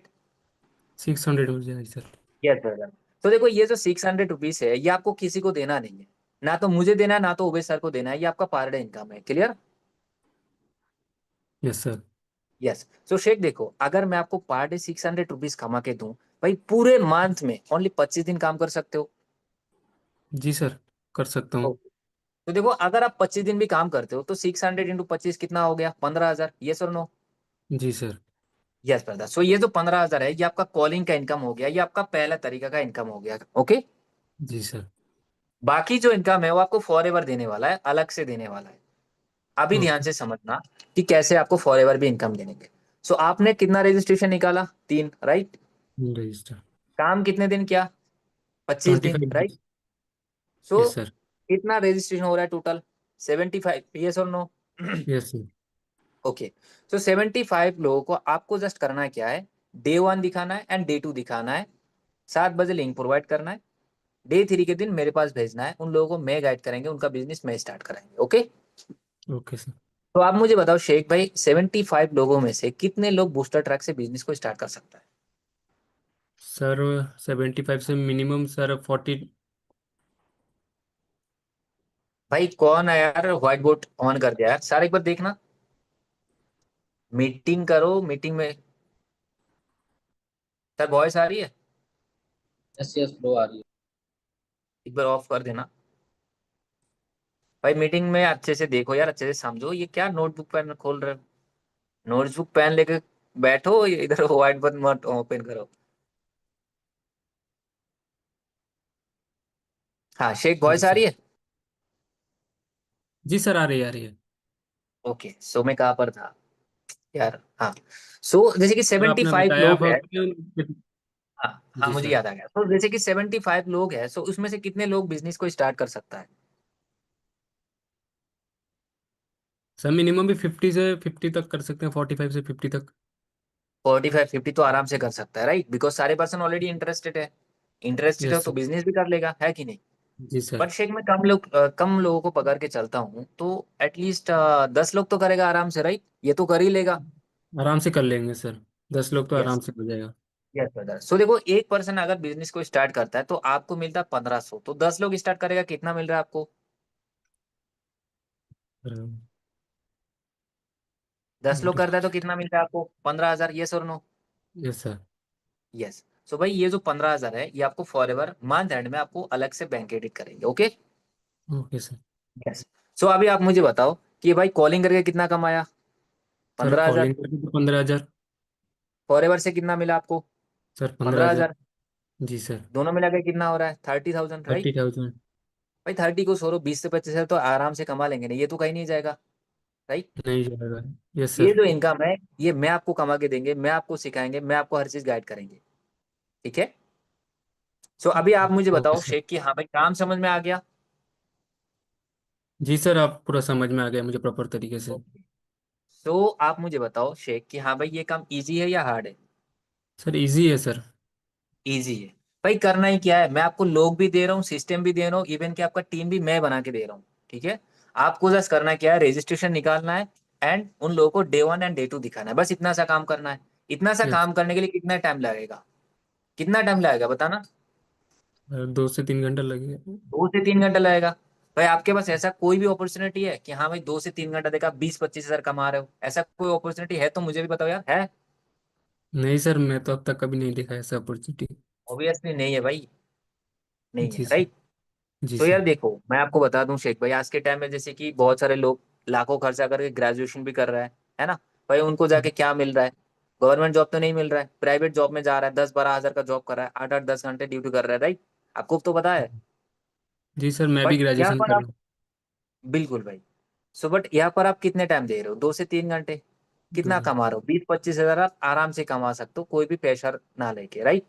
600 हो जाएगा सर। Yes brother. तो देखो ये जो 600 रुपीज है, ये आपको किसी को देना नहीं है, ना तो मुझे देना है ना तो उबेश सर को देना है, ये आपका पर डे इनकम है। क्लियर? Yes sir. यस। सो शेख देखो, अगर मैं आपको पर डे 600 रुपीज कमा के दूं, भाई पूरे मंथ में ओनली 25 दिन काम कर सकते हो। जी सर, कर सकता हूँ। ओके। तो देखो अगर आप 25 दिन भी काम करते हो तो 600 × 25 कितना हो गया? 15,000। यस और नो? जी सर। Yes brother. सो ये जो 15,000 है, ये आपका कॉलिंग का इनकम हो गया, ये आपका पहला तरीका का इनकम हो गया। ओके। जी सर। बाकी जो इनकम है वो आपको फॉर एवर देने वाला है, अलग से देने वाला है। अभी ध्यान ओके। से समझना कि कैसे आपको फॉर एवर भी इनकम देंगे। सो आपने कितना रजिस्ट्रेशन निकाला? 3, राइट? रजिस्टर। काम कितने दिन किया? 25 दिन, 25। राइट? So yes sir. कितना रजिस्ट्रेशन हो रहा है टोटल? 75। यस और नो? Yes sir. ओके। सो 75 लोगों को आपको जस्ट करना क्या है? डे 1 दिखाना है एंड डे 2 दिखाना है, 7 बजे लिंक प्रोवाइड करना है, डे 3 के दिन मेरे पास भेजना है, उन लोगों को मैं गाइड करेंगे, उनका बिजनेस मैं स्टार्ट कराएंगे। ओके। Okay sir. तो आप मुझे बताओ शेख भाई, 75 लोगों में से कितने लोग बूस्टर ट्रैक से बिजनेस को स्टार्ट कर सकता है? सर 75 से मिनिमम सर 40। भाई कौन है यार? व्हाइट बोर्ड ऑन कर दिया यार, सारे एक बार देखना। मीटिंग करो, मीटिंग में सर वॉइस आ रही है? यस यस ब्रो आ रही है। एक बार ऑफ कर देना। भाई मीटिंग में अच्छे से देखो यार, अच्छे से समझो, ये क्या नोटबुक पेन खोल रहे हो? नोटबुक पेन लेके बैठो, ये इधर व्हाइट बोर्ड मत ओपन करो। हाँ शेख, जी वॉइस आ सर। रही है? जी सर, आ रही है, आ रही है। ओके। सो मैं कहाँ पर था यार? हाँ। सो जैसे कि सर सेवेंटी आपने फाइव बताया लोग था है। कि। हाँ हाँ, जी मुझे सर। याद आ गया। तो जैसे कि 75 लोग हैं, सो उसमें से कितने लोग बिजनेस को स्टार्ट कर सकता है? सर मिनिमम भी 50 तक कर सकते हैं, 45 से 50 तक। 45-50 तो आराम से कर सकता है, राइट? बिकॉज सारे पर्सन ऑलरेडी इंटरेस्टेड है। इंटरेस्टेड है यस तो सर। बिजनेस भी कर लेगा, है कि नहीं? जी सर। बट शेख मैं कम लोगों को पकड़ के चलता हूँ, तो एटलीस्ट 10 लोग तो करेगा आराम से, राइट? ये तो कर ही लेगा। आराम से कर लेंगे सर। 10 लोग तो यस। आराम से हो जाएगा। Yes brother. सो देखो एक पर्सन अगर बिजनेस को स्टार्ट करता है तो आपको मिलता है 1500, तो 10 लोग स्टार्ट करेगा, कितना मिल रहा है आपको? 10 लोग करता है तो कितना मिलता है आपको? 15,000। यस और नो? Yes sir. यस। सो भाई ये जो 15,000 है, ये आपको फॉर एवर मंथ एंड में आपको अलग से बैंक क्रेडिट करेंगे। ओके। Okay sir. यस। सो अभी आप मुझे बताओ कि भाई कॉलिंग करके कितना कमाया? सर 15,000। कॉलिंग करके तो 15,000। फॉर एवर से कितना मिला आपको? सर 15,000। 15,000। जी सर। दोनों मिला के कितना हो रहा है? 30,000, राइट? 30,000। भाई 30 को छोड़ो, 20 से 25,000 तो आराम से कमा लेंगे, नहीं ये तो कहीं नहीं जाएगा, राइट? नहीं जाएगा। यस ये सर। जो इनकम है, ये मैं आपको कमा के देंगे, मैं आपको सिखाएंगे, मैं आपको हर चीज गाइड करेंगे। ठीक है। सो अभी आप मुझे ओके बताओ सर। शेख कि हाँ भाई काम समझ में आ गया? जी सर, आप पूरा समझ में आ गया मुझे प्रॉपर तरीके से। ओके। सो आप मुझे बताओ शेख कि हाँ भाई ये काम इजी है या हार्ड है? सर इजी है सर। इजी है। भाई करना ही क्या है, मैं आपको लोग भी दे रहा हूँ, सिस्टम भी दे रहा हूँ, इवन कि आपका टीम भी मैं बना के दे रहा हूँ। ठीक है। आपको जस्ट करना क्या है, रजिस्ट्रेशन निकालना है एंड उन लोगों को डे 1 एंड डे 2 दिखाना है, बस इतना सा काम करना है। इतना सा यस। काम करने के लिए कितना टाइम लगेगा? कितना टाइम लगेगा बताना? 2 से 3 घंटा लगेगा। 2 से 3 घंटा लगेगा। भाई आपके पास ऐसा कोई भी अपॉर्चुनिटी है कि हाँ भाई 2 से 3 घंटा देखा 20-25 हजार कमा रहे हो, ऐसा कोई अपॉर्चुनिटी है तो मुझे भी बताओ यार, है? नहीं सर, मैं तो अब तक कभी नहीं देखा ऐसा अपॉर्चुनिटी। ऑब्वियसली नहीं है भाई, नहीं जी है, सर। राइट? जी तो यार सर। देखो मैं आपको बता दूं शेख भाई, आज के टाइम में जैसे कि बहुत सारे लोग लाखों खर्चा करके ग्रेजुएशन भी कर रहा है ना? भाई उनको जाके क्या मिल रहा है? गवर्नमेंट जॉब तो नहीं मिल रहा है, प्राइवेट जॉब में जा रहा है, 10-12 हजार का जॉब कर रहा है, 8-8 10 घंटे ड्यूटी कर रहा है, राइट? आपको तो पता है। जी सर, मैं भी बट यहाँ ग्रेजुएशन पर कर रहा आप, बिल्कुल भाई। सो बट यहाँ पर आप कितने टाइम दे रहे हो? 2 से 3 घंटे। कितना हूँ। कमा रहे हो? 20-25 हजार आप आराम से कमा सकते हो, कोई भी प्रेशर ना लेके, राइट?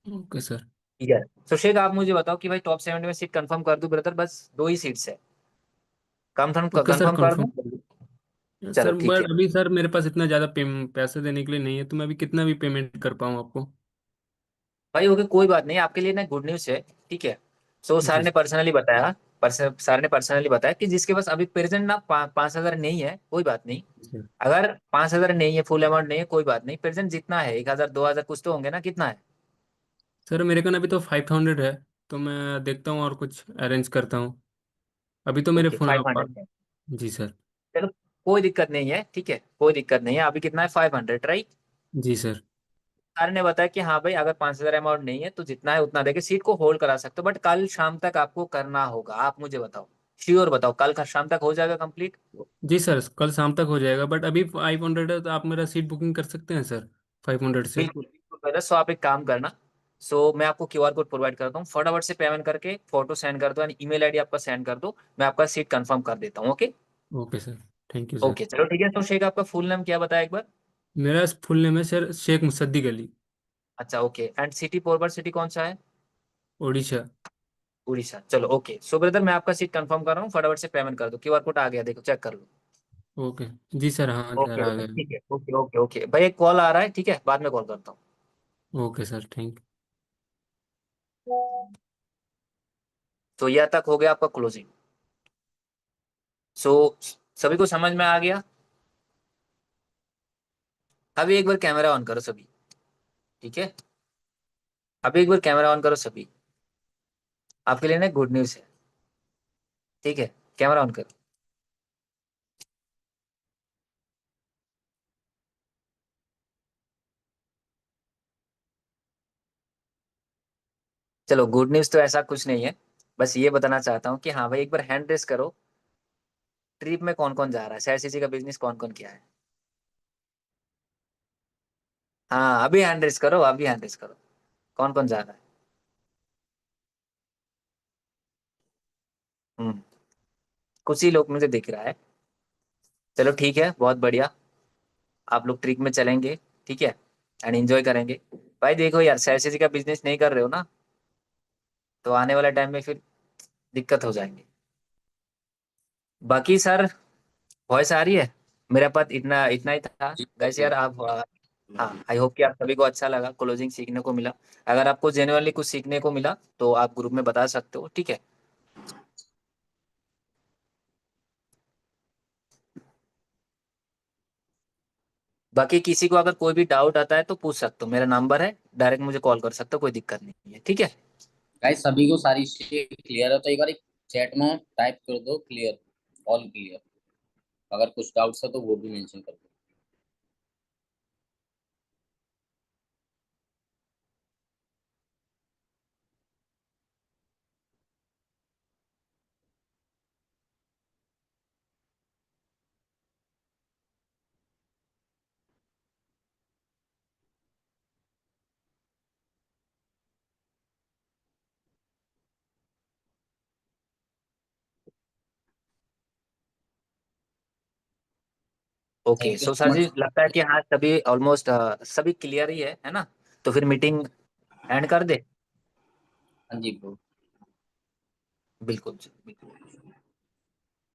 Okay sir. यार तो शेख आप मुझे बताओ कि भाई टॉप 70 में सीट कंफर्म कर दूं ब्रदर? बस 2 ही सीट्स है, कंफर्म ओके सर, कंफर्म कर कंफर्म दूं? कर दो चलो सर, ठीक है। बट अभी सर मेरे पास इतना ज़्यादा पैसे देने के लिए नहीं है, तो मैं अभी कितना भी पेमेंट कर पाऊँ आपको? भाई ओके, कोई बात नहीं, आपके लिए ना गुड न्यूज़ है, ठीक है। सो सर जी ने पर्सनली बताया, सर ने पर्सनली बताया कि जिसके पास अभी प्रेजेंट ना 5,000 नहीं है, कोई बात नहीं। सर। अगर 5,000 नहीं है, फुल अमाउंट नहीं है, कोई बात नहीं, प्रेजेंट जितना है 1,000 2,000 कुछ तो होंगे ना, कितना है? सर मेरे का अभी तो 500 है, तो मैं देखता हूँ और कुछ अरेंज करता हूँ। अभी तो मेरे ओके, फोन 500 है। जी सर। चलो, कोई दिक्कत नहीं है, ठीक है, कोई दिक्कत नहीं है। अभी कितना है? 500, राइट। जी सर। सर ने बताया कि हाँ भाई, अगर 5,000 अमाउंट नहीं है तो जितना है उतना देके सीट को होल्ड करा सकते हो, बट कल शाम तक आपको करना होगा। आप मुझे बताओ, श्योर बताओ, कल का शाम तक हो जाएगा कंप्लीट? जी सर, कल शाम तक हो जाएगा, बट अभी 500 है तो आप मेरा सीट बुकिंग कर सकते हैं सर, 500 से। बिल्कुल बिल्कुल brother। सो आप एक काम करना, सो मैं आपको क्यूआर कोड प्रोवाइड करता हूँ, फटाफट से पेमेंट करके फोटो सेंड कर दो, यानी ईमेल आईडी आपका सेंड कर दो, मैं आपका सीट कंफर्म कर देता हूँ। Okay. Okay sir. Thank you sir. Okay चलो ठीक है। तो शेख, आपका फुल नेम क्या बताया एक बार? मेरा फुल नेम है सर शेख मुसद्दीक अली। अच्छा ओके। एंड सिटी, पोरबट सिटी कौन सा है? उड़ीसा। उड़ीसा। चलो ओके। सो ब्रदर मैं आपका सीट कंफर्म कर रहा हूँ, फटाफट से पेमेंट कर दो, क्यूआर कोड आ गया, देखो चेक कर लो। ओके। जी सर, हाँ सर ओके आ ओके गया। ठीक है, ओके ओके ओके भाई, एक कॉल आ रहा है, ठीक है, बाद में कॉल करता हूँ। Okay sir, thank. तो यह तक हो गया आपका क्लोजिंग। सो सभी को समझ में आ गया? अभी एक बार कैमरा ऑन करो सभी, ठीक है। अभी एक बार कैमरा ऑन करो सभी। आपके लिए ना गुड न्यूज़ है, ठीक है। कैमरा ऑन करो। चलो, गुड न्यूज़ तो ऐसा कुछ नहीं है, बस ये बताना चाहता हूँ कि हाँ भाई, एक बार हैंड रेस करो, ट्रिप में कौन कौन जा रहा है, सीआईसीसी का बिजनेस कौन कौन किया है? हाँ, अभी हैंड रेस करो, अभी हैंड रेस करो, कौन कौन जा रहा है? हम्म, कुछ ही लोग मुझे दिख रहा है। चलो ठीक है, बहुत बढ़िया। आप लोग ट्रिप में चलेंगे, ठीक है, एंड एंजॉय करेंगे। भाई देखो यार, सीआईसीसी का बिजनेस नहीं कर रहे हो ना, तो आने वाले टाइम में फिर दिक्कत हो जाएंगे। बाकी सर, वॉइस आ रही है? मेरा पास इतना इतना ही था जी गैस जी। यार। आप हाँ, आई होप कि आप सभी को अच्छा लगा, क्लोजिंग सीखने को मिला। अगर आपको जेन्युइनली कुछ सीखने को मिला तो आप ग्रुप में बता सकते हो, ठीक है। बाकी किसी को अगर कोई भी डाउट आता है तो पूछ सकते हो, मेरा नंबर है, डायरेक्ट मुझे कॉल कर सकते हो, कोई दिक्कत नहीं है, ठीक है। गाइस सभी को सारी चीजें क्लियर है तो एक बार चैट में टाइप कर दो क्लियर, ऑल क्लियर। अगर कुछ डाउट्स है तो वो भी मेंशन कर दो। Okay. Thank you so so sir जी, मच। लगता है कि हाँ सभी ऑलमोस्ट सभी क्लियर ही है ना? तो फिर मीटिंग एंड कर दे। हाँ जी ब्रो। बिल्कुल बिल्कुल।